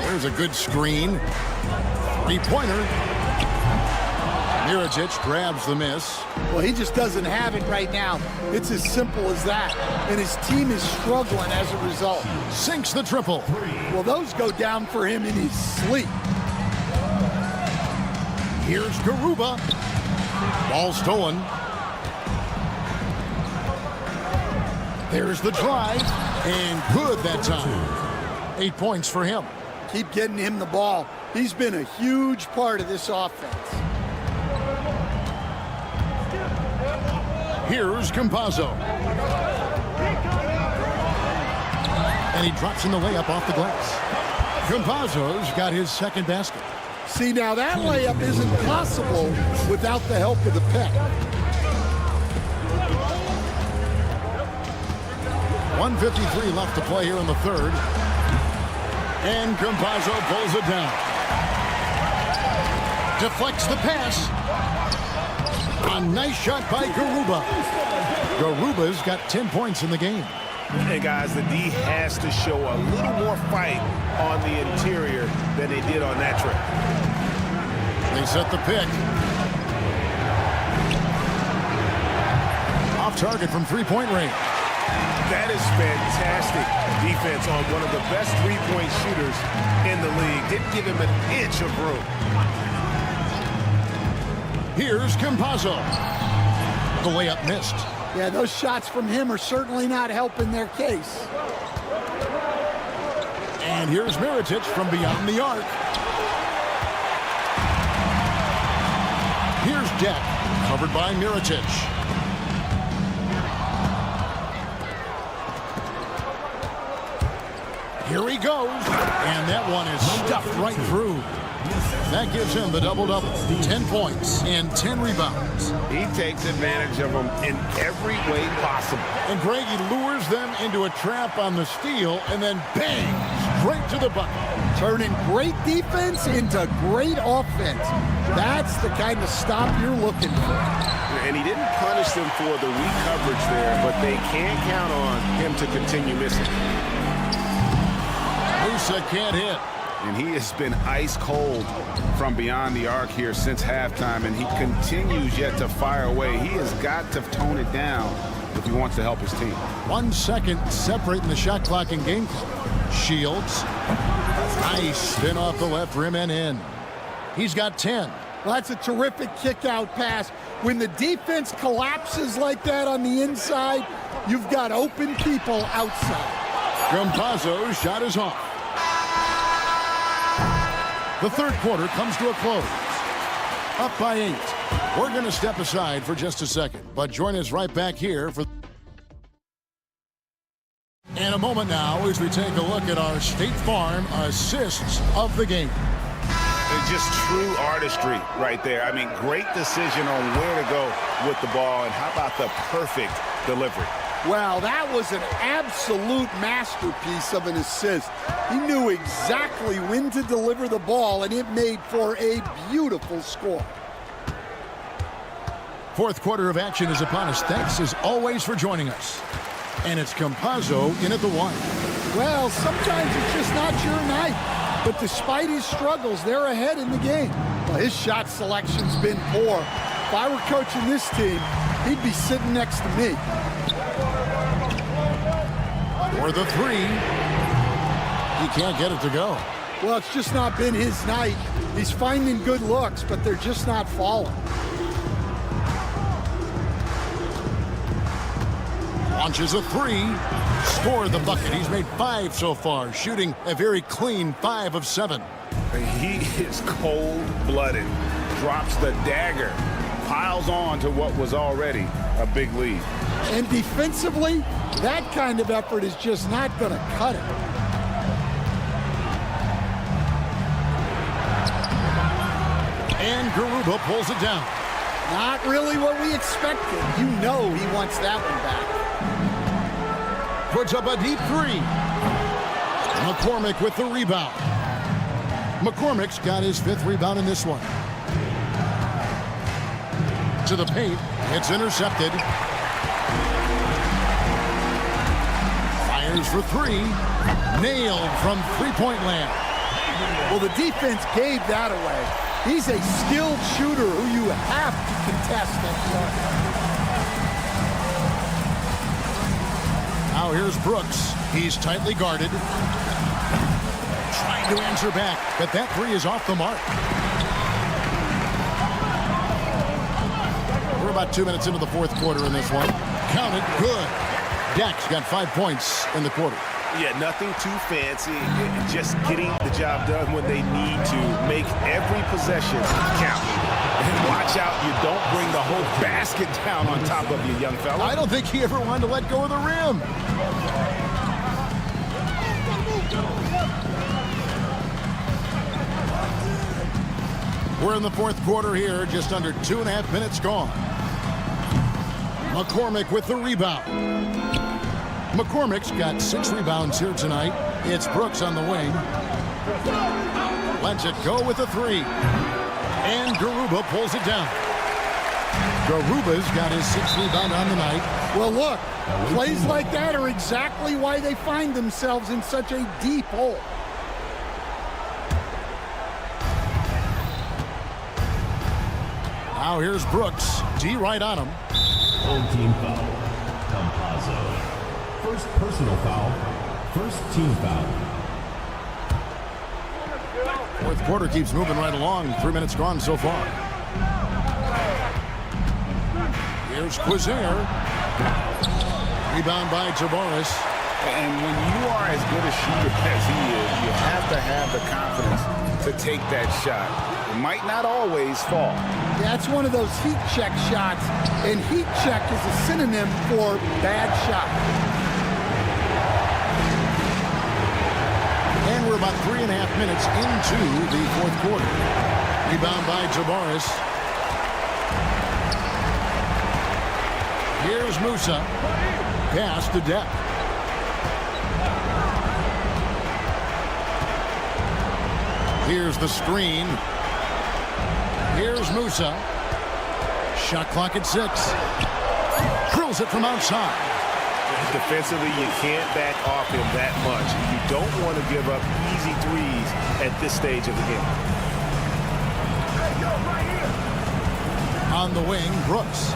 There's a good screen. Three-pointer. Mirotic grabs the miss. Well, he just doesn't have it right now. It's as simple as that. And his team is struggling as a result. Sinks the triple. Well, those go down for him in his sleep. Here's Garuba. Ball stolen. There's the drive. And good that time. 8 points for him. Keep getting him the ball. He's been a huge part of this offense. Here's Campazzo. And he drops in the layup off the glass. Campazzo's got his second basket. See, now that layup isn't possible without the help of the pick. 1:53 left to play here in the third. And Campazzo pulls it down. Deflects the pass. A nice shot by Garuba. Garuba's got 10 points in the game. And guys, the D has to show a little more fight on the interior than they did on that trip. They set the pick. Off target from three-point range. That is fantastic defense on one of the best three-point shooters in the league. Didn't give him an inch of room. Here's Campazzo. The layup missed. Yeah, those shots from him are certainly not helping their case. And here's Mirotic from beyond the arc. Here's Deck, covered by Mirotic. Here he goes. And that one is stuffed right through. That gives him the double-double. 10 points and 10 rebounds. He takes advantage of them in every way possible. And Greg, he lures them into a trap on the steal and then bang, straight to the bucket. Turning great defense into great offense. That's the kind of stop you're looking for. And he didn't punish them for the weak coverage there, but they can't count on him to continue missing. Musa can't hit. And he has been ice cold from beyond the arc here since halftime, and he continues yet to fire away. He has got to tone it down if he wants to help his team. 1 second separating the shot clock and game clock. Shields. Nice spin off the left rim and in. He's got 10. Well, that's a terrific kick-out pass. When the defense collapses like that on the inside, you've got open people outside. Campazzo's shot is off. The third quarter comes to a close. Up by 8. We're going to step aside for just a second, but join us right back here for... In a moment now as we take a look at our State Farm assists of the game. It's just true artistry right there. I mean, great decision on where to go with the ball, and how about the perfect delivery? Wow, that was an absolute masterpiece of an assist. He knew exactly when to deliver the ball, and it made for a beautiful score. Fourth quarter of action is upon us. Thanks, as always, for joining us. And it's Campazzo in at the one. Well, sometimes it's just not your night. But despite his struggles, they're ahead in the game. Well, his shot selection's been poor. If I were coaching this team, he'd be sitting next to me. For the three. He can't get it to go. Well, it's just not been his night. He's finding good looks, but they're just not falling. Launches a three. Scored the bucket. He's made 5 so far, shooting a very clean 5 of 7. He is cold-blooded. Drops the dagger. Piles on to what was already a big lead. And defensively, that kind of effort is just not going to cut it. And Garuba pulls it down. Not really what we expected. You know he wants that one back. Puts up a deep 3. McCormick with the rebound. McCormick's got his 5th rebound in this one. To the paint. It's intercepted. Fires for 3. Nailed from three-point land. Well, the defense gave that away. He's a skilled shooter who you have to contest that shot. Now here's Brooks. He's tightly guarded. Trying to answer back, but that 3 is off the mark. We're about 2 minutes into the fourth quarter in this one. Count it, good. Dak's got 5 points in the quarter. Yeah, nothing too fancy. Just getting the job done when they need to. Make every possession count. And watch out you don't bring the whole basket down on top of you, young fella. I don't think he ever wanted to let go of the rim. We're in the fourth quarter here, just under 2.5 minutes gone. McCormick with the rebound. McCormick's got 6 rebounds here tonight. It's Brooks on the wing. Lets it go with a 3. And Garuba pulls it down. Garuba's got his 6th rebound on the night. Well, look, plays like that are exactly why they find themselves in such a deep hole. Now here's Brooks. D right on him. Home team foul. Campazzo. First personal foul. First team foul. Fourth quarter keeps moving right along. 3 minutes gone so far. Here's Quizair. Rebound by Tavares. And when you are as good a shooter as he is, you have to have the confidence to take that shot. It might not always fall. That's one of those heat check shots, and heat check is a synonym for bad shot. And we're about 3.5 minutes into the fourth quarter. Rebound by Tavares. Here's Musa. Pass to Depp. Here's the screen. Here's Musa. Shot clock at 6. Drills it from outside. Defensively, you can't back off him that much. You don't want to give up easy threes at this stage of the game. On the wing, Brooks.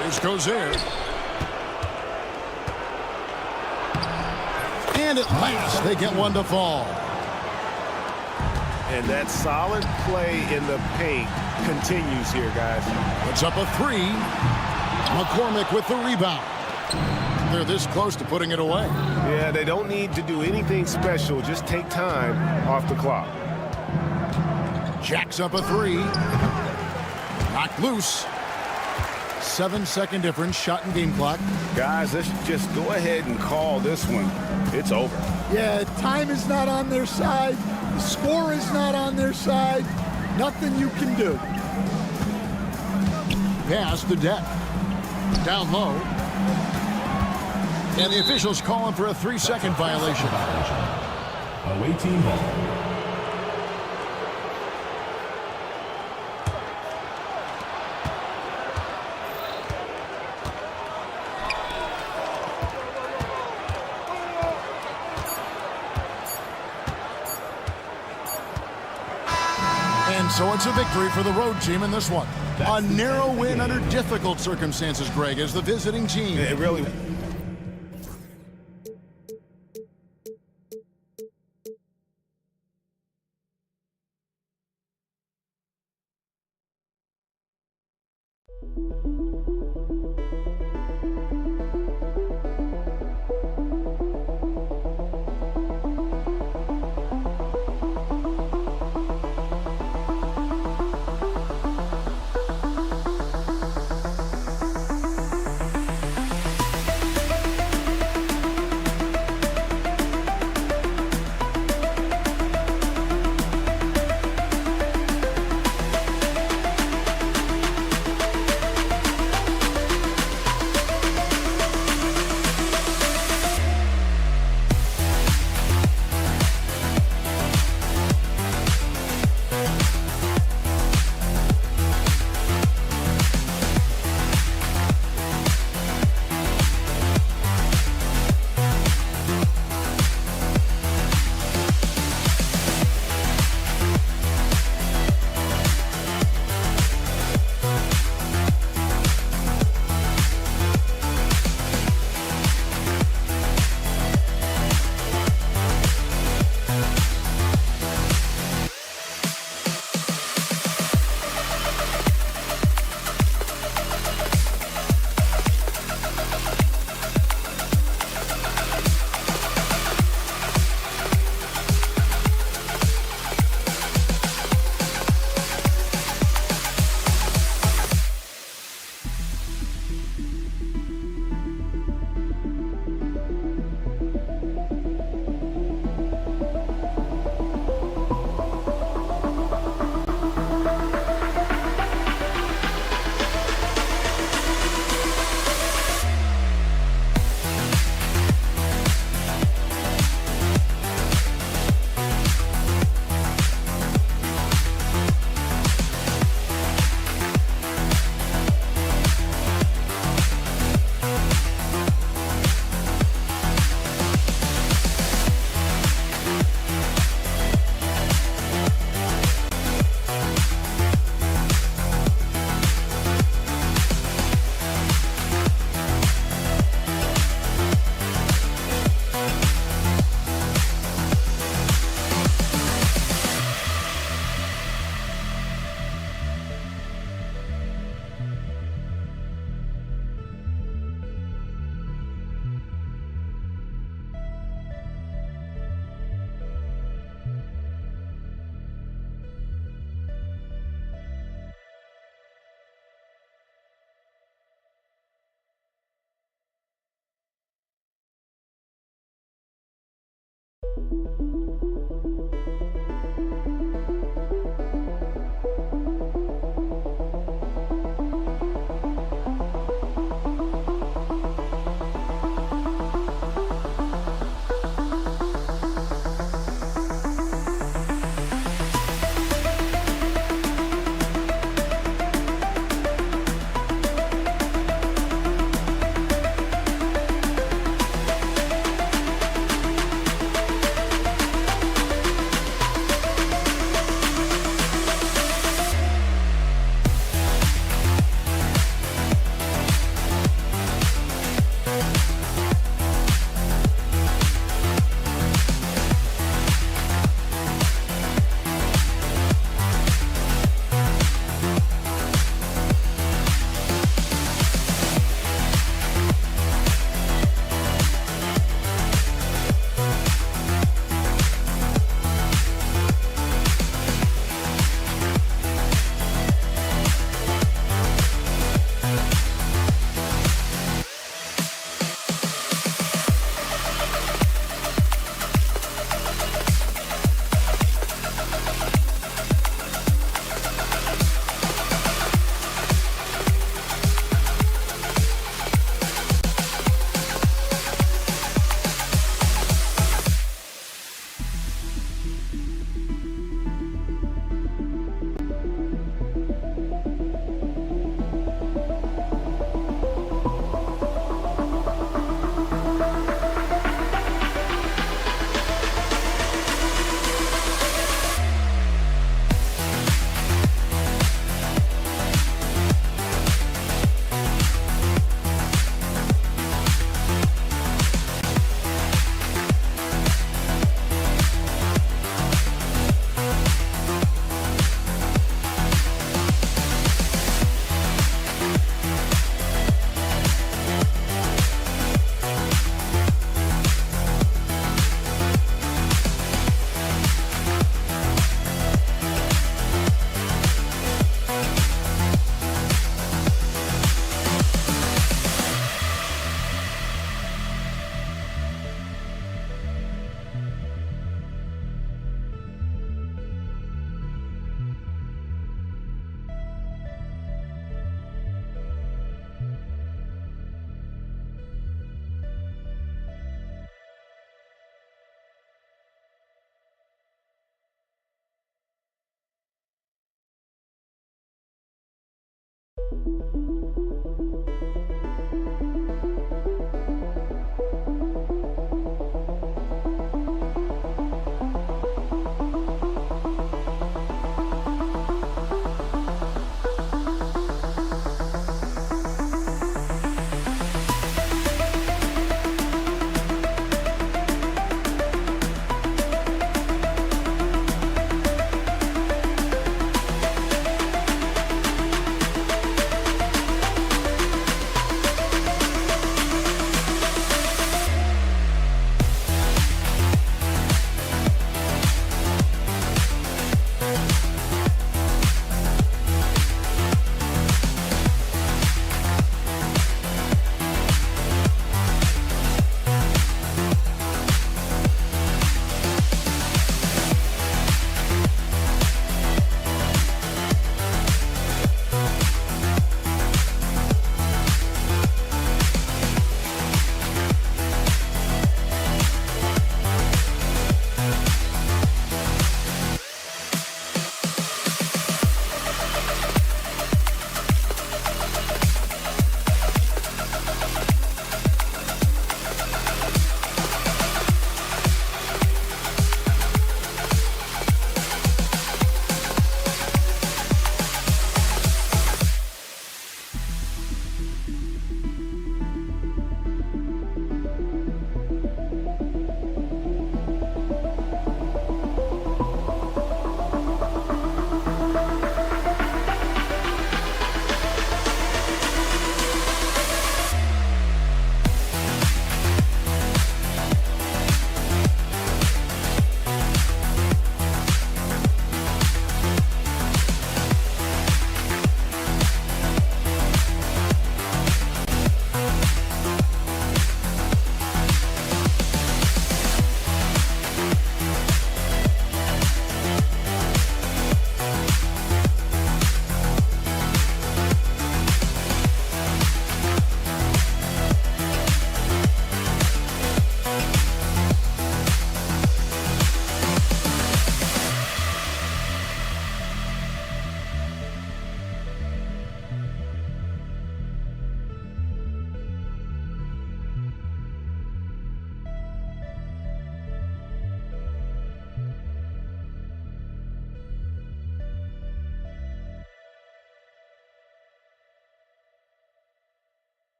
Here's Quizair. And at last, they get one to fall. And that solid play in the paint continues here, guys. It's up a three. McCormick with the rebound. They're this close to putting it away. Yeah, they don't need to do anything special. Just take time off the clock. Jacks up a three. Knocked loose. 7-second difference, shot and game clock. Guys, let's just go ahead and call this one. It's over. Yeah, time is not on their side. The score is not on their side. Nothing you can do. Pass the deck. Down low. And the officials calling for a 3-second violation. Away team ball. And so it's a victory for the road team in this one. A narrow win under difficult circumstances, Greg, as the visiting team. It really...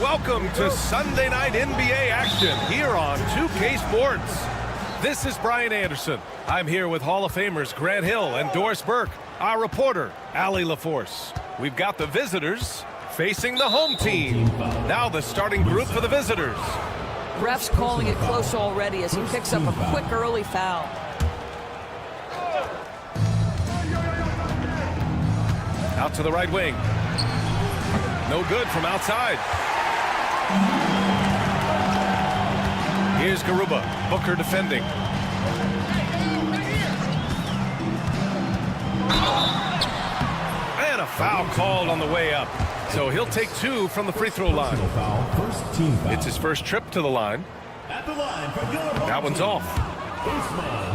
Welcome to Sunday night NBA action here on 2K Sports. This is Brian Anderson. I'm here with Hall of Famers Grant Hill and Doris Burke, our reporter, Allie LaForce. We've got the visitors facing the home team. Now the starting group for the visitors. Ref's calling it close already as he picks up a quick early foul. Out to the right wing. No good from outside. Here's Garuba. Booker defending. And a foul called on the way up. So he'll take two from the free throw line. It's his first trip to the line. That one's off.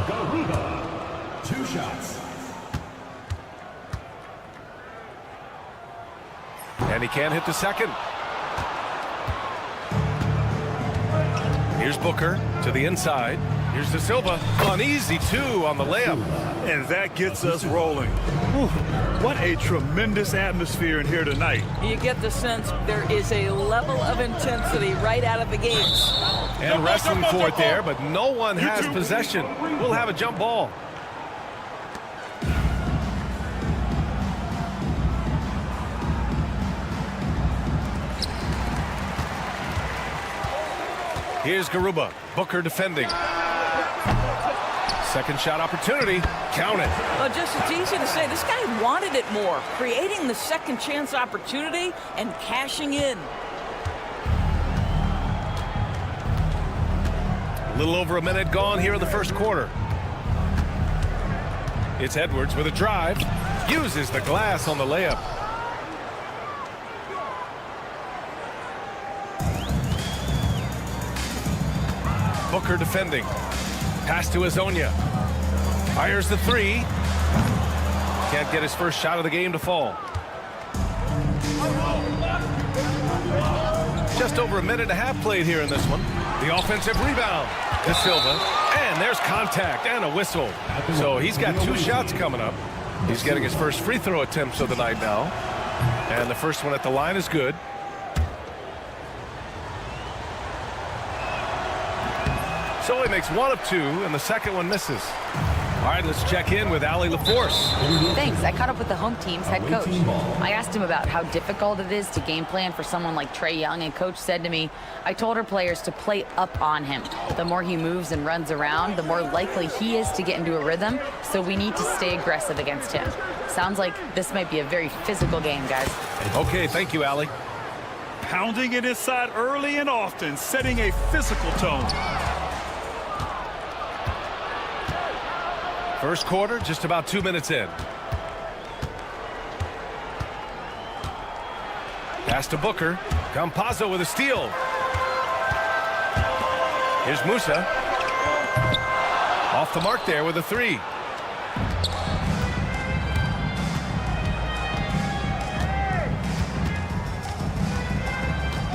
Garuba. 2 shots. And he can't hit the second. Here's Booker to the inside. Here's De Silva. An easy 2 on the layup. And that gets us rolling. Whew, what a tremendous atmosphere in here tonight. You get the sense there is a level of intensity right out of the gates. And wrestling for it there, but no one has possession. We'll have a jump ball. Here's Garuba. Booker defending. Second shot opportunity. Count it. Well, just it's easy to say this guy wanted it more. Creating the second chance opportunity and cashing in. A little over a minute gone here in the first quarter. It's Edwards with a drive. Uses the glass on the layup. Booker defending. Pass to Azonia. Fires the 3. Can't get his first shot of the game to fall. Just over a minute and a half played here in this one. The offensive rebound. De Silva. And there's contact and a whistle. So he's got 2 shots coming up. He's getting his first free throw attempts of the night now. And the first one at the line is good. So he makes 1 of 2, and the second one misses. All right, let's check in with Allie LaForce. Thanks. I caught up with the home team's head coach. I asked him about how difficult it is to game plan for someone like Trae Young, and coach said to me, I told our players to play up on him. The more he moves and runs around, the more likely he is to get into a rhythm, so we need to stay aggressive against him. Sounds like this might be a very physical game, guys. Okay, thank you, Allie. Pounding it inside early and often, setting a physical tone. First quarter, just about 2 minutes in. Pass to Booker. Campazzo with a steal. Here's Musa. Off the mark there with a 3.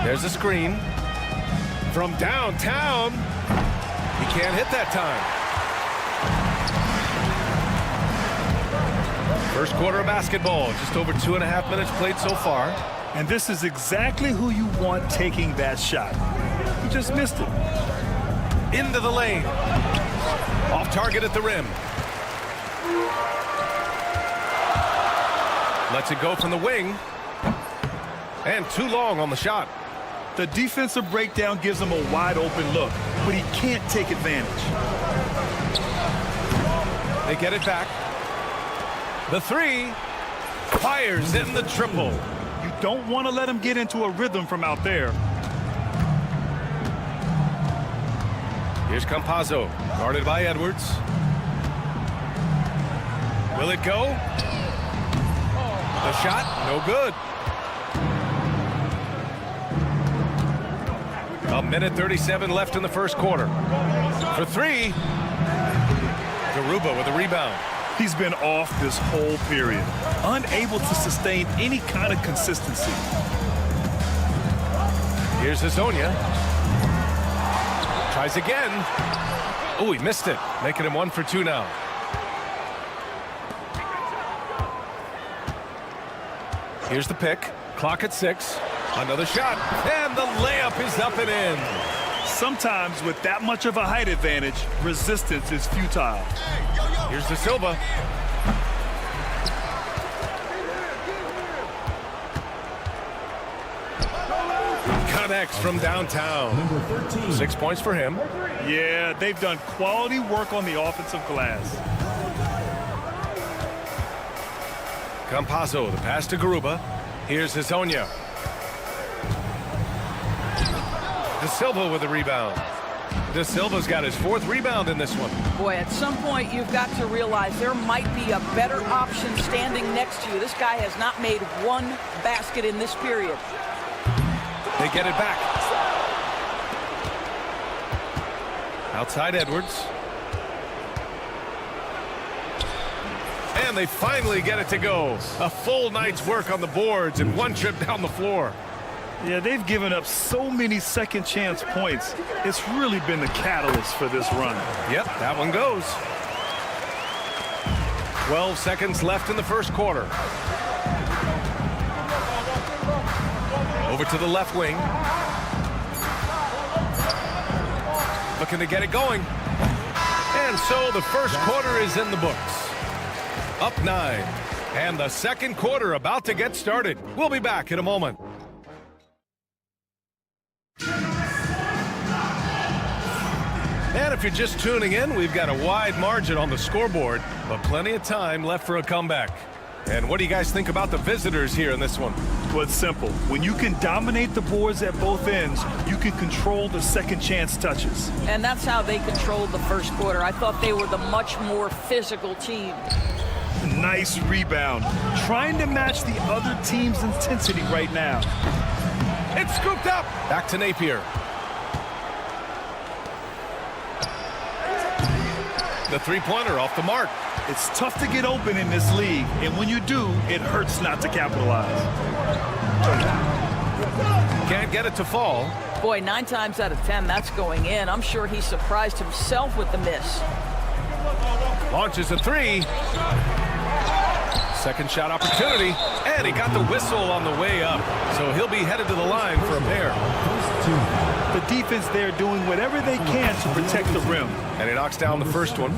There's a screen. From downtown. He can't hit that time. First quarter of basketball, just over 2.5 minutes played so far. And this is exactly who you want taking that shot. He just missed it. Into the lane. Off target at the rim. Lets it go from the wing. And too long on the shot. The defensive breakdown gives him a wide open look, but he can't take advantage. They get it back. The 3 fires in the triple. You don't want to let him get into a rhythm from out there. Here's Campazzo, guarded by Edwards. Will it go? The shot, no good. A minute 37 left in the first quarter. For 3, Garuba with a rebound. He's been off this whole period, unable to sustain any kind of consistency. Here's Hazonia. Tries again. Oh, he missed it, making him 1 for 2 now. Here's the pick. Clock at 6. Another shot, and the layup is up and in. Sometimes with that much of a height advantage, resistance is futile. Here's De Silva. Connects from downtown. 6 points for him. Yeah, they've done quality work on the offensive glass. Campazzo, the pass to Garuba. Here's Hazonia. De Silva with a rebound. De Silva's got his 4th rebound in this one. Boy, at some point you've got to realize there might be a better option standing next to you. This guy has not made 1 basket in this period. They get it back. Outside Edwards. And they finally get it to go. A full night's work on the boards and 1 trip down the floor. Yeah, they've given up so many second chance points. It's really been the catalyst for this run. Yep, that one goes. 12 seconds left in the first quarter. Over to the left wing. Looking to get it going. And so the first quarter is in the books. Up 9. And the second quarter about to get started. We'll be back in a moment. And if you're just tuning in, we've got a wide margin on the scoreboard, but plenty of time left for a comeback. And what do you guys think about the visitors here in this one? Well, it's simple. When you can dominate the boards at both ends, you can control the second chance touches. And that's how they controlled the first quarter. I thought they were the much more physical team. Nice rebound. Trying to match the other team's intensity right now. It's scooped up. Back to Napier. The three-pointer off the mark. It's tough to get open in this league, and when you do, it hurts not to capitalize. Can't get it to fall. Boy, 9 times out of 10, that's going in. I'm sure he surprised himself with the miss. Launches a 3. Second shot opportunity, and he got the whistle on the way up, so he'll be headed to the line for a pair. The defense there doing whatever they can to protect the rim. And he knocks down the first one.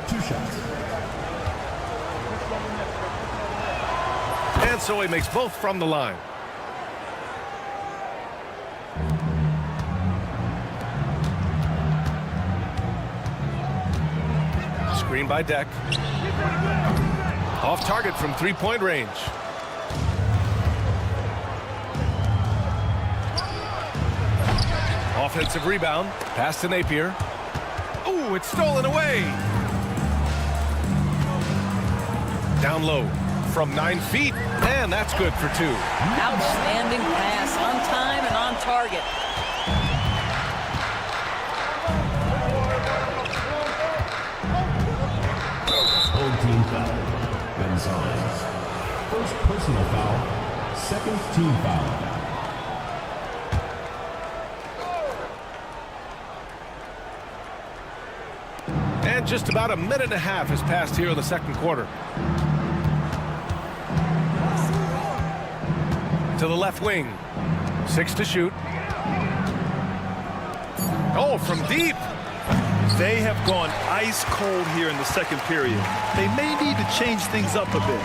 2 shots. And so he makes both from the line. Screen by Deck. Off target from three-point range. Offensive rebound. Pass to Napier. Ooh, it's stolen away. Down low from 9 feet, and that's good for 2. Outstanding pass, on time and on target. Old team foul. Gonzalez. First personal foul. Second team foul. And just about a minute and a half has passed here in the second quarter. To the left wing. 6 to shoot. Oh, from deep. They have gone ice cold here in the second period. They may need to change things up a bit.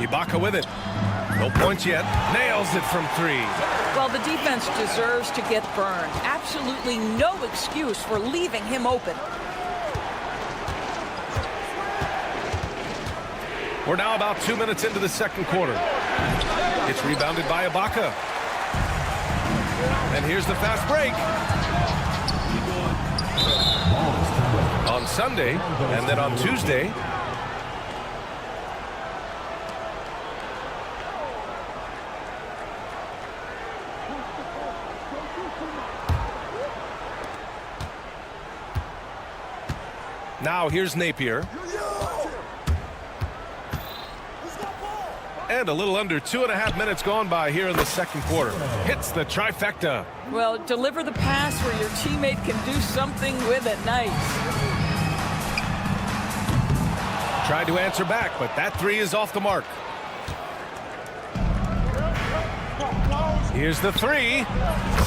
Ibaka with it. No points yet. Nails it from 3. Well, the defense deserves to get burned. Absolutely no excuse for leaving him open. We're now about 2 minutes into the second quarter. It's rebounded by Ibaka. And here's the fast break. On Sunday, and then on Tuesday. Now here's Napier. And a little under 2.5 minutes gone by here in the second quarter. Hits the trifecta. Well, deliver the pass where your teammate can do something with it. Nice. Tried to answer back, but that 3 is off the mark. Here's the 3.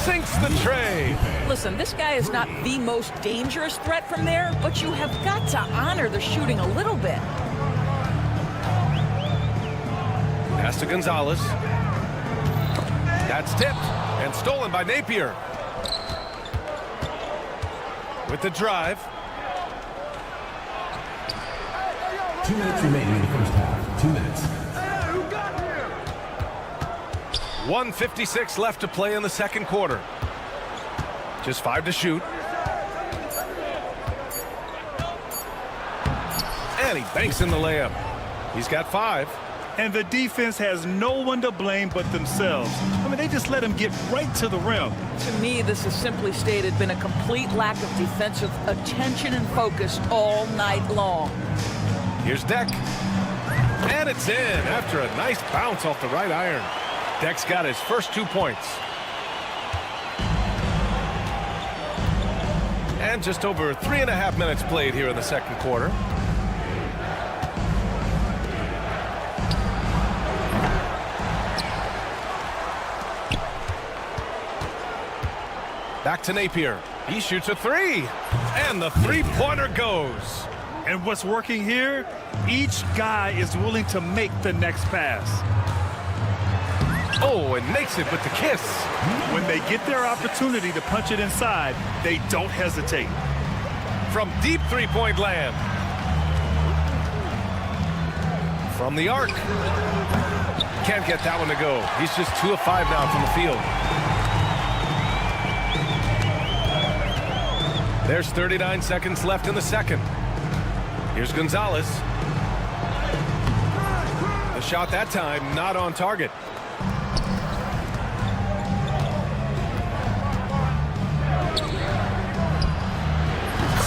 Sinks the tray. Listen, this guy is not the most dangerous threat from there, but you have got to honor the shooting a little bit. Pass to Gonzalez. That's tipped and stolen by Napier. With the drive. 2 minutes remaining in the first half. 2 minutes. 1:56 left to play in the second quarter. Just 5 to shoot. And he banks in the layup. He's got 5. And the defense has no one to blame but themselves. I mean, they just let him get right to the rim. To me, this has simply stated been a complete lack of defensive attention and focus all night long. Here's Deck. And it's in after a nice bounce off the right iron. Deck's got his first 2 points. And just over 3.5 minutes played here in the second quarter. Back to Napier. He shoots a 3. And the three-pointer goes. And what's working here? Each guy is willing to make the next pass. Oh, and makes it with the kiss. When they get their opportunity to punch it inside, they don't hesitate. From deep three-point land. From the arc. Can't get that one to go. He's just 2 of 5 now from the field. There's 39 seconds left in the second. Here's Gonzalez. The shot that time not on target.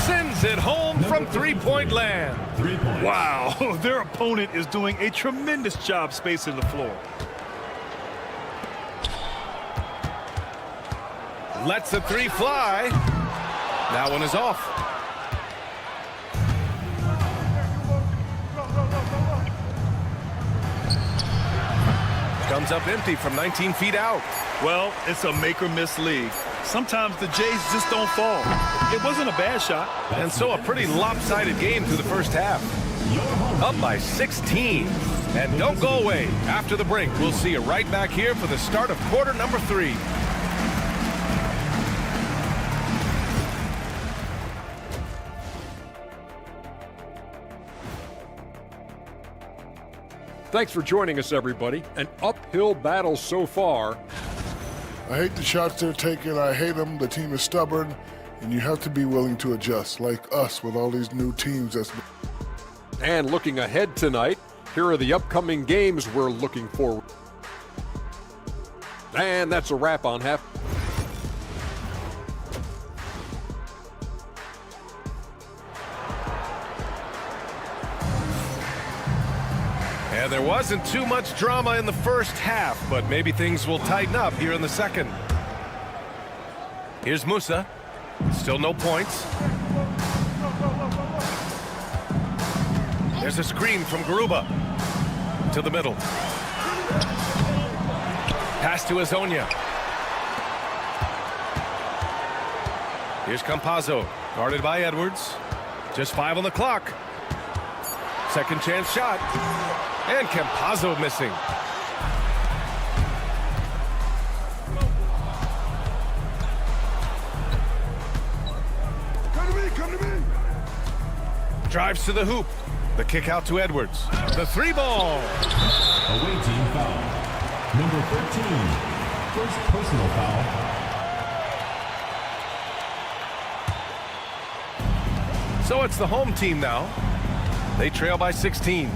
Sends it home from three-point land. 3 points. Wow, their opponent is doing a tremendous job spacing the floor. Lets the 3 fly. That one is off. Comes up empty from 19 feet out. Well, it's a make-or-miss league. Sometimes the Jays just don't fall. It wasn't a bad shot. And so a pretty lopsided game through the first half. Up by 16. And don't go away. After the break, we'll see you right back here for the start of quarter number 3. Thanks for joining us, everybody. An uphill battle so far. I hate the shots they're taking. I hate them. The team is stubborn, and you have to be willing to adjust, like us with all these new teams. And looking ahead tonight, here are the upcoming games we're looking forward. And that's a wrap on half. And there wasn't too much drama in the first half, but maybe things will tighten up here in the second. Here's Musa. Still no points. There's a screen from Garuba. To the middle. Pass to Azonia. Here's Campazzo. Guarded by Edwards. Just 5 on the clock. Second chance shot. And Campazzo missing. Come to me. Drives to the hoop. The kick out to Edwards. The 3-ball. Away team foul. Number 13. First personal foul. So it's the home team now. They trail by 16.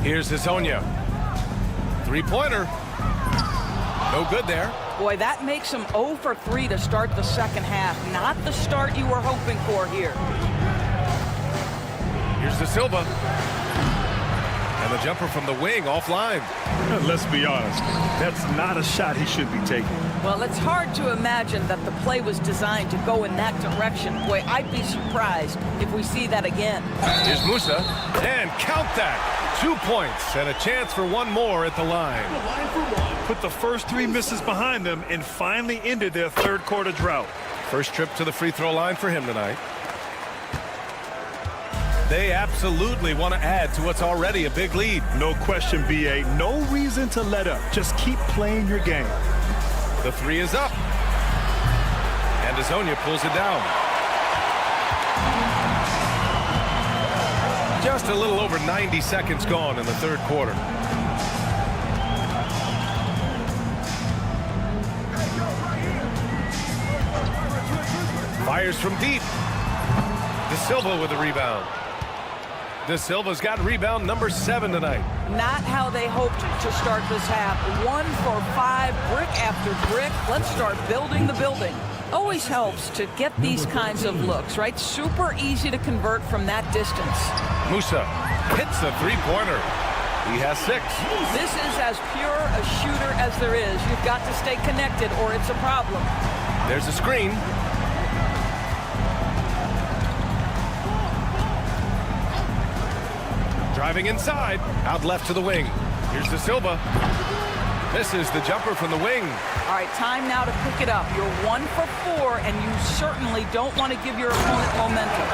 Here's Azonia. 3-pointer. No good there. Boy, that makes him 0 for 3 to start the second half. Not the start you were hoping for here. Here's De Silva. And the jumper from the wing offline. Let's be honest. That's not a shot he should be taking. Well, it's hard to imagine that the play was designed to go in that direction. Boy, I'd be surprised if we see that again. Here's Musa. And count that. 2 points and a chance for one more at the line. Put the first 3 misses behind them and finally ended their third quarter drought. First trip to the free throw line for him tonight. They absolutely want to add to what's already a big lead. No question, BA. No reason to let up. Just keep playing your game. The 3 is up. And Azonia pulls it down. Just a little over 90 seconds gone in the third quarter. Fires from deep. De Silva with the rebound. De Silva's got rebound number 7 tonight. Not how they hoped to start this half. 1 for 5, brick after brick. Let's start building the building. Always helps to get these kinds of looks, right? Super easy to convert from that distance. Musa hits the 3-pointer. He has 6. This is as pure a shooter as there is. You've got to stay connected or it's a problem. There's a screen. Driving inside, out left to the wing. Here's De Silva. Misses the jumper from the wing. All right, time now to pick it up. You're 1 for 4, and you certainly don't want to give your opponent momentum.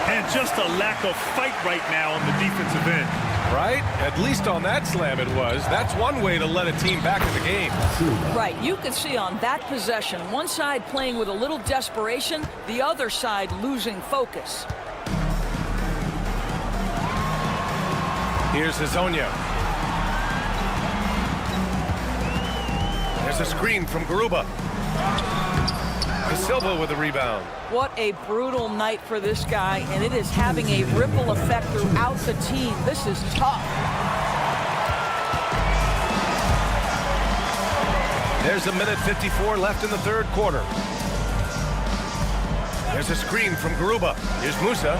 And just a lack of fight right now on the defensive end. Right? At least on that slam it was. That's one way to let a team back in the game. Right, you can see on that possession, one side playing with a little desperation, the other side losing focus. Here's Azonia. There's a screen from Garuba. De Silva with the rebound. What a brutal night for this guy, and it is having a ripple effect throughout the team. This is tough. There's a minute 54 left in the third quarter. There's a screen from Garuba. Here's Musa.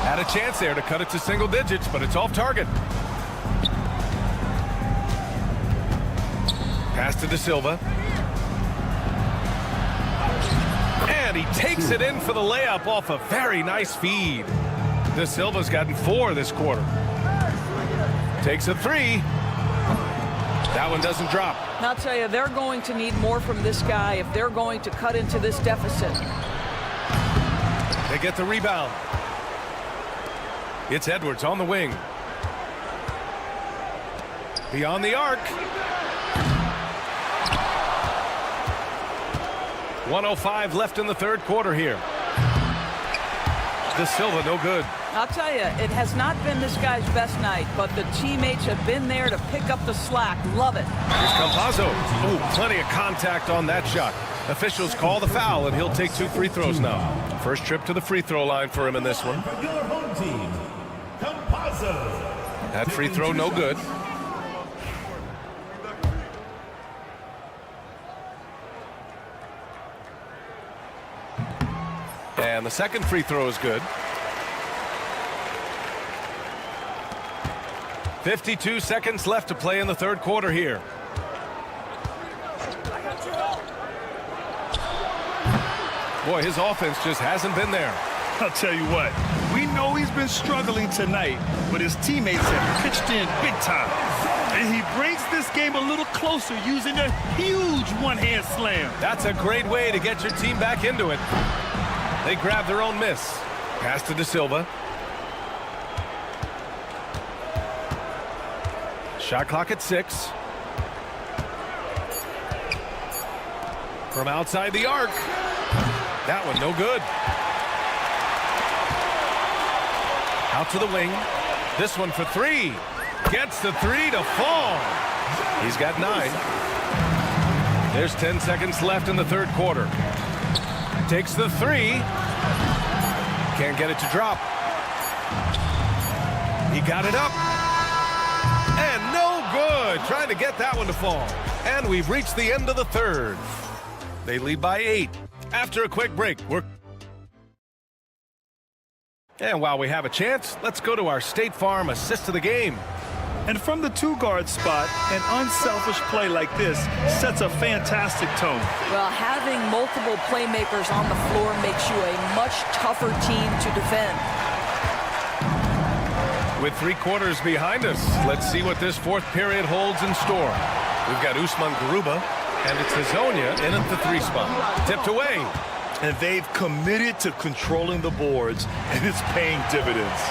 Had a chance there to cut it to single digits, but it's off target. Pass to De Silva. And he takes it in for the layup off a very nice feed. De Silva's gotten 4 this quarter. Takes a three. That one doesn't drop. I'll tell you, they're going to need more from this guy if they're going to cut into this deficit. They get the rebound. It's Edwards on the wing. Beyond the arc. 1:05 left in the third quarter here. De Silva, no good. I'll tell you, it has not been this guy's best night, but the teammates have been there to pick up the slack. Love it. Here's Campazzo. Ooh, plenty of contact on that shot. Officials call the foul, and he'll take 2 free throws now. First trip to the free throw line for him in this one. Your home team, Campazzo. That free throw, no good. And the second free throw is good. 52 seconds left to play in the third quarter here. Boy, his offense just hasn't been there. I'll tell you what, we know he's been struggling tonight, but his teammates have pitched in big time. And he brings this game a little closer using a huge one-hand slam. That's a great way to get your team back into it. They grab their own miss. Pass to De Silva. Shot clock at 6. From outside the arc. That one no good. Out to the wing. This one for 3. Gets the 3 to fall. He's got 9. There's 10 seconds left in the third quarter. Takes the 3. Can't get it to drop. He got it up. And no good. Trying to get that one to fall. And we've reached the end of the third. They lead by 8. After a quick break, and while we have a chance, let's go to our State Farm assist of the game. And from the 2-guard spot, an unselfish play like this sets a fantastic tone. Well, having multiple playmakers on the floor makes you a much tougher team to defend. With 3 quarters behind us, let's see what this fourth period holds in store. We've got Usman Garuba, and it's Hazonia in at the 3 spot. Tipped away. And they've committed to controlling the boards, and it's paying dividends.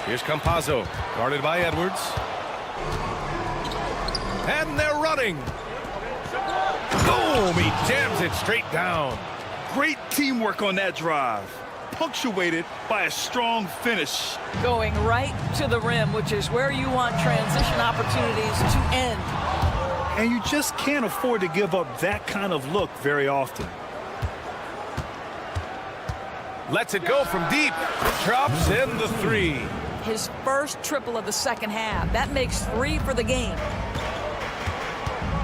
Here's Campazzo, guarded by Edwards. And they're running. Boom! He jams it straight down. Great teamwork on that drive, punctuated by a strong finish. Going right to the rim, which is where you want transition opportunities to end. And you just can't afford to give up that kind of look very often. Lets it go from deep. Drops in the 3. His first triple of the second half. That makes 3 for the game.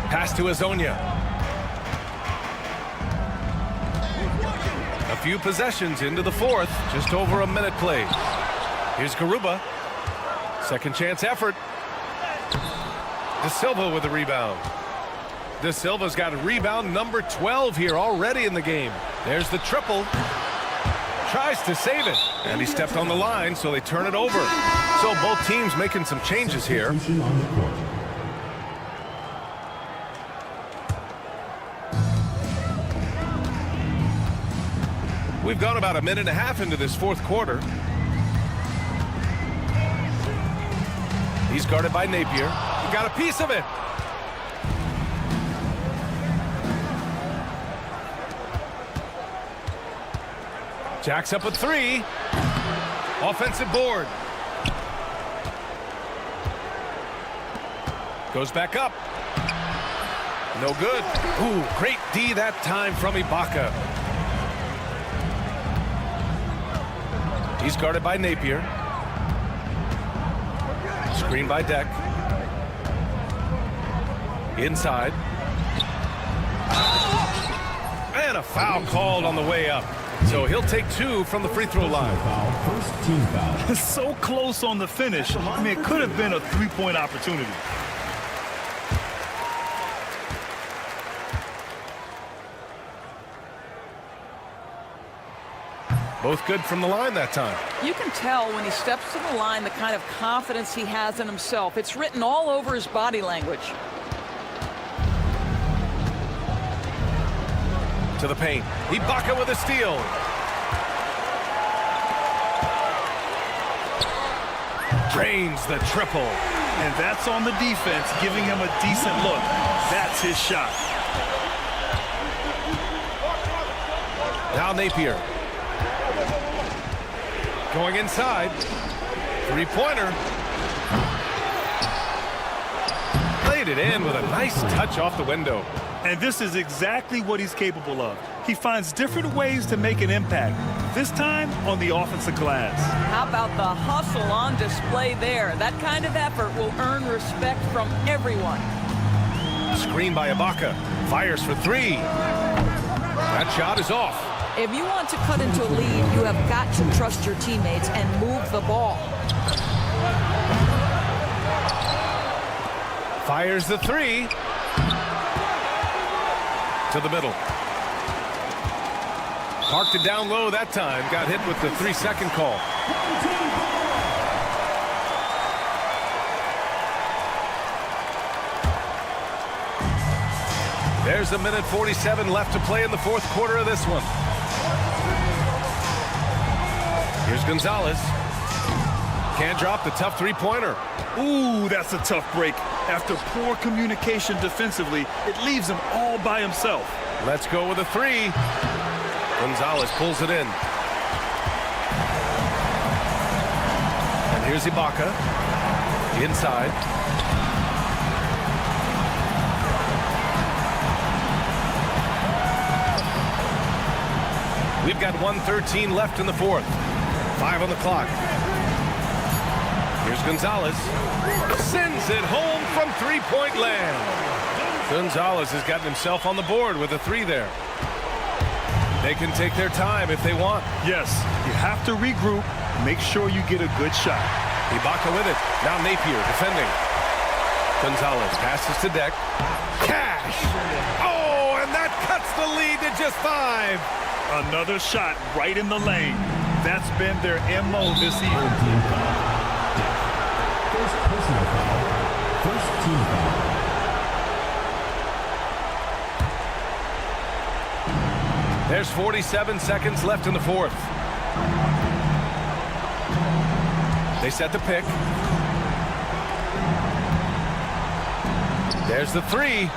Pass to Hazonia. A few possessions into the fourth. Just over a minute played. Here's Garuba. Second chance effort. De Silva with the rebound. De Silva's got a rebound number 12 here already in the game. There's the triple. Tries to save it. And he stepped on the line, so they turn it over. So both teams making some changes here. We've gone about a minute and a half into this fourth quarter. He's guarded by Napier. He got a piece of it. Jacks up with 3. Offensive board. Goes back up. No good. Ooh, great D that time from Ibaka. He's guarded by Napier. Screen by Deck. Inside. And a foul called on the way up. So he'll take 2 from the free throw line. First team foul. So close on the finish. I mean, it could have been a 3-point opportunity. Both good from the line that time. You can tell when he steps to the line the kind of confidence he has in himself. It's written all over his body language. To the paint. Ibaka with a steal. Drains the triple. And that's on the defense, giving him a decent look. That's his shot. Now Napier. Going inside. Three-pointer. Played it in with a nice touch off the window. And this is exactly what he's capable of. He finds different ways to make an impact, this time on the offensive glass. How about the hustle on display there? That kind of effort will earn respect from everyone. Screen by Ibaka. Fires for three. That shot is off. If you want to cut into a lead, you have got to trust your teammates and move the ball. Fires the three. To the middle. Parked it down low that time. Got hit with the 3-second call. There's a minute 47 left to play in the fourth quarter of this one. Here's Gonzalez. Can't drop the tough three-pointer. Ooh, that's a tough break. After poor communication defensively, it leaves him all by himself. Let's go with a three. Gonzalez pulls it in. And here's Ibaka. Inside. We've got 1:13 left in the fourth. 5 on the clock. Here's Gonzalez. Sends it home from three-point land. Gonzalez has gotten himself on the board with a three there. They can take their time if they want. Yes, you have to regroup. Make sure you get a good shot. Ibaka with it. Now Napier defending. Gonzalez passes to Deck. Cash! Oh, and that cuts the lead to just 5. Another shot right in the lane. That's been their MO this evening. First personal foul. First team foul. There's 47 seconds left in the fourth. They set the pick. There's the three.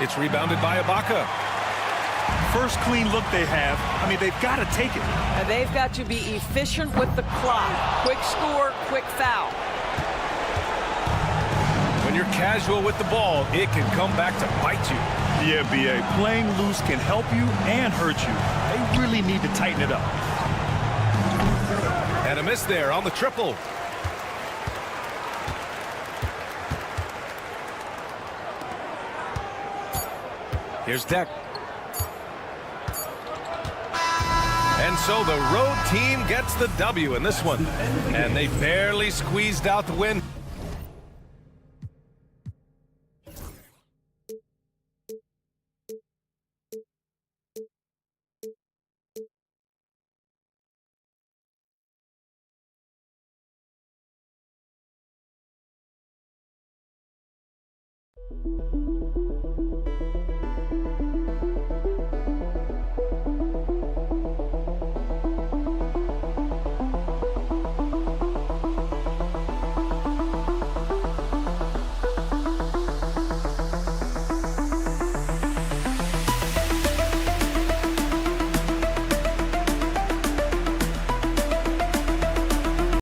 It's rebounded by Ibaka. First clean look they have. I mean, they've got to take it. And they've got to be efficient with the clock. Quick score, quick foul. When you're casual with the ball, it can come back to bite you. Yeah, B.A. Playing loose can help you and hurt you. They really need to tighten it up. And a miss there on the triple. Here's Deck. And so the road team gets the W in this one. And they barely squeezed out the win.